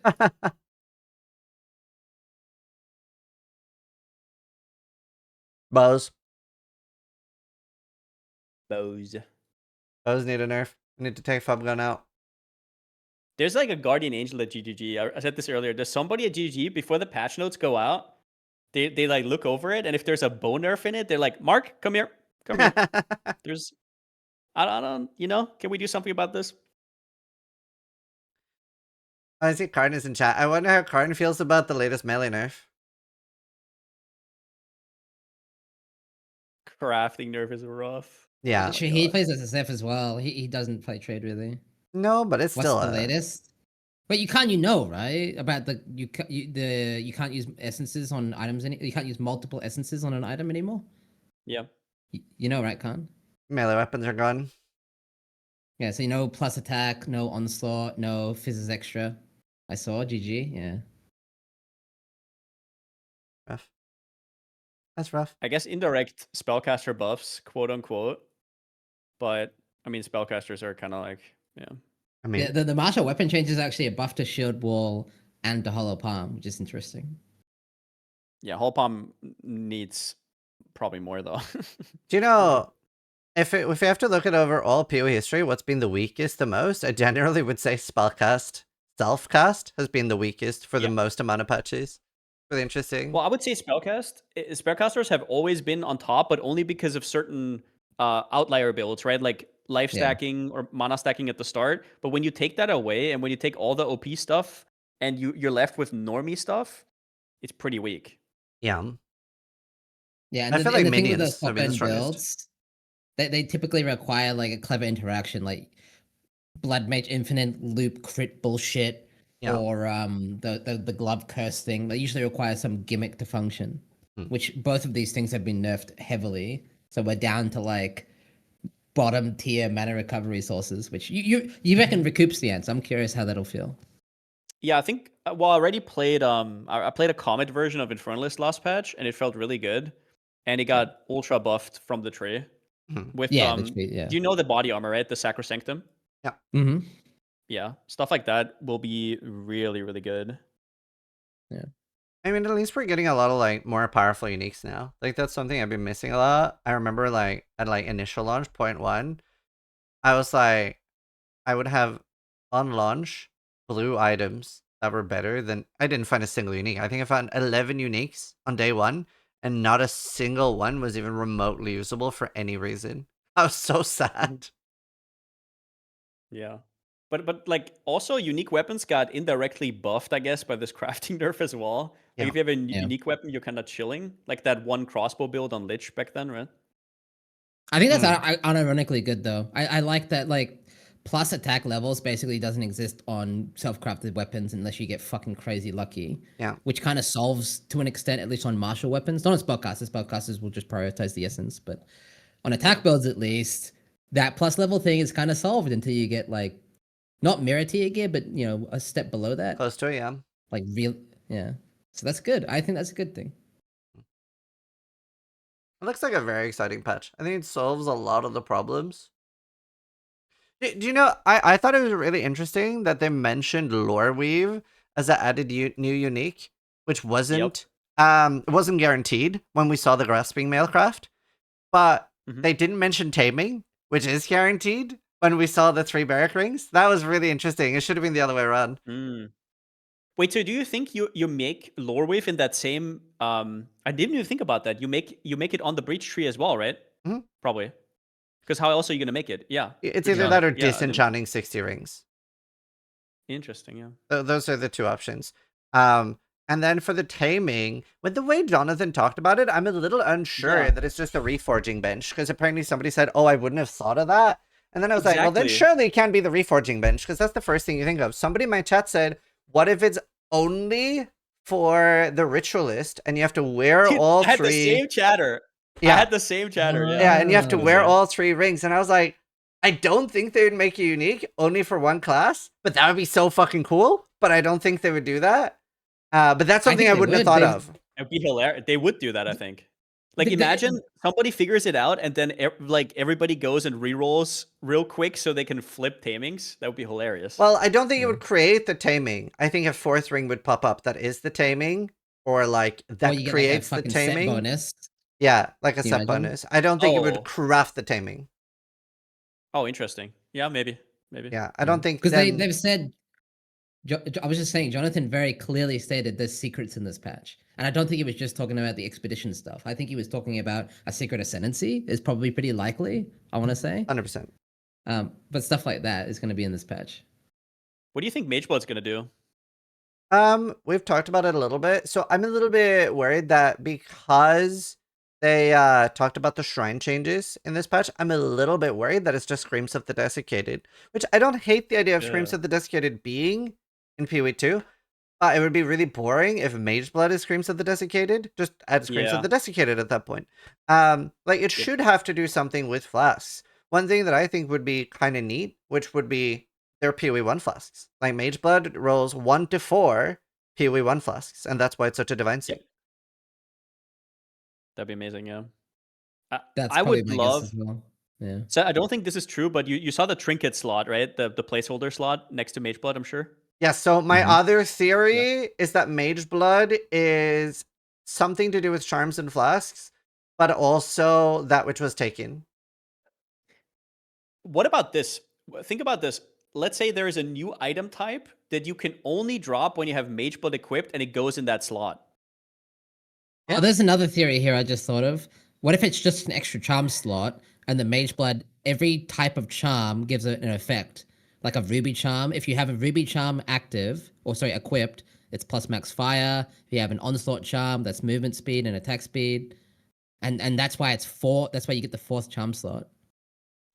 Speaker 1: Bows.
Speaker 3: Bows.
Speaker 1: Bows need a nerf. I need to take Fub Gun out.
Speaker 3: There's like a guardian angel at GGG. I said this earlier. There's somebody at GGG before the patch notes go out. They like look over it, and if there's a bow nerf in it, they're like, Mark, come here. Come here. There's I don't, you know, can we do something about this?
Speaker 1: I see Karn is in chat. I wonder how Karn feels about the latest melee nerf.
Speaker 3: Crafting nerf is rough.
Speaker 1: Yeah.
Speaker 3: Oh my
Speaker 2: He
Speaker 3: God.
Speaker 2: plays SSF as well. He doesn't play trade really.
Speaker 1: No, but it's
Speaker 2: What's
Speaker 1: still
Speaker 2: the latest? But you can't, right? About you can't use essences on items you can't use multiple essences on an item anymore.
Speaker 3: Yeah.
Speaker 2: You know, right, Khan?
Speaker 1: melee weapons are gone.
Speaker 2: Yeah, so no plus attack, no onslaught, no fizzes extra. I saw GG, yeah.
Speaker 1: Rough. That's rough.
Speaker 3: I guess indirect spellcaster buffs, quote unquote. But I mean, spellcasters are kind of like, yeah.
Speaker 1: I mean,
Speaker 2: The martial weapon change is actually a buff to shield wall and to hollow palm, which is interesting.
Speaker 3: Yeah, Hull Palm needs probably more though.
Speaker 1: do you know, if we have to look at overall PoE history, what's been the weakest the most? I generally would say spellcast, self-cast has been the weakest for the most amount of patches. Really interesting.
Speaker 3: Well, I would say spellcasters have always been on top, but only because of certain outlier builds, right? Like life stacking or mana stacking at the start. But when you take that away, and when you take all the OP stuff, and you're left with normie stuff, it's pretty weak.
Speaker 1: Yeah.
Speaker 2: Yeah, and
Speaker 1: I feel like
Speaker 2: the thing with
Speaker 1: minions
Speaker 2: those
Speaker 1: would be the
Speaker 2: top-end
Speaker 1: strongest.
Speaker 2: builds, they typically require like a clever interaction, like Blood Mage Infinite loop crit bullshit,
Speaker 1: Yeah.
Speaker 2: or the glove curse thing. They usually require some gimmick to function, which both of these things have been nerfed heavily. So we're down to like bottom tier mana recovery sources, which you reckon recoups the ants. I'm curious how that'll feel.
Speaker 3: Yeah, I think I already played I played a Comet version of Infernalist last patch, and it felt really good. And it got ultra buffed from the tree. With
Speaker 2: the
Speaker 3: do
Speaker 2: tree,
Speaker 3: you know the body armor, right? The Sacrosanctum?
Speaker 1: Yeah.
Speaker 2: Mm-hmm.
Speaker 3: Yeah. Stuff like that will be really, really good.
Speaker 2: Yeah.
Speaker 1: I mean, at least we're getting a lot of like more powerful uniques now. Like that's something I've been missing a lot. I remember like at like initial launch 0.1, I was like, I would have on launch blue items that were better than, I didn't find a single unique. I think I found 11 uniques on day one, and not a single one was even remotely usable for any reason. I was so sad.
Speaker 3: Yeah. But like also unique weapons got indirectly buffed, I guess, by this crafting nerf as well. Like
Speaker 1: Yeah.
Speaker 3: if you have a unique weapon, you're kind of chilling. Like that one crossbow build on Lich back then, right?
Speaker 2: I think that's unironically good though. I like that like plus attack levels basically doesn't exist on self-crafted weapons unless you get fucking crazy lucky.
Speaker 1: Yeah.
Speaker 2: Which kind of solves to an extent, at least on martial weapons. Not on spellcasters. Spellcasters will just prioritize the essence, but on attack builds at least, that plus level thing is kind of solved until you get like not mirror tier gear, but you know, a step below that.
Speaker 1: Close to it, yeah.
Speaker 2: Like real, yeah. So that's good. I think that's a good thing.
Speaker 1: It looks like a very exciting patch. I think it solves a lot of the problems. Do you know, I thought it was really interesting that they mentioned Lore Weave as an added new unique, which wasn't wasn't guaranteed when we saw the Grasping Mailcraft, but they didn't mention Taming, which is guaranteed when we saw the 3 Barrack Rings. That was really interesting. It should have been the other way around.
Speaker 3: Wait, so do you think you make Lore Wave in that same I didn't even think about that. You make it on the Breach Tree as well, right? Probably. Because how else are you gonna make it? Yeah.
Speaker 1: It's either that or disenchanting 60 rings.
Speaker 3: Interesting, yeah.
Speaker 1: Those are the two options. And then for the taming, with the way Jonathan talked about it, I'm a little unsure
Speaker 3: Yeah.
Speaker 1: that it's just a reforging bench, because apparently somebody said, "Oh, I wouldn't have thought of that." And then I was like, well, then
Speaker 3: Exactly.
Speaker 1: surely it can be the reforging bench, because that's the first thing you think of. Somebody in my chat said, what if it's only for the ritualist and you have to wear
Speaker 3: Dude,
Speaker 1: all
Speaker 3: I had the
Speaker 1: three?
Speaker 3: same chatter. I
Speaker 1: Yeah.
Speaker 3: had the same chatter. Yeah.
Speaker 1: Yeah, and you have to
Speaker 3: That was
Speaker 1: wear
Speaker 3: it.
Speaker 1: all 3 rings. And I was like, I don't think they would make you unique only for one class, but that would be so fucking cool. But I don't think they would do that. But that's
Speaker 2: I
Speaker 1: something
Speaker 2: think
Speaker 1: I
Speaker 2: they
Speaker 1: wouldn't have
Speaker 2: would.
Speaker 1: thought
Speaker 2: They've-
Speaker 1: of.
Speaker 3: It'd be hilarious. They would do that, I think. Like,
Speaker 2: But they-
Speaker 3: imagine somebody figures it out, and then like everybody goes and rerolls real quick so they can flip tamings. That would be hilarious.
Speaker 1: Well, I don't think it
Speaker 2: Yeah.
Speaker 1: would create the taming. I think a 4th ring would pop up that is the taming, or like
Speaker 2: Or
Speaker 1: that
Speaker 2: you get like a
Speaker 1: creates the
Speaker 2: fucking set
Speaker 1: taming.
Speaker 2: bonus.
Speaker 1: Yeah, like a
Speaker 2: Can you
Speaker 1: set
Speaker 2: imagine?
Speaker 1: bonus. I don't think it
Speaker 3: Oh.
Speaker 1: would craft the taming.
Speaker 3: Oh, interesting. Yeah, maybe.
Speaker 1: Yeah, I don't think
Speaker 2: Because
Speaker 1: then...
Speaker 2: they've said. I was just saying, Jonathan very clearly stated there's secrets in this patch, and I don't think he was just talking about the expedition stuff. I think he was talking about a secret ascendancy is probably pretty likely. I want to say,
Speaker 1: 100%.
Speaker 2: but stuff like that is going to be in this patch.
Speaker 3: What do you think Mageblood's gonna do?
Speaker 1: We've talked about it a little bit. So I'm a little bit worried that because they talked about the shrine changes in this patch, I'm a little bit worried that it's just Screams of the Desiccated, which I don't hate the idea of Screams
Speaker 3: Yeah.
Speaker 1: of the Desiccated being in PoE2. It would be really boring if Mageblood is Screams of the Desiccated. Just add Screams
Speaker 3: Yeah.
Speaker 1: of the Desiccated at that point. Like it should have to do something with flasks. One thing that I think would be kind of neat, which would be their PoE1 flasks. Like Mageblood rolls 1 to 4 PoE1 flasks, and that's why it's such a divine seed.
Speaker 3: That'd be amazing. Yeah.
Speaker 2: That's
Speaker 3: I
Speaker 2: probably
Speaker 3: would
Speaker 2: my
Speaker 3: love.
Speaker 2: guess as well. Yeah.
Speaker 3: So I don't think this is true, but you saw the trinket slot, right? The placeholder slot next to Mageblood, I'm sure.
Speaker 1: Yeah, so my
Speaker 2: Mhm.
Speaker 1: other theory is that Mageblood is something to do with charms and flasks, but also that which was taken.
Speaker 3: What about this? Think about this. Let's say there is a new item type that you can only drop when you have Mageblood equipped, and it goes in that slot.
Speaker 1: Yeah.
Speaker 2: Oh, there's another theory here I just thought of. What if it's just an extra charm slot, and the Mageblood, every type of charm gives it an effect? Like a Ruby charm. If you have a Ruby charm active, or sorry, equipped, it's plus max fire. If you have an Onslaught charm, that's movement speed and attack speed. And that's why it's 4. That's why you get the 4th charm slot.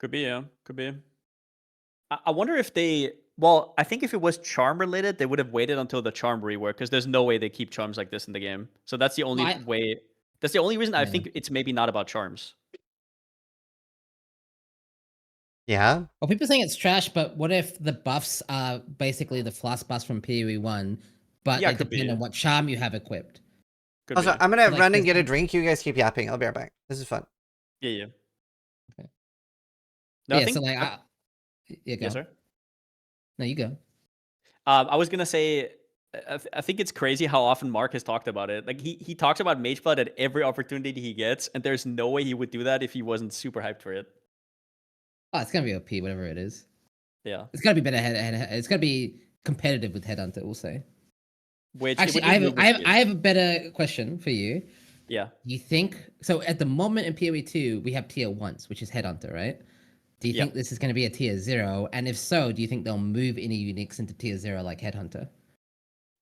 Speaker 3: Could be, yeah. Could be. I wonder if they. Well, I think if it was charm related, they would have waited until the charm rework, because there's no way they keep charms like this in the game. So that's the only way. That's the only reason I
Speaker 2: Yeah.
Speaker 3: think it's maybe not about charms.
Speaker 1: Yeah.
Speaker 2: Well, people saying it's trash, but what if the buffs are basically the flask buffs from PoE1, but
Speaker 3: Yeah,
Speaker 2: they
Speaker 3: could
Speaker 2: depend
Speaker 3: be.
Speaker 2: on what charm you have equipped?
Speaker 3: Could
Speaker 1: Also,
Speaker 3: be.
Speaker 1: I'm gonna
Speaker 2: So, like,
Speaker 1: run and
Speaker 2: this
Speaker 1: get a
Speaker 2: is-
Speaker 1: drink. You guys keep yapping. I'll be right back. This is fun.
Speaker 3: Yeah, yeah.
Speaker 2: Okay.
Speaker 3: No, I
Speaker 2: Yeah,
Speaker 3: think.
Speaker 2: so like, yeah, go.
Speaker 3: Yes, sir.
Speaker 2: No, you go.
Speaker 3: I was gonna say, I think it's crazy how often Mark has talked about it. Like he talks about Mageblood at every opportunity he gets, and there's no way he would do that if he wasn't super hyped for it.
Speaker 2: Oh, it's gonna be OP, whatever it is.
Speaker 3: Yeah.
Speaker 2: It's gotta be better it's gotta be competitive with Headhunter, we'll say.
Speaker 3: Which it
Speaker 2: Actually,
Speaker 3: would need movement speed.
Speaker 2: I have a better question for you.
Speaker 3: Yeah.
Speaker 2: You think so? At the moment in PoE2, we have tier 1s, which is Headhunter, right? Do you
Speaker 3: Yeah.
Speaker 2: think this is going to be a tier 0? And if so, do you think they'll move any uniques into tier 0 like Headhunter?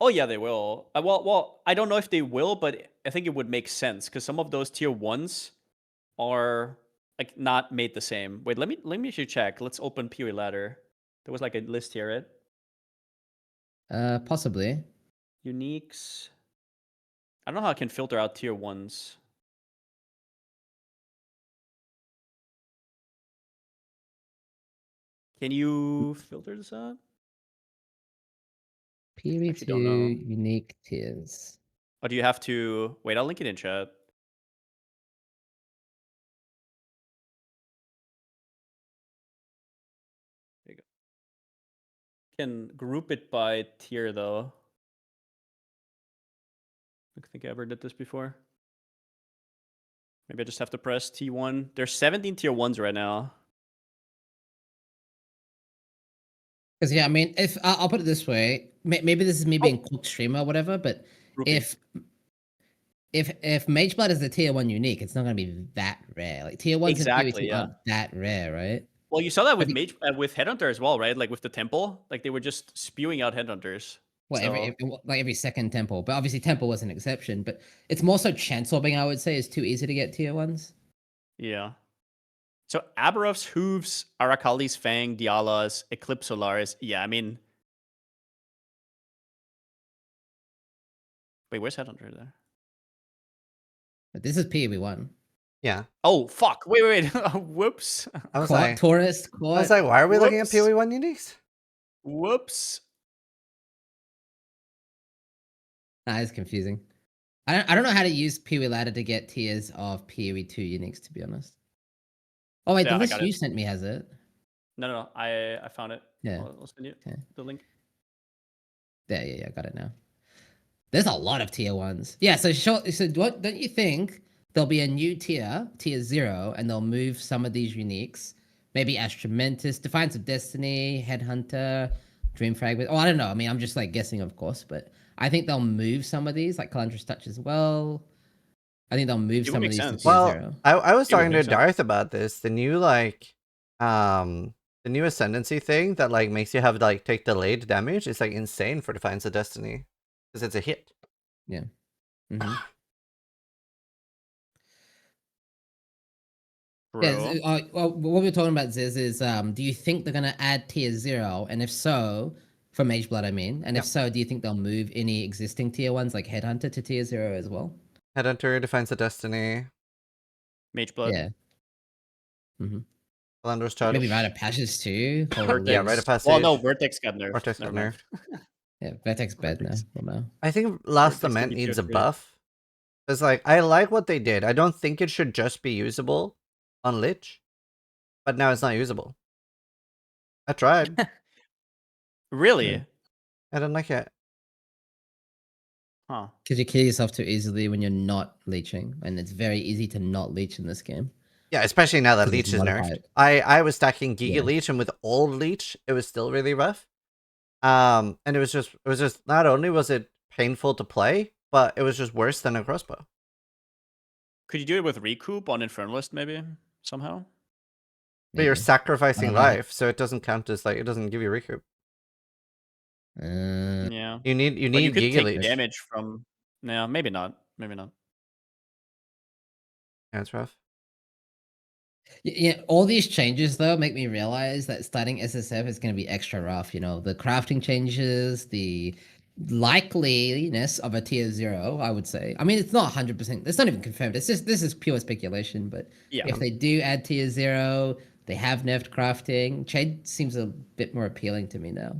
Speaker 3: Oh yeah, they will. Well, I don't know if they will, but I think it would make sense, because some of those tier 1s are like not made the same. Wait, let me actually check. Let's open PoE ladder. There was like a list here, right?
Speaker 2: Possibly.
Speaker 3: Uniques. I don't know how I can filter out tier 1s. Can you filter this out?
Speaker 2: PoE2
Speaker 3: don't know.
Speaker 2: unique tiers.
Speaker 3: Or do you have to wait? I'll link it in chat. There you go. You can group it by tier though. I don't think I ever did this before. Maybe I just have to press T1. There's 17 tier 1s right now.
Speaker 2: Because yeah, I mean, if I'll put it this way, maybe this is me being quick streamer or whatever, but
Speaker 3: Grouping.
Speaker 2: if Mageblood is the tier 1 unique, it's not gonna be that rare. Like tier 1s
Speaker 3: Exactly,
Speaker 2: in PoE2
Speaker 3: yeah.
Speaker 2: aren't that rare, right?
Speaker 3: Well, you saw that with
Speaker 2: think-
Speaker 3: with Headhunter as well, right? Like with the temple, like they were just spewing out Headhunters.
Speaker 2: Well,
Speaker 3: So
Speaker 2: every second temple, but obviously temple was an exception. But it's more so chance swapping. I would say is too easy to get tier ones.
Speaker 3: yeah. So Aberof's Hooves, Arakali's Fang, Diala's, Eclipse Solaris. Yeah, I mean, wait, where's Headhunter there?
Speaker 2: But this is PoE1.
Speaker 1: Yeah.
Speaker 3: Oh fuck! Wait. Whoops.
Speaker 1: I was
Speaker 2: Quad,
Speaker 1: like,
Speaker 2: Taurus,
Speaker 1: I
Speaker 2: Quad.
Speaker 1: was like, why are we looking at
Speaker 3: Whoops.
Speaker 1: PoE1 uniques?
Speaker 3: Whoops.
Speaker 2: That is confusing. I don't know how to use PoE ladder to get tiers of PoE2 uniques, to be honest. Oh wait,
Speaker 3: Yeah,
Speaker 2: the
Speaker 3: I
Speaker 2: list
Speaker 3: got
Speaker 2: you
Speaker 3: it.
Speaker 2: sent me has it.
Speaker 3: No. I found it.
Speaker 2: Yeah.
Speaker 3: I'll send you
Speaker 2: Okay.
Speaker 3: the link.
Speaker 2: Yeah, got it now. There's a lot of tier ones. Yeah, so what don't you think there'll be a new tier 0, and they'll move some of these uniques? Maybe Astramentus, Defiance of Destiny, Headhunter, Dream Fragment. Oh, I don't know. I mean, I'm just like guessing, of course, but I think they'll move some of these, like Calandra's Touch as well. I think they'll move
Speaker 3: It would
Speaker 2: some of
Speaker 3: make
Speaker 2: these to
Speaker 3: sense.
Speaker 2: tier
Speaker 1: Well,
Speaker 2: 0.
Speaker 1: I was
Speaker 3: It would
Speaker 1: talking to
Speaker 3: make sense.
Speaker 1: Darth about this. The new the new ascendancy thing that like makes you have like take delayed damage is like insane for Defiance of Destiny because it's a hit.
Speaker 2: Yeah. Mm-hmm.
Speaker 3: Bro.
Speaker 2: Yeah, well, what we're talking about, Ziz, is do you think they're gonna add tier 0? And if so, for Mage Blood, I mean, and if
Speaker 1: Yep.
Speaker 2: so, do you think they'll move any existing tier 1s like Headhunter to tier 0 as well?
Speaker 1: Headhunter, Defiance of Destiny,
Speaker 3: Mage Blood.
Speaker 2: Yeah. Mm-hmm.
Speaker 1: Calandra's Touch.
Speaker 2: Maybe Rite of Passage too. Holy.
Speaker 1: Yeah, Rite of Passage.
Speaker 3: Well, no, Vertex got nerfed.
Speaker 1: Vortex got
Speaker 3: Never mind.
Speaker 2: Yeah, Vertex bad now.
Speaker 3: Vertex.
Speaker 2: Well, no.
Speaker 1: I think Last
Speaker 3: Vortex can
Speaker 1: Lament
Speaker 3: be
Speaker 1: needs a
Speaker 3: tier 3.
Speaker 1: buff. It's like I like what they did. I don't think it should just be usable on Lich, but now it's not usable. I tried.
Speaker 3: Really?
Speaker 2: Yeah.
Speaker 1: I don't like it.
Speaker 3: Huh.
Speaker 2: Because you kill yourself too easily when you're not leeching, and it's very easy to not leech in this game.
Speaker 1: Yeah, especially now that
Speaker 2: 'Cause it's
Speaker 1: Leech is nerfed.
Speaker 2: modified.
Speaker 1: I was stacking Giga
Speaker 2: Yeah.
Speaker 1: Leech, and with old Leech, it was still really rough. And it was just not only was it painful to play, but it was just worse than a crossbow.
Speaker 3: Could you do it with Recoup on Infernalist maybe somehow?
Speaker 1: But you're
Speaker 2: Maybe.
Speaker 1: sacrificing
Speaker 2: know.
Speaker 1: life, so it doesn't count as like it doesn't give you recoup.
Speaker 3: Yeah.
Speaker 1: You need
Speaker 3: But you could
Speaker 1: Giga
Speaker 3: take
Speaker 1: Leech.
Speaker 3: damage from. No, maybe not. Maybe not.
Speaker 1: Yeah, it's rough.
Speaker 2: Yeah, all these changes though make me realize that starting SSF is going to be extra rough. You know, the crafting changes, the likeliness of a tier 0, I would say. I mean, it's not 100%. It's not even confirmed. It's just this is pure speculation. But
Speaker 3: Yeah.
Speaker 2: if they do add tier 0, they have nerfed crafting. Trade seems a bit more appealing to me now.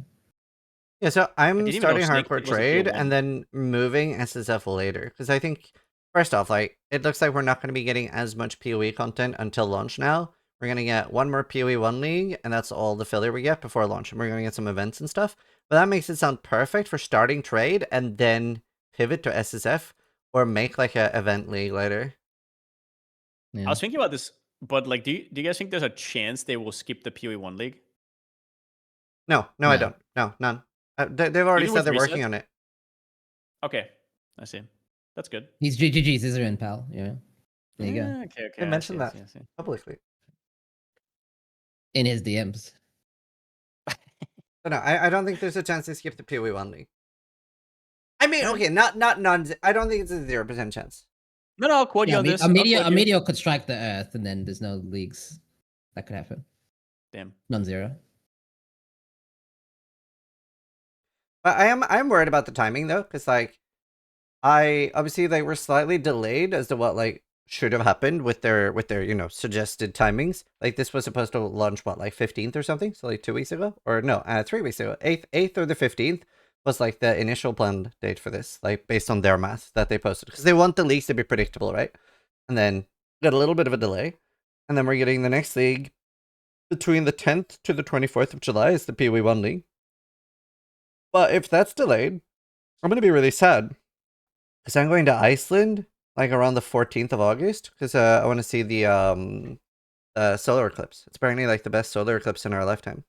Speaker 1: Yeah, so I'm
Speaker 3: didn't even know
Speaker 1: starting
Speaker 3: Snake
Speaker 1: hardcore
Speaker 3: was a tier
Speaker 1: trade
Speaker 3: 1.
Speaker 1: and then moving SSF later because I think first off, like it looks like we're not going to be getting as much PoE content until launch now. We're going to get one more PoE1 league, and that's all the filler we get before launch. And we're going to get some events and stuff. But that makes it sound perfect for starting trade and then pivot to SSF or make like a event league later.
Speaker 2: Yeah.
Speaker 3: I was thinking about this, but like, do you guys think there's a chance they will skip the PoE1 league?
Speaker 1: No, I don't. No, none. They've already
Speaker 3: Even
Speaker 1: said
Speaker 3: with
Speaker 1: they're working
Speaker 3: resets?
Speaker 1: on it.
Speaker 3: Okay, I see. That's good.
Speaker 2: He's GGG's Zizaran, pal. Yeah. There you go.
Speaker 3: Okay.
Speaker 1: They
Speaker 3: I
Speaker 1: mentioned
Speaker 3: see, I
Speaker 1: that
Speaker 3: see, I see.
Speaker 1: publicly.
Speaker 2: In his DMs.
Speaker 1: But no, I don't think there's a chance they skip the PoE1 league. I mean, okay, not none. I don't think it's a 0% chance.
Speaker 3: No, I'll quote you on this.
Speaker 2: A meteor could strike the Earth, and then there's no leagues. That could happen.
Speaker 3: Damn.
Speaker 2: Non-zero.
Speaker 1: But I'm worried about the timing though, because like I obviously they were slightly delayed as to what like should have happened with their suggested timings. Like this was supposed to launch what like 15th or something, so like 2 weeks ago, or no, 3 weeks ago. 8th or the 15th was like the initial planned date for this, like based on their math that they posted, because they want the leagues to be predictable, right? And then got a little bit of a delay, and then we're getting the next league between the 10th to the 24th of July is the PoE1 league. But if that's delayed, I'm gonna be really sad because I'm going to Iceland like around the 14th of August because I want to see the solar eclipse. It's apparently like the best solar eclipse in our lifetime.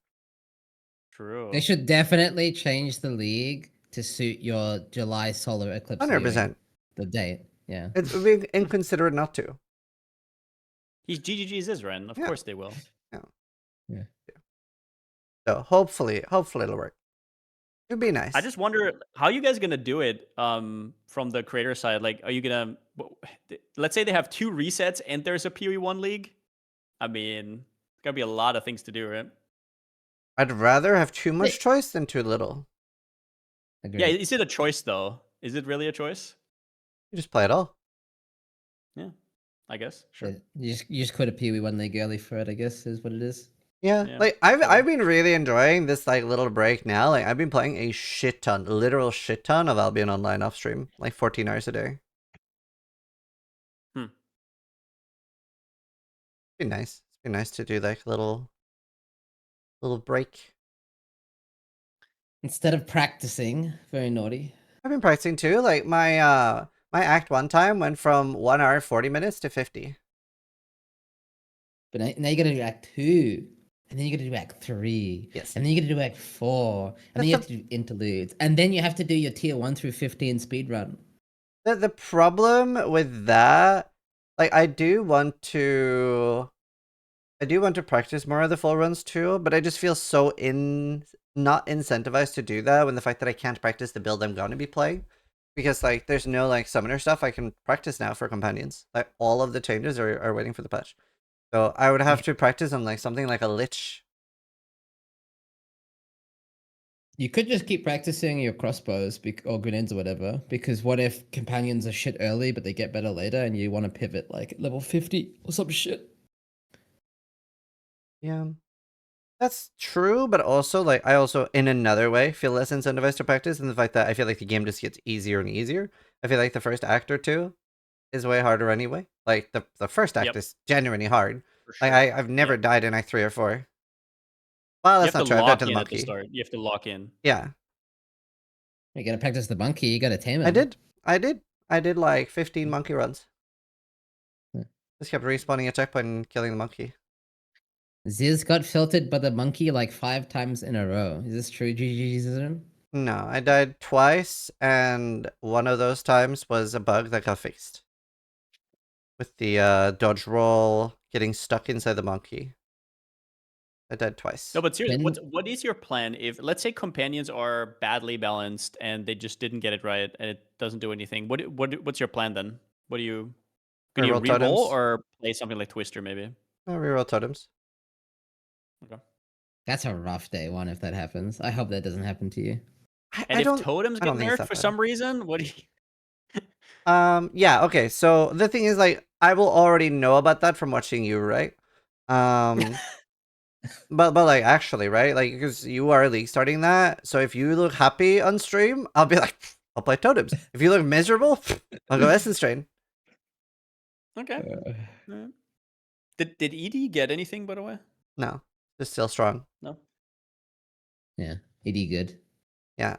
Speaker 3: True.
Speaker 2: They should definitely change the league to suit your July solar eclipse.
Speaker 1: 100%.
Speaker 2: The date. Yeah.
Speaker 1: It would be inconsiderate not to.
Speaker 3: He's GGG's Zizaran. Of course they will.
Speaker 2: Yeah.
Speaker 1: So hopefully it'll work. It'd be nice.
Speaker 3: I just wonder how you guys gonna do it from the creator side. Like, are you gonna let's say they have 2 resets and there's a PoE1 league? I mean, gotta be a lot of things to do, right?
Speaker 1: I'd rather have too much
Speaker 2: Wait.
Speaker 1: choice than too little.
Speaker 3: Yeah,
Speaker 2: Agreed.
Speaker 3: is it a choice though? Is it really a choice?
Speaker 1: You just play it all.
Speaker 3: Yeah, I guess. Sure.
Speaker 2: You just quit a PoE1 league early for it, I guess, is what it is.
Speaker 1: Yeah,
Speaker 3: Yeah,
Speaker 1: like I've
Speaker 3: totally.
Speaker 1: been really enjoying this like little break now. Like I've been playing a shit ton, literal shit ton of Albion Online off stream, like 14 hours a day.
Speaker 3: Hmm.
Speaker 1: Be nice. It's been nice to do like a little break.
Speaker 2: Instead of practicing, very naughty.
Speaker 1: I've been practicing too. Like my my Act 1 time went from 1 hour 40 minutes to 50.
Speaker 2: But now you gotta do Act 2. And then you gotta do Act 3.
Speaker 1: Yes.
Speaker 2: And then you gotta do Act 4. And then you have to do interludes. And then you have to do your tier 1 through 15 speedrun.
Speaker 1: The problem with that, like I do want to practice more of the full runs too, but I just feel so not incentivized to do that when the fact that I can't practice the build I'm gonna be playing. Because like there's no like summoner stuff I can practice now for companions. Like all of the changes are waiting for the patch. So I would have to practice on like something like a lich.
Speaker 2: You could just keep practicing your crossbows or grenades or whatever, because what if companions are shit early but they get better later and you want to pivot like at level 50 or some shit?
Speaker 1: Yeah. That's true, but also like I also in another way feel less incentivized to practice in the fact that I feel like the game just gets easier and easier. I feel like the first act or two is way harder anyway. Like the first act
Speaker 3: Yep,
Speaker 1: is genuinely hard.
Speaker 3: for
Speaker 1: Like
Speaker 3: sure.
Speaker 1: I've never
Speaker 3: Yep.
Speaker 1: died in Act 3 or 4. Well,
Speaker 3: You
Speaker 1: that's
Speaker 3: have to
Speaker 1: not true. I've died
Speaker 3: lock
Speaker 1: to the
Speaker 3: in at the
Speaker 1: monkey.
Speaker 3: start. You have to lock in.
Speaker 1: Yeah,
Speaker 2: You gotta practice the monkey, you gotta tame him.
Speaker 1: I did. I did like 15 monkey runs.
Speaker 2: Yeah.
Speaker 1: Just kept respawning a checkpoint and killing the monkey.
Speaker 2: Ziz got filtered by the monkey like 5 times in a row. Is this true, GG Zizaran?
Speaker 1: No, I died twice, and one of those times was a bug that got fixed. With the dodge roll getting stuck inside the monkey. I died twice.
Speaker 3: No, but seriously,
Speaker 2: Then-
Speaker 3: what is your plan if, let's say, companions are badly balanced and they just didn't get it right and it doesn't do anything? What's your plan then? What do you can you
Speaker 1: Reroll
Speaker 3: re-roll
Speaker 1: totems.
Speaker 3: or play something like Twister maybe?
Speaker 1: Reroll totems.
Speaker 3: Okay.
Speaker 2: That's a rough day one if that happens. I hope that doesn't happen to you.
Speaker 3: And
Speaker 1: I
Speaker 3: if
Speaker 1: don't.
Speaker 3: totems
Speaker 1: I
Speaker 3: get
Speaker 1: don't think it's
Speaker 3: nerfed
Speaker 1: that
Speaker 3: for
Speaker 1: bad.
Speaker 3: some reason, what do you?
Speaker 1: Yeah, okay. So the thing is, like, I will already know about that from watching you, right? But like actually, right? Like, because you are league starting that, so if you look happy on stream, I'll be like, I'll play totems. If you look miserable, I'll go Essence Train.
Speaker 3: Okay. Alright. Did ED get anything, by the way?
Speaker 1: No, just still strong.
Speaker 3: No.
Speaker 2: Yeah, ED good.
Speaker 1: Yeah,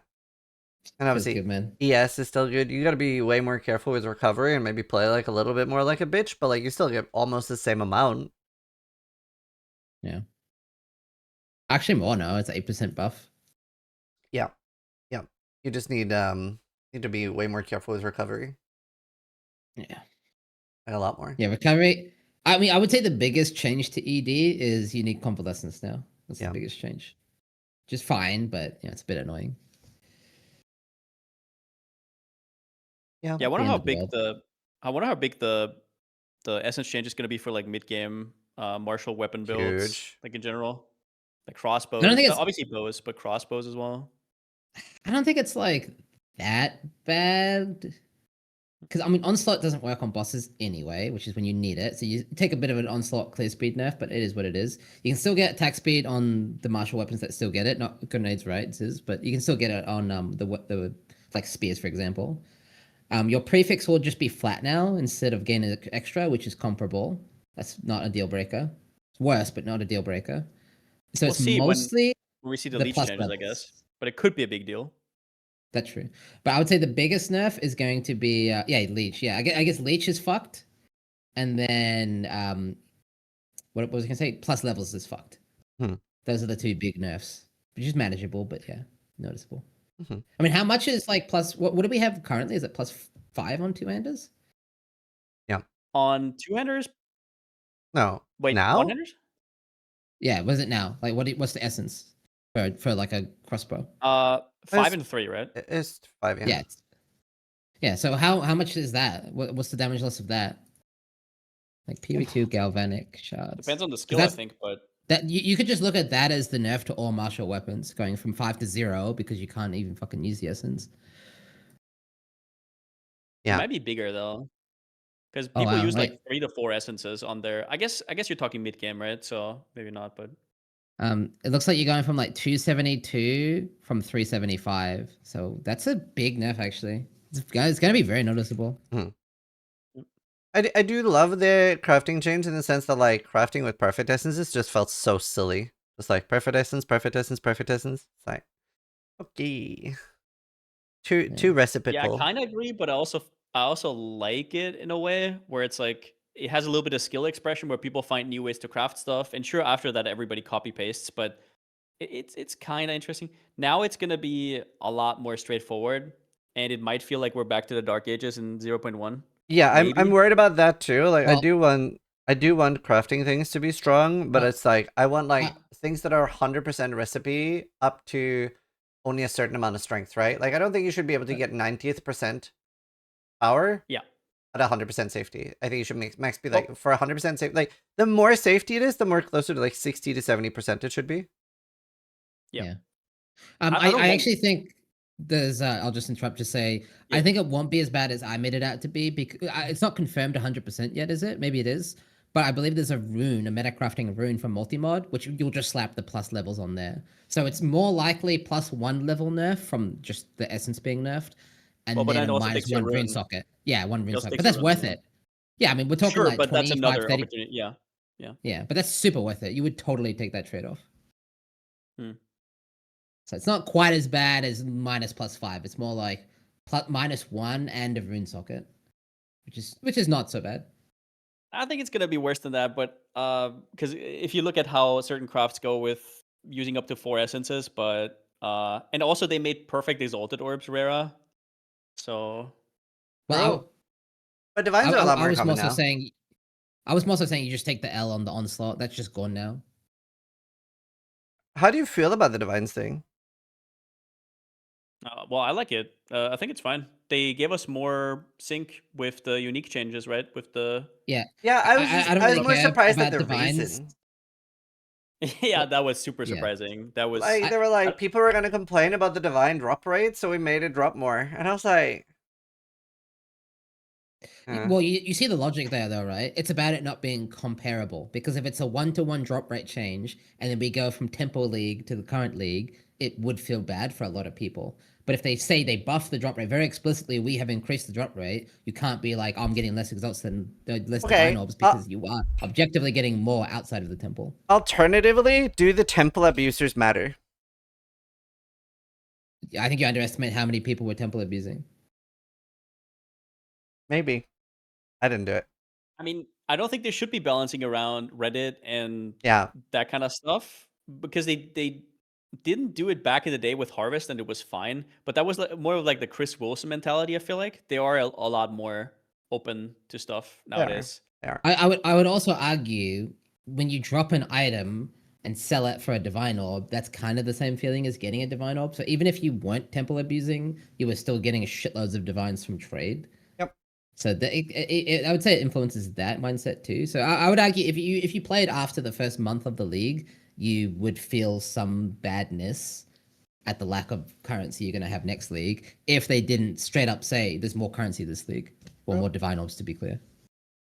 Speaker 1: and
Speaker 2: Feels
Speaker 1: obviously
Speaker 2: good, man.
Speaker 1: ES is still good. You got to be way more careful with recovery and maybe play like a little bit more like a bitch, but like you still get almost the same amount.
Speaker 2: Yeah. Actually more now, it's 8% buff.
Speaker 1: Yeah, yeah. You just need to be way more careful with recovery.
Speaker 2: Yeah.
Speaker 1: Like a lot more.
Speaker 2: Yeah, recovery. I mean, I would say the biggest change to ED is unique convalescence now. That's
Speaker 1: Yeah.
Speaker 2: the biggest change. Just fine, but you know, it's a bit annoying.
Speaker 1: Yeah.
Speaker 3: Yeah, I wonder
Speaker 2: The end
Speaker 3: how
Speaker 2: of the
Speaker 3: big
Speaker 2: world.
Speaker 3: the essence change is going to be for like mid game martial weapon builds,
Speaker 1: Huge.
Speaker 3: like in general, like crossbows.
Speaker 2: I don't think it's
Speaker 3: Obviously bows, but crossbows as well.
Speaker 2: I don't think it's like that bad. Because I mean, onslaught doesn't work on bosses anyway, which is when you need it. So you take a bit of an onslaught clear speed nerf, but it is what it is. You can still get attack speed on the martial weapons that still get it, not grenades, right? But you can still get it on the like spears, for example. Your prefix will just be flat now instead of gaining extra, which is comparable. That's not a deal breaker. It's worse, but not a deal breaker. So
Speaker 3: We'll
Speaker 2: it's
Speaker 3: see
Speaker 2: mostly
Speaker 3: when we see the
Speaker 2: the
Speaker 3: leech
Speaker 2: plus
Speaker 3: changes, I
Speaker 2: levels.
Speaker 3: guess, but it could be a big deal.
Speaker 2: That's true. But I would say the biggest nerf is going to be yeah, leech. Yeah, I guess leech is fucked, and then what was I gonna say? Plus levels is fucked.
Speaker 1: Hmm.
Speaker 2: Those are the two big nerfs, which is manageable, but yeah, noticeable.
Speaker 1: Mm-hmm.
Speaker 2: I mean, how much is like plus? What do we have currently? Is it +5 on two-handers?
Speaker 1: Yeah.
Speaker 3: On two-handers?
Speaker 1: No.
Speaker 3: Wait,
Speaker 1: Now?
Speaker 3: one-handers?
Speaker 2: Yeah, was it now? Like, what's the essence? for like a crossbow.
Speaker 3: 5 and 3, right?
Speaker 1: It's 5, yeah.
Speaker 2: Yeah. Yeah. So how much is that? What's the damage loss of that? Like PoE2 galvanic shards.
Speaker 3: Depends on the skill, I
Speaker 2: that's-
Speaker 3: think, but
Speaker 2: That you could just look at that as the nerf to all martial weapons, going from 5 to 0 because you can't even fucking use the essence.
Speaker 3: it
Speaker 1: Yeah.
Speaker 3: might be bigger though, because
Speaker 2: Oh,
Speaker 3: people
Speaker 2: wow,
Speaker 3: use
Speaker 2: right.
Speaker 3: like 3 to 4 essences on their. I guess you're talking mid game, right? So maybe not, but
Speaker 2: It looks like you're going from like 272 from 375. So that's a big nerf, actually. It's going to be very noticeable.
Speaker 1: I do love the crafting change in the sense that like crafting with perfect essences just felt so silly. Just like perfect essence, perfect essence, perfect essence. It's like, okay. Too
Speaker 2: Yeah.
Speaker 1: reciprocal.
Speaker 3: yeah, I kind of agree, but I also like it in a way where it's like it has a little bit of skill expression where people find new ways to craft stuff, and sure, after that everybody copy pastes, but it's kind of interesting. Now it's gonna be a lot more straightforward, and it might feel like we're back to the dark ages in 0.1.
Speaker 1: Yeah, I'm
Speaker 3: Maybe.
Speaker 1: worried about that too. Like
Speaker 2: Well-
Speaker 1: I do want crafting things to be strong, but
Speaker 2: Well,
Speaker 1: it's like I want like things that are 100% recipe up to only a certain amount of strength, right? Like I don't think you should be able to get 90th percent power.
Speaker 3: Yeah.
Speaker 1: At 100% safety. I think you should max be
Speaker 3: Well-
Speaker 1: like for 100% safe. Like the more safety it is, the more closer to like 60 to 70% it should be.
Speaker 3: Yeah.
Speaker 2: I
Speaker 3: don't
Speaker 2: actually think there's. I'll just interrupt to say I
Speaker 3: Yeah.
Speaker 2: think it won't be as bad as I made it out to be because it's not confirmed 100% yet, is it? Maybe it is, but I believe there's a rune, a meta crafting rune from multi-mod, which you'll just slap the plus levels on there. So it's more likely +1 level nerf from just the essence being nerfed, and
Speaker 3: Well, but
Speaker 2: then
Speaker 3: that
Speaker 2: a
Speaker 3: also takes your
Speaker 2: -1 rune
Speaker 3: rune.
Speaker 2: socket. Yeah, 1 rune
Speaker 3: Just
Speaker 2: socket,
Speaker 3: takes
Speaker 2: but that's
Speaker 3: your rune,
Speaker 2: worth
Speaker 3: yeah.
Speaker 2: it. Yeah, I mean we're talking
Speaker 3: Sure,
Speaker 2: like
Speaker 3: but that's
Speaker 2: 25,
Speaker 3: another
Speaker 2: 30.
Speaker 3: opportunity. Yeah. Yeah.
Speaker 2: Yeah, but that's super worth it. You would totally take that trade off.
Speaker 3: Hmm.
Speaker 2: So it's not quite as bad as -+5. It's more like -1 and a rune socket, which is not so bad.
Speaker 3: I think it's gonna be worse than that, but because if you look at how certain crafts go with using up to 4 essences, but and also they made perfect exalted orbs rara, so
Speaker 2: Well,
Speaker 1: But divines are a lot
Speaker 2: I
Speaker 1: more
Speaker 2: was
Speaker 1: common
Speaker 2: more so
Speaker 1: now.
Speaker 2: saying, I was more so saying you just take the L on the onslaught. That's just gone now.
Speaker 1: How do you feel about the divines thing?
Speaker 3: well, I like it. I think it's fine. They gave us more sync with the unique changes, right? With the
Speaker 2: Yeah,
Speaker 1: Yeah,
Speaker 2: I don't
Speaker 1: I was
Speaker 2: really
Speaker 1: more
Speaker 2: care
Speaker 1: surprised at
Speaker 2: about
Speaker 1: the
Speaker 2: divines.
Speaker 1: reason.
Speaker 3: yeah,
Speaker 2: Well,
Speaker 3: that was super
Speaker 2: yeah.
Speaker 3: surprising. That was
Speaker 1: Like they were like people were gonna complain about the divine drop rate, so we made it drop more. And I was like,
Speaker 2: Well, you see the logic there, though, right? It's about it not being comparable because if it's a 1-to-1 drop rate change, and then we go from Tempo League to the current league, it would feel bad for a lot of people. But if they say they buff the drop rate very explicitly, we have increased the drop rate. You can't be like, I'm getting less exalts than less
Speaker 1: Okay,
Speaker 2: divine orbs because you are objectively getting more outside of the temple.
Speaker 1: alternatively, do the temple abusers matter?
Speaker 2: I think you underestimate how many people were temple abusing.
Speaker 1: Maybe. I didn't do it.
Speaker 3: I mean, I don't think they should be balancing around Reddit and
Speaker 1: Yeah.
Speaker 3: that kind of stuff because they didn't do it back in the day with Harvest and it was fine. But that was like, more of like the Chris Wilson mentality. I feel like they are a lot more open to stuff nowadays.
Speaker 1: They are.
Speaker 2: I would also argue when you drop an item and sell it for a divine orb, that's kind of the same feeling as getting a divine orb. So even if you weren't temple abusing, you were still getting shitloads of divines from trade.
Speaker 1: Yep.
Speaker 2: So I would say it influences that mindset too. So I would argue if you played after the first month of the league, you would feel some badness at the lack of currency you're going to have next league if they didn't straight up say there's more currency this league or more divine orbs, to be clear.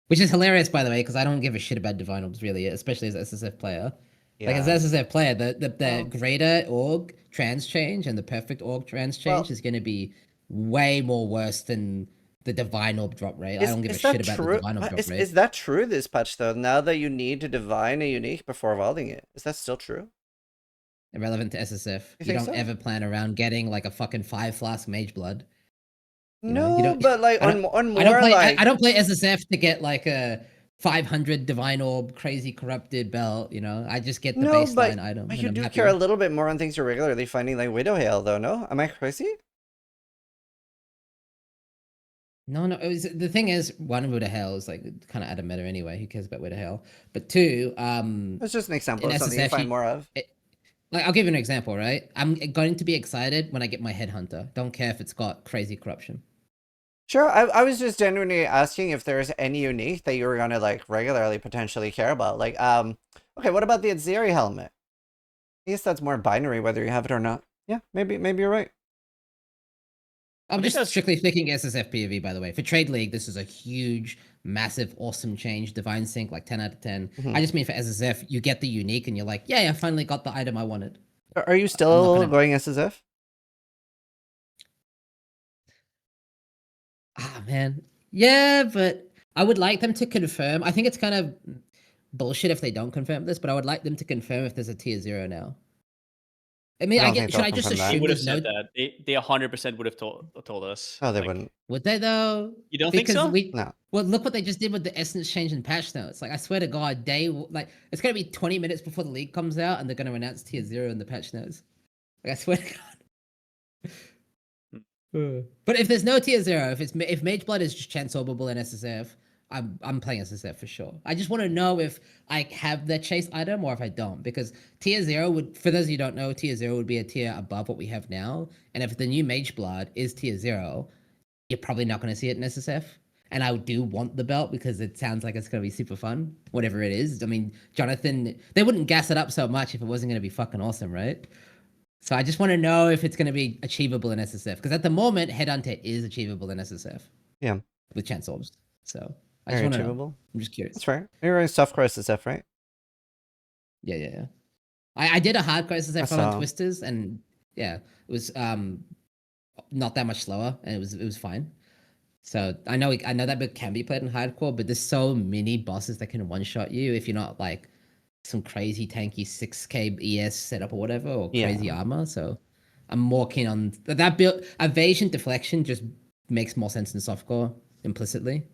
Speaker 2: Which is hilarious, by the way, because I don't give a shit about divine orbs really, especially as an SSF player.
Speaker 1: Yeah.
Speaker 2: Like as an SSF player, the greater org trans change and the perfect org trans change is going to be way more worse than the divine orb drop rate. I don't give a shit about the divine orb drop rate.
Speaker 1: Is that true this patch though? Now that you need to divine a unique before vaulting it, is that still true?
Speaker 2: Irrelevant to SSF. You
Speaker 1: think
Speaker 2: don't
Speaker 1: so?
Speaker 2: ever plan around getting like a fucking 5 flask mage blood. You know,
Speaker 1: No,
Speaker 2: you don't,
Speaker 1: but like on more
Speaker 2: I don't play.
Speaker 1: like
Speaker 2: I don't play SSF to get like a 500 divine orb, crazy corrupted belt. You know, I just get the baseline item.
Speaker 1: But
Speaker 2: and
Speaker 1: you
Speaker 2: I'm
Speaker 1: do
Speaker 2: happy.
Speaker 1: care a little bit more on things you're regularly finding, like Widow Hail, though. No, am I crazy?
Speaker 2: No, the thing is, one, Widow Hail is like kind of out of meta anyway. Who cares about Widow Hail? But two,
Speaker 1: That's just an example
Speaker 2: in
Speaker 1: of something you
Speaker 2: SSF,
Speaker 1: find more of.
Speaker 2: Like, I'll give you an example, right? I'm going to be excited when I get my headhunter. Don't care if it's got crazy corruption.
Speaker 1: Sure, I was just genuinely asking if there's any unique that you were gonna like regularly potentially care about. Like, okay, what about the Azeri helmet? I guess that's more binary whether you have it or not. Yeah, maybe you're right.
Speaker 2: I'm
Speaker 3: think
Speaker 2: just
Speaker 3: that's-
Speaker 2: strictly thinking SSF POV, by the way. For Trade League, this is a huge, massive, awesome change. Divine Sync, like 10 out of 10.
Speaker 1: Mhm.
Speaker 2: I just mean for SSF, you get the unique and you're like, yeah, I finally got the item I wanted.
Speaker 1: Are you still going SSF?
Speaker 2: Ah, man. Yeah, but I would like them to confirm. I think it's kind of bullshit if they don't confirm this, but I would like them to confirm if there's a tier 0 now. I mean,
Speaker 1: I don't think
Speaker 2: should
Speaker 1: they'll
Speaker 2: I just
Speaker 1: confirm that.
Speaker 3: They
Speaker 2: assume
Speaker 3: would have
Speaker 2: there's no...
Speaker 3: said that. They 100% would have told us.
Speaker 1: No, they
Speaker 3: Like,
Speaker 1: wouldn't.
Speaker 2: Would they though?
Speaker 3: You don't think
Speaker 2: Because
Speaker 3: so?
Speaker 1: No.
Speaker 2: Well, look what they just did with the essence change in patch notes. Like, I swear to God, like it's gonna be 20 minutes before the league comes out, and they're gonna announce tier 0 in the patch notes. Like, I swear to God. But if there's no tier 0, if Mage Blood is just chance orbable in SSF, I'm playing SSF for sure. I just want to know if I have the chase item or if I don't, because tier 0 would, for those of you who don't know, tier 0 would be a tier above what we have now, and if the new Mage Blood is tier 0, you're probably not going to see it in SSF. And I do want the belt because it sounds like it's going to be super fun, whatever it is. I mean, Jonathan, they wouldn't gas it up so much if it wasn't going to be fucking awesome, right? So I just want to know if it's going to be achievable in SSF. Because at the moment, Headhunter is achievable in SSF.
Speaker 1: Yeah.
Speaker 2: With Chance Orbs. So I
Speaker 1: Very
Speaker 2: just want to
Speaker 1: achievable.
Speaker 2: know. I'm just curious.
Speaker 1: That's right. You're running softcore SSF, right?
Speaker 2: Yeah. I did a hardcore SSF
Speaker 1: saw.
Speaker 2: on Twisters, and yeah, it was not that much slower, and it was fine. So I know that bit can be played in hardcore, but there's so many bosses that can one shot you if you're not like some crazy tanky 6k ES setup or whatever, or crazy armor. So I'm more keen on that build. Evasion deflection just makes more sense in softcore implicitly.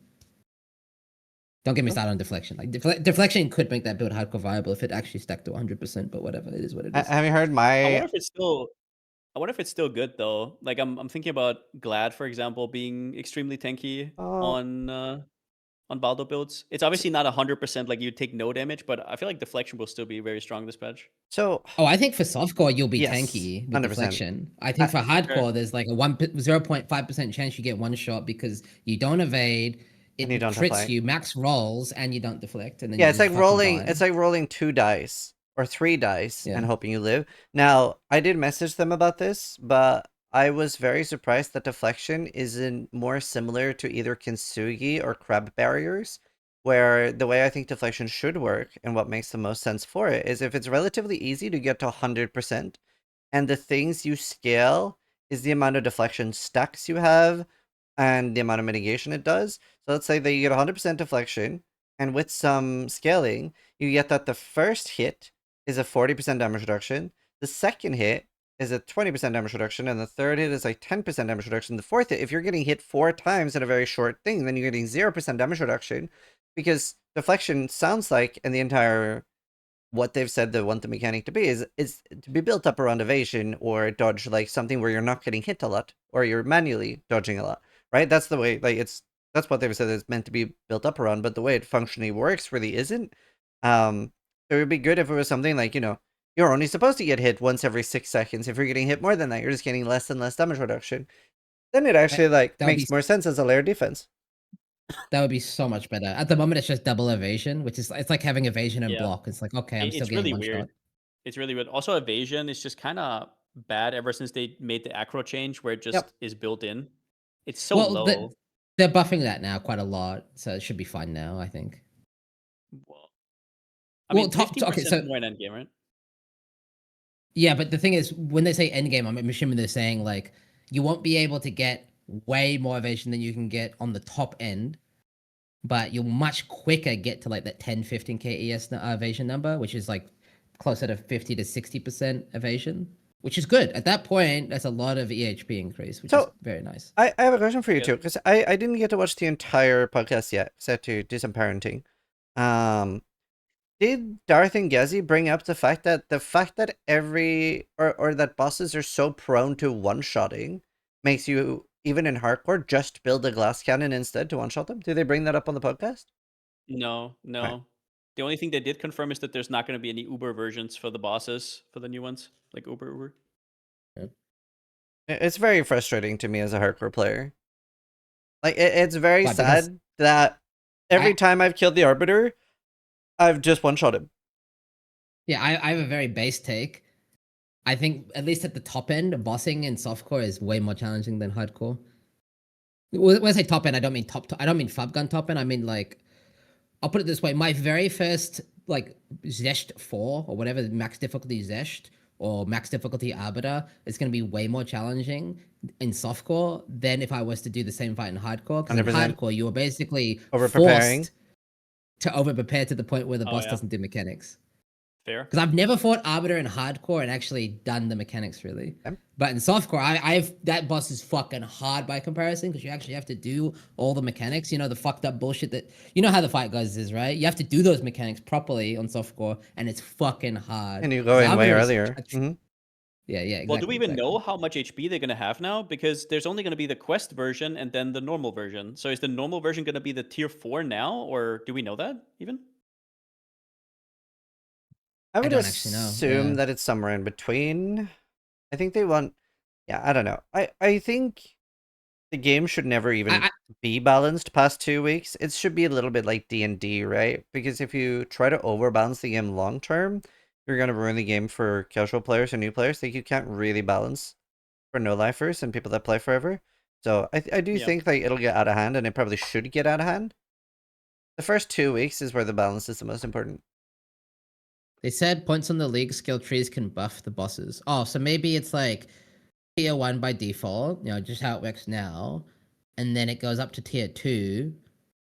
Speaker 2: Don't get me started on deflection. Like deflection could make that build hardcore viable if it actually stacked to 100%, but whatever, it is what it is.
Speaker 1: Have you heard my?
Speaker 3: I wonder if it's still good though. Like I'm thinking about Glad, for example, being extremely tanky on Baldo builds. It's obviously not 100% like you take no damage, but I feel like deflection will still be very strong this patch.
Speaker 1: So
Speaker 2: I think for softcore you'll be
Speaker 1: Yes,
Speaker 2: tanky with
Speaker 1: 100%.
Speaker 2: deflection. I think for hardcore there's like a 0.5% chance you get one shot because you don't evade, it
Speaker 1: And you don't
Speaker 2: crits
Speaker 1: deflect.
Speaker 2: you, max rolls, and you don't deflect. And then
Speaker 1: yeah,
Speaker 2: you
Speaker 1: it's
Speaker 2: just
Speaker 1: like
Speaker 2: fucking
Speaker 1: rolling.
Speaker 2: die.
Speaker 1: It's like rolling 2 dice or 3 dice
Speaker 2: Yeah.
Speaker 1: and hoping you live. Now, I did message them about this, but I was very surprised that deflection isn't more similar to either Kintsugi or crab barriers, where the way I think deflection should work and what makes the most sense for it is if it's relatively easy to get to 100%, and the things you scale is the amount of deflection stacks you have and the amount of mitigation it does. So let's say that you get 100% deflection, and with some scaling, you get that the first hit is a 40% damage reduction, the second hit is a 20% damage reduction, and the third hit is like 10% damage reduction. The fourth hit, if you're getting hit 4 times in a very short thing, then you're getting 0% damage reduction, because deflection sounds like, in the entire what they've said they want the mechanic to be is to be built up around evasion or dodge, like something where you're not getting hit a lot or you're manually dodging a lot, right? That's the way, like that's what they've said it's meant to be built up around, but the way it functionally works really isn't. So it would be good if it was something like, you're only supposed to get hit once every 6 seconds. If you're getting hit more than that, you're just getting less and less damage reduction. Then it actually makes more sense as a layered defense.
Speaker 2: That would be so much better. At the moment, it's just double evasion, which is it's like having evasion and block. It's like, okay, I'm still
Speaker 3: It's
Speaker 2: getting
Speaker 3: really
Speaker 2: one
Speaker 3: weird.
Speaker 2: shot.
Speaker 3: It's really weird. Also, evasion is just kind of bad ever since they made the acro change where it just is built in. It's so low.
Speaker 2: They're buffing that now quite a lot, so it should be fine now, I think.
Speaker 3: Well, I mean,
Speaker 2: Well,
Speaker 3: 15% more in endgame, right?
Speaker 2: Yeah, but the thing is, when they say endgame, I'm assuming they're saying like you won't be able to get way more evasion than you can get on the top end, but you'll much quicker get to like that 10, 15k ES evasion number, which is like closer to 50 to 60% evasion, which is good. At that point, that's a lot of EHP increase, which is very nice.
Speaker 1: I have a question for you too, because I didn't get to watch the entire podcast yet, because I had to do some parenting. Did Darth and Gezi bring up the fact that every or that bosses are so prone to one-shotting makes you, even in hardcore, just build a glass cannon instead to one-shot them? Did they bring that up on the podcast?
Speaker 3: No.
Speaker 1: Right.
Speaker 3: The only thing they did confirm is that there's not going to be any Uber versions for the bosses for the new ones, like Uber.
Speaker 1: It's very frustrating to me as a hardcore player. Like, it's very
Speaker 2: Why? Because
Speaker 1: sad that every time I've killed the Arbiter, I've just one-shot him.
Speaker 2: yeah, I have a very base take. I think at least at the top end, bossing in softcore is way more challenging than hardcore. When I say top end, I don't mean I don't mean Fab Gun top end. I mean like, I'll put it this way: my very first like Zesht 4 or whatever max difficulty Zesht or max difficulty Arbiter is going to be way more challenging in softcore than if I was to do the same fight in hardcore. Because in
Speaker 1: 100%.
Speaker 2: hardcore, you are basically
Speaker 1: Over-preparing.
Speaker 2: forced to over prepare to the point where the
Speaker 3: Oh,
Speaker 2: boss
Speaker 3: yeah.
Speaker 2: doesn't do mechanics.
Speaker 3: Fair.
Speaker 2: Because I've never fought Arbiter in hardcore and actually done the mechanics really.
Speaker 1: Okay.
Speaker 2: But in softcore, I've that boss is fucking hard by comparison because you actually have to do all the mechanics. You know, the fucked up bullshit that you know how the fight goes is, right? You have to do those mechanics properly on softcore, and it's fucking hard.
Speaker 1: And you go in way
Speaker 2: Arbiter is
Speaker 1: earlier.
Speaker 2: Yeah, exactly.
Speaker 3: Well, do we even know how much HP they're going to have now? Because there's only going to be the quest version and then the normal version. So is the normal version going to be the tier 4 now, or do we know that even?
Speaker 1: I would
Speaker 2: don't actually know,
Speaker 1: assume
Speaker 2: yeah.
Speaker 1: that it's somewhere in between. I think they want... Yeah, I don't know. I think the game should never even be balanced past 2 weeks. It should be a little bit like D&D, right? Because if you try to overbalance the game long term, you're going to ruin the game for casual players and new players. Like, you can't really balance for no-lifers and people that play forever. So I do think like it'll get out of hand, and it probably should get out of hand. The first 2 weeks is where the balance is the most important.
Speaker 2: They said points on the league skill trees can buff the bosses. Oh, so maybe it's like tier 1 by default, you know, just how it works now. And then it goes up to tier 2.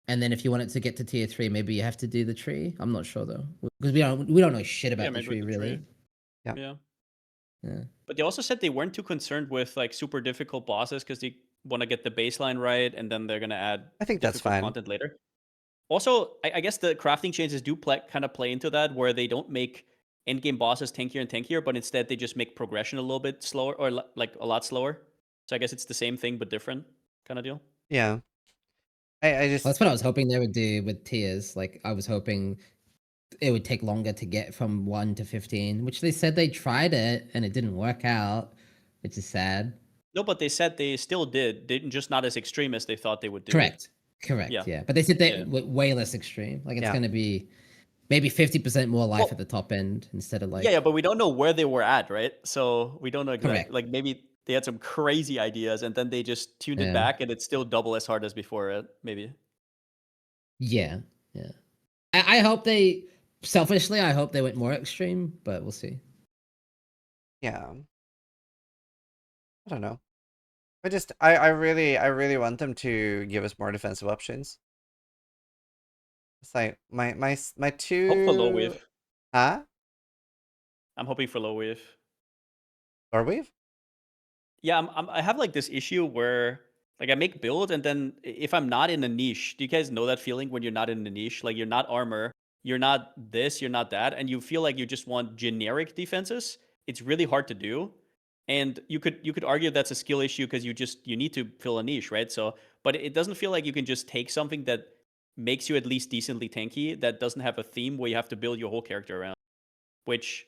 Speaker 2: And then if you want it to get to tier 3, maybe you have to do the tree. I'm not sure though. Because we don't know shit about the tree, really.
Speaker 1: Yeah.
Speaker 2: Yeah.
Speaker 3: But they also said they weren't too concerned with like super difficult bosses because they want to get the baseline right, and then they're going to add
Speaker 1: I think that's
Speaker 3: difficult
Speaker 1: fine.
Speaker 3: content later. Also, I guess the crafting changes do kind of play into that, where they don't make endgame bosses tankier and tankier, but instead they just make progression a little bit slower, or like a lot slower. So I guess it's the same thing but different kind of deal.
Speaker 1: Yeah. I just...
Speaker 2: Well, that's what I was hoping they would do with tiers. Like, I was hoping it would take longer to get from 1 to 15, which they said they tried it and it didn't work out, which is sad.
Speaker 3: No, but they said they still did. They just not as extreme as they thought they would do.
Speaker 2: Correct. Yeah. But they said they way less extreme. Like, it's going to be maybe 50% more life at the top end instead of like...
Speaker 3: Yeah, but we don't know where they were at, right? So we don't know exactly.
Speaker 2: Correct.
Speaker 3: Like, maybe they had some crazy ideas and then they just tuned it back and it's still double as hard as before, right? Maybe.
Speaker 2: Yeah. I hope they... Selfishly, I hope they went more extreme, but we'll see.
Speaker 1: Yeah. I don't know. I really want them to give us more defensive options. It's like my two...
Speaker 3: Hope for low wave.
Speaker 1: Huh?
Speaker 3: I'm hoping for low wave.
Speaker 1: Low wave?
Speaker 3: Yeah, I have like this issue where like I make build and then if I'm not in a niche, do you guys know that feeling when you're not in a niche? Like, you're not armor, you're not this, you're not that, and you feel like you just want generic defenses. It's really hard to do. And you could argue that's a skill issue because you need to fill a niche, right? So, but it doesn't feel like you can just take something that makes you at least decently tanky that doesn't have a theme where you have to build your whole character around. Which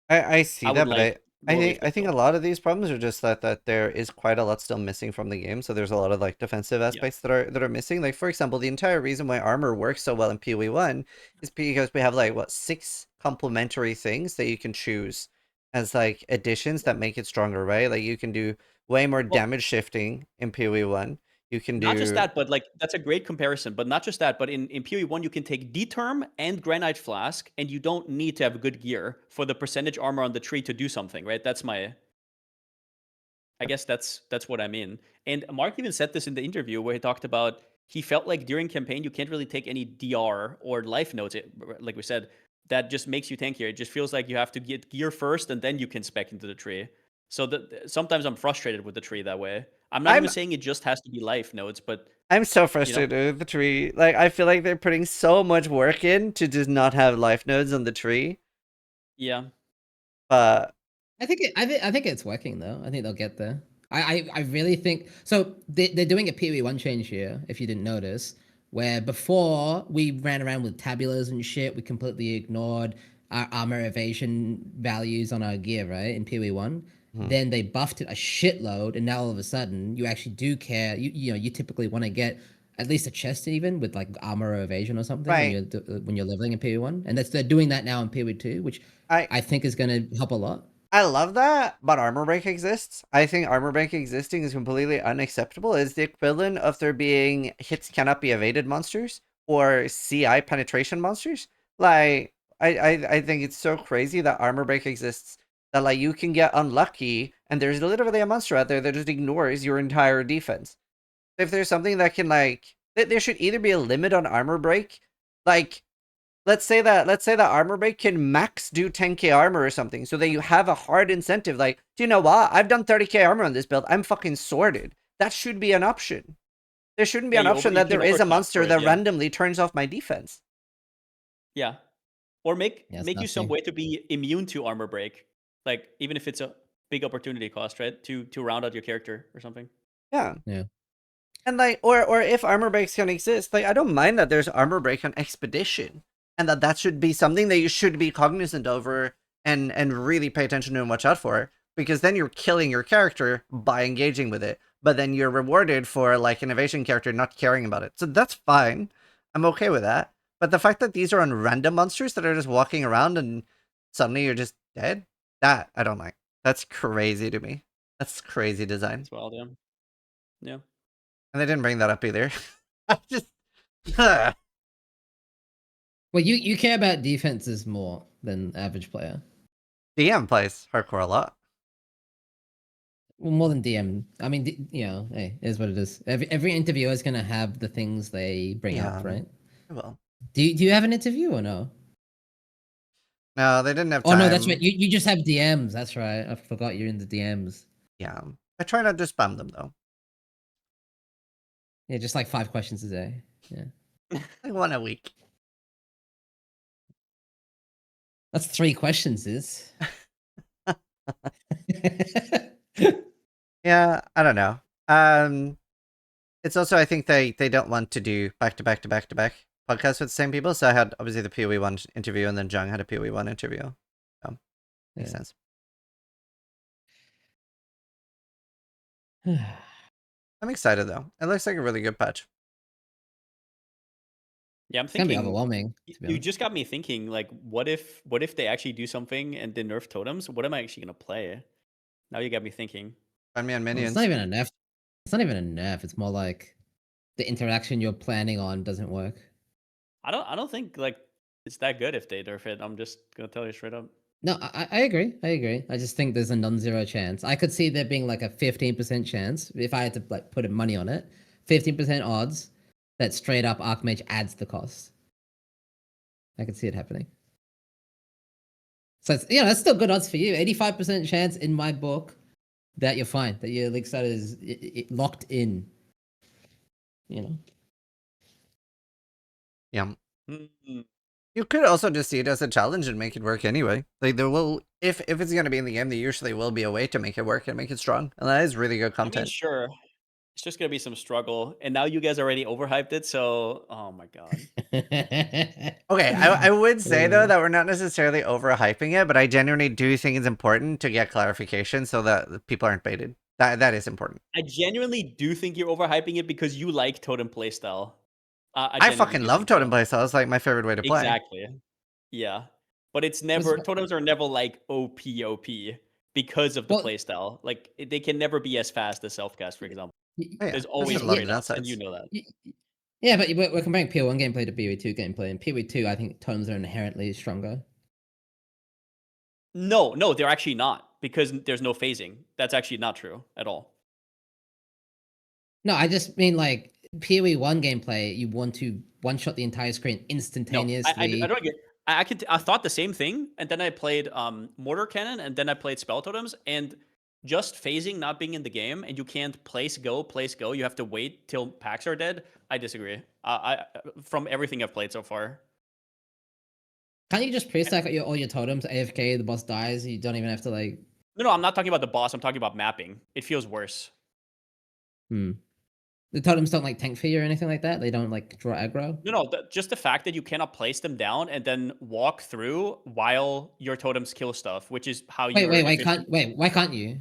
Speaker 1: I see that, but I think a
Speaker 3: fill.
Speaker 1: lot of these problems are just that there is quite a lot still missing from the game. So there's a lot of like defensive aspects that are missing. Like, for example, the entire reason why armor works so well in PoE1 is because we have like 6 complementary things that you can choose as like additions that make it stronger, right? Like, you can do way more damage shifting in PoE1. You can do...
Speaker 3: Not just that, but like that's a great comparison. But not just that, but in PoE1 you can take D-Term and Granite Flask, and you don't need to have good gear for the percentage armor on the tree to do something, right? That's my... I guess that's what I mean. And Mark even said this in the interview where he talked about he felt like during campaign you can't really take any DR or life notes, like we said, that just makes you tankier. It just feels like you have to get gear first and then you can spec into the tree. So sometimes I'm frustrated with the tree that way. I'm not even saying it just has to be life nodes, but
Speaker 1: I'm so frustrated with the tree. Like, I feel like they're putting so much work in to just not have life nodes on the tree.
Speaker 3: Yeah.
Speaker 1: But
Speaker 2: I think it's working though. I think they'll get there. I really think so. They're doing a PoE1 change here. If you didn't notice, Where before we ran around with tabulas and shit, we completely ignored our armor evasion values on our gear, right? In PoE1.
Speaker 1: Mhm.
Speaker 2: Then they buffed it a shitload, and now all of a sudden you actually do care. You typically want to get at least a chest even with like armor or evasion or something
Speaker 1: Right.
Speaker 2: when you're leveling in PoE1, and they're doing that now in PoE2, which
Speaker 1: I
Speaker 2: I think is going to help a lot.
Speaker 1: I love that, but armor break exists. I think armor break existing is completely unacceptable. It's the equivalent of there being hits cannot be evaded monsters or CI penetration monsters. Like, I think it's so crazy that armor break exists that like you can get unlucky and there's literally a monster out there that just ignores your entire defense. If there's something that can like, there should either be a limit on armor break, like let's say that armor break can max do 10k armor or something, so that you have a hard incentive. Like, do you know what? I've done 30k armor on this build. I'm fucking sorted. That should be an option. There shouldn't be
Speaker 3: Yeah,
Speaker 1: an option
Speaker 3: you
Speaker 1: that
Speaker 3: can
Speaker 1: there is a
Speaker 3: overclock for
Speaker 1: monster
Speaker 3: it,
Speaker 1: that
Speaker 3: yeah.
Speaker 1: randomly turns off my defense.
Speaker 3: Yeah. Or make
Speaker 2: Yeah, it's
Speaker 3: make you some
Speaker 2: nasty.
Speaker 3: way to be immune to armor break. Like even if it's a big opportunity cost, right? To round out your character or something.
Speaker 1: Yeah.
Speaker 2: Yeah.
Speaker 1: And like, or if armor breaks can exist, like I don't mind that there's armor break on expedition, and that should be something that you should be cognizant over and really pay attention to and watch out for, because then you're killing your character by engaging with it, but then you're rewarded for like an evasion character not caring about it. So that's fine. I'm okay with that. But the fact that these are on random monsters that are just walking around and suddenly you're just dead, that I don't like. That's crazy to me. That's crazy design.
Speaker 3: It's wild, yeah. Yeah.
Speaker 1: And they didn't bring that up either. I just
Speaker 2: Well, you care about defenses more than average player.
Speaker 1: DM plays hardcore a lot.
Speaker 2: Well, more than DM. I mean, hey, it is what it is. Every interviewer is gonna have the things they bring up, right?
Speaker 1: Well,
Speaker 2: Do you have an interview or no?
Speaker 1: no, they didn't have
Speaker 2: Oh
Speaker 1: time.
Speaker 2: no, that's right. You just have DMs. That's right. I forgot you're in the DMs.
Speaker 1: Yeah, I try not to spam them though.
Speaker 2: Yeah, just like 5 questions a day. Yeah,
Speaker 1: Like one a week.
Speaker 2: that's 3 questions. Is
Speaker 1: Yeah, I don't know. It's also I think they don't want to do back to back podcasts with the same people. So I had obviously the PoE1 interview, and then Jung had a PoE1 interview. So makes sense. I'm excited though. It looks like a really good patch.
Speaker 3: Yeah, I'm
Speaker 2: It's gonna be
Speaker 3: thinking
Speaker 2: overwhelming. To be
Speaker 3: you
Speaker 2: honest.
Speaker 3: just got me thinking, like, what if they actually do something and they nerf totems? What am I actually gonna play? Now you got me thinking.
Speaker 1: Find me on
Speaker 2: Well,
Speaker 1: minions.
Speaker 2: it's not even a nerf. It's not even a nerf. It's more like the interaction you're planning on doesn't work.
Speaker 3: I don't think like it's that good if they nerf it. I'm just gonna tell you straight up.
Speaker 2: No, I agree. I agree. I just think there's a non-zero chance. I could see there being like a 15% chance if I had to like put money on it. 15% odds that straight up Archmage adds the cost. I could see it happening. So it's, that's still good odds for you. 85% chance in my book that you're fine. That your league starter is locked in.
Speaker 1: Yeah.
Speaker 3: Mm-hmm.
Speaker 1: You could also just see it as a challenge and make it work anyway. Like there will, if it's gonna be in the game, there usually will be a way to make it work and make it strong, and that is really good
Speaker 3: I mean,
Speaker 1: content.
Speaker 3: sure. It's just gonna be some struggle, and now you guys already overhyped it. So, oh my god.
Speaker 1: Okay, I would say though that we're not necessarily overhyping it, but I genuinely do think it's important to get clarification so that people aren't baited. That is important.
Speaker 3: I genuinely do think you're overhyping it because you like totem playstyle. I
Speaker 1: I
Speaker 3: genuinely
Speaker 1: fucking
Speaker 3: do
Speaker 1: love
Speaker 3: think so.
Speaker 1: totem playstyle. It's like my favorite way to play.
Speaker 3: Exactly. Yeah. But it's never totems are never like OP because of the
Speaker 2: Well-
Speaker 3: playstyle. Like they can never be as fast as self-cast, for example.
Speaker 1: Oh, yeah.
Speaker 3: There's
Speaker 1: I
Speaker 3: always
Speaker 1: just love the
Speaker 3: trade-offs, and
Speaker 1: downsides.
Speaker 3: you know that.
Speaker 2: Yeah, but we're comparing PoE1 gameplay to PoE2 gameplay, and PoE2, I think totems are inherently stronger.
Speaker 3: No, they're actually not because there's no phasing. That's actually not true at all.
Speaker 2: No, I just mean like PoE1 gameplay, you want to one-shot the entire screen
Speaker 3: No,
Speaker 2: instantaneously.
Speaker 3: I don't get. I thought the same thing, and then I played Mortar Cannon, and then I played Spell Totems, and just phasing not being in the game, and you can't place go. You have to wait till packs are dead. I disagree. I from everything I've played so far.
Speaker 2: Can't you just pre-stack all your totems, AFK, the boss dies, you don't even have to like...
Speaker 3: No, I'm not talking about the boss. I'm talking about mapping. It feels worse.
Speaker 2: The totems don't like tank for you or anything like that. They don't like draw aggro.
Speaker 3: No, just the fact that you cannot place them down and then walk through while your totems kill stuff, which is how
Speaker 2: Wait,
Speaker 3: you're
Speaker 2: wait,
Speaker 3: efficient.
Speaker 2: why can't you?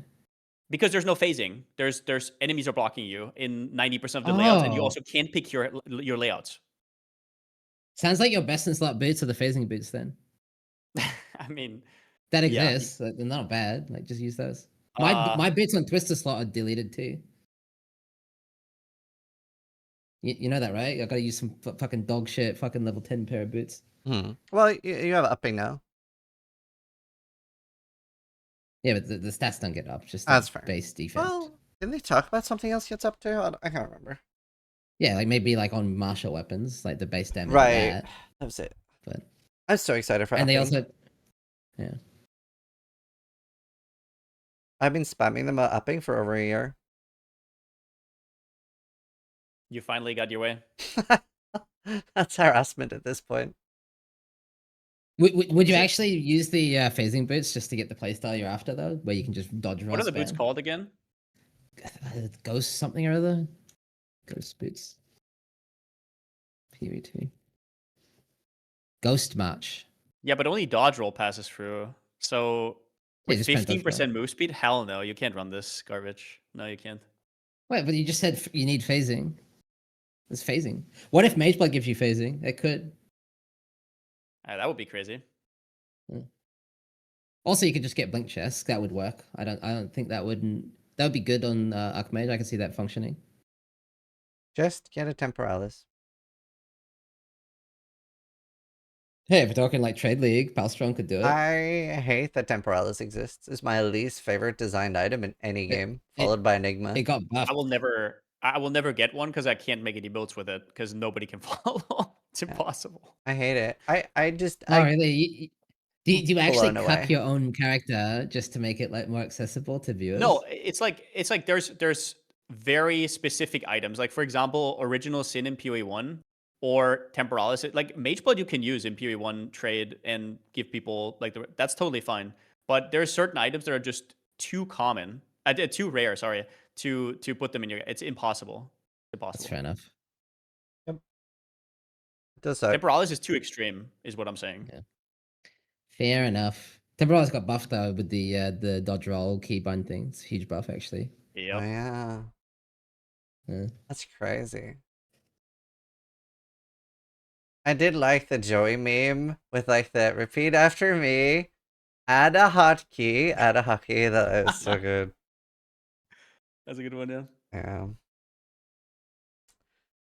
Speaker 3: Because there's no phasing. There's enemies are blocking you in 90% of the layouts, and you
Speaker 2: Oh,
Speaker 3: also can't pick your layouts.
Speaker 2: sounds like your best in slot boots are the phasing boots then.
Speaker 3: I mean,
Speaker 2: That
Speaker 3: yeah.
Speaker 2: exists. Like, they're not bad. Like, just use those.
Speaker 3: Uh,
Speaker 2: My boots on Twister slot are deleted too. You know that, right? I gotta use some fucking dog shit, fucking level 10 pair of boots.
Speaker 1: Well, you have upping now.
Speaker 2: Yeah, but the stats don't get up, just the
Speaker 1: That's fair.
Speaker 2: base defense.
Speaker 1: Well, didn't they talk about something else gets up to? I can't remember.
Speaker 2: Yeah, like maybe like on martial weapons, like the base damage of
Speaker 1: Right.
Speaker 2: that.
Speaker 1: That was it.
Speaker 2: But
Speaker 1: I'm so excited for
Speaker 2: and
Speaker 1: upping.
Speaker 2: they also, yeah.
Speaker 1: I've been spamming them upping for over a year.
Speaker 3: you finally got your way.
Speaker 2: Uh,
Speaker 1: That's harassment at this point.
Speaker 2: Would you actually use the phasing boots just to get the playstyle you're after though, where you can just dodge roll?
Speaker 3: What are the boots called again?
Speaker 2: Ghost something or other. Ghost boots. PoE2. Ghost March.
Speaker 3: Yeah, but only dodge roll passes through. So with
Speaker 2: just press dodge
Speaker 3: 15% move speed, hell no, you can't run this garbage. No, you can't.
Speaker 2: Wait, but you just said you need phasing. There's phasing. What if Mageblood gives you phasing? It could.
Speaker 3: That would be crazy.
Speaker 2: Also, you could just get blink chest. That would work. I don't think that would be good on Archmage. I can see that functioning.
Speaker 1: Just get a Temporalis.
Speaker 2: Hey, if we're talking like Trade League, Palstrom could do it.
Speaker 1: I hate that Temporalis exists. It's my least favorite designed item in any game, followed by Enigma.
Speaker 2: It got buffed.
Speaker 3: I will never get one because I can't make any builds with it because nobody can follow. It's impossible.
Speaker 1: I hate it. I just
Speaker 2: Oh, really? Do you actually
Speaker 1: blown
Speaker 2: cuck
Speaker 1: away.
Speaker 2: your own character just to make it like more accessible to viewers?
Speaker 3: No, it's like there's very specific items. Like for example, Original Sin in PoE1 or Temporalis. Like Mageblood you can use in PoE1 trade and give people like that's totally fine. But there are certain items that are just too common, too rare. Sorry, to put them in your. It's impossible.
Speaker 2: That's fair enough.
Speaker 1: Yep. It does suck.
Speaker 3: Temporalis is too extreme, is what I'm saying.
Speaker 2: Yeah. Fair enough. Temporalis got buffed though with the dodge roll keybind thing. It's a huge buff actually.
Speaker 3: Yep.
Speaker 1: Oh yeah.
Speaker 2: Yeah.
Speaker 1: That's crazy. I did like the Joey meme with like the repeat after me, add a hotkey, add a hotkey. That was so good.
Speaker 3: That's a good one, yeah.
Speaker 1: Yeah.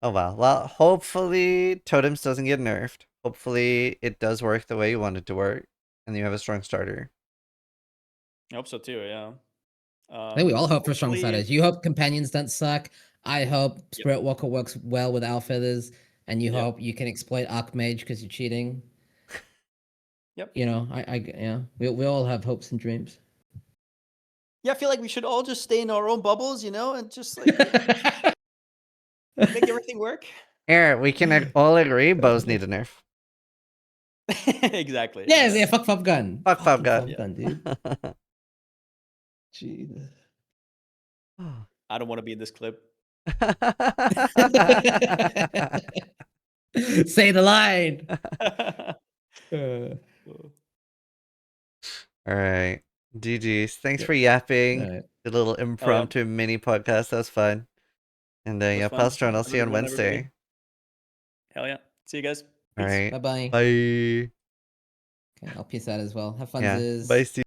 Speaker 1: Oh wow. Well, hopefully Totems doesn't get nerfed. Hopefully it does work the way you want it to work, and you have a strong starter.
Speaker 3: I hope so too, yeah.
Speaker 2: I think we all hope for strong
Speaker 3: hopefully-
Speaker 2: starters. You hope companions don't suck. I hope Spirit Walker works well with Owl Feathers, and you hope you can exploit Archmage because you're cheating.
Speaker 3: Yep.
Speaker 2: You know, yeah, we all have hopes and dreams.
Speaker 3: Yeah, I feel like we should all just stay in our own bubbles, you know, and just like make everything work.
Speaker 1: Here, we can all agree bows need a nerf.
Speaker 3: Exactly.
Speaker 2: Yeah, fuck Fub Gun.
Speaker 1: Fuck Fub Gun.
Speaker 2: Fub Gun, dude. Jesus.
Speaker 3: I don't want to be in this clip.
Speaker 2: Say the line.
Speaker 1: All right. GG's. Thanks for yapping.
Speaker 2: Right.
Speaker 1: A little impromptu mini podcast. That was fun. And yeah,
Speaker 3: fun.
Speaker 1: Palstron, I'll
Speaker 3: Have
Speaker 1: see you
Speaker 3: a
Speaker 1: on
Speaker 3: good one,
Speaker 1: Wednesday.
Speaker 3: everybody. Hell yeah. See you guys.
Speaker 1: All
Speaker 3: Peace.
Speaker 1: right.
Speaker 2: Bye-bye.
Speaker 1: Bye.
Speaker 2: Okay, I'll peace out as well. Have fun,
Speaker 1: Yeah.
Speaker 2: Ziz.
Speaker 1: Bye, Steve.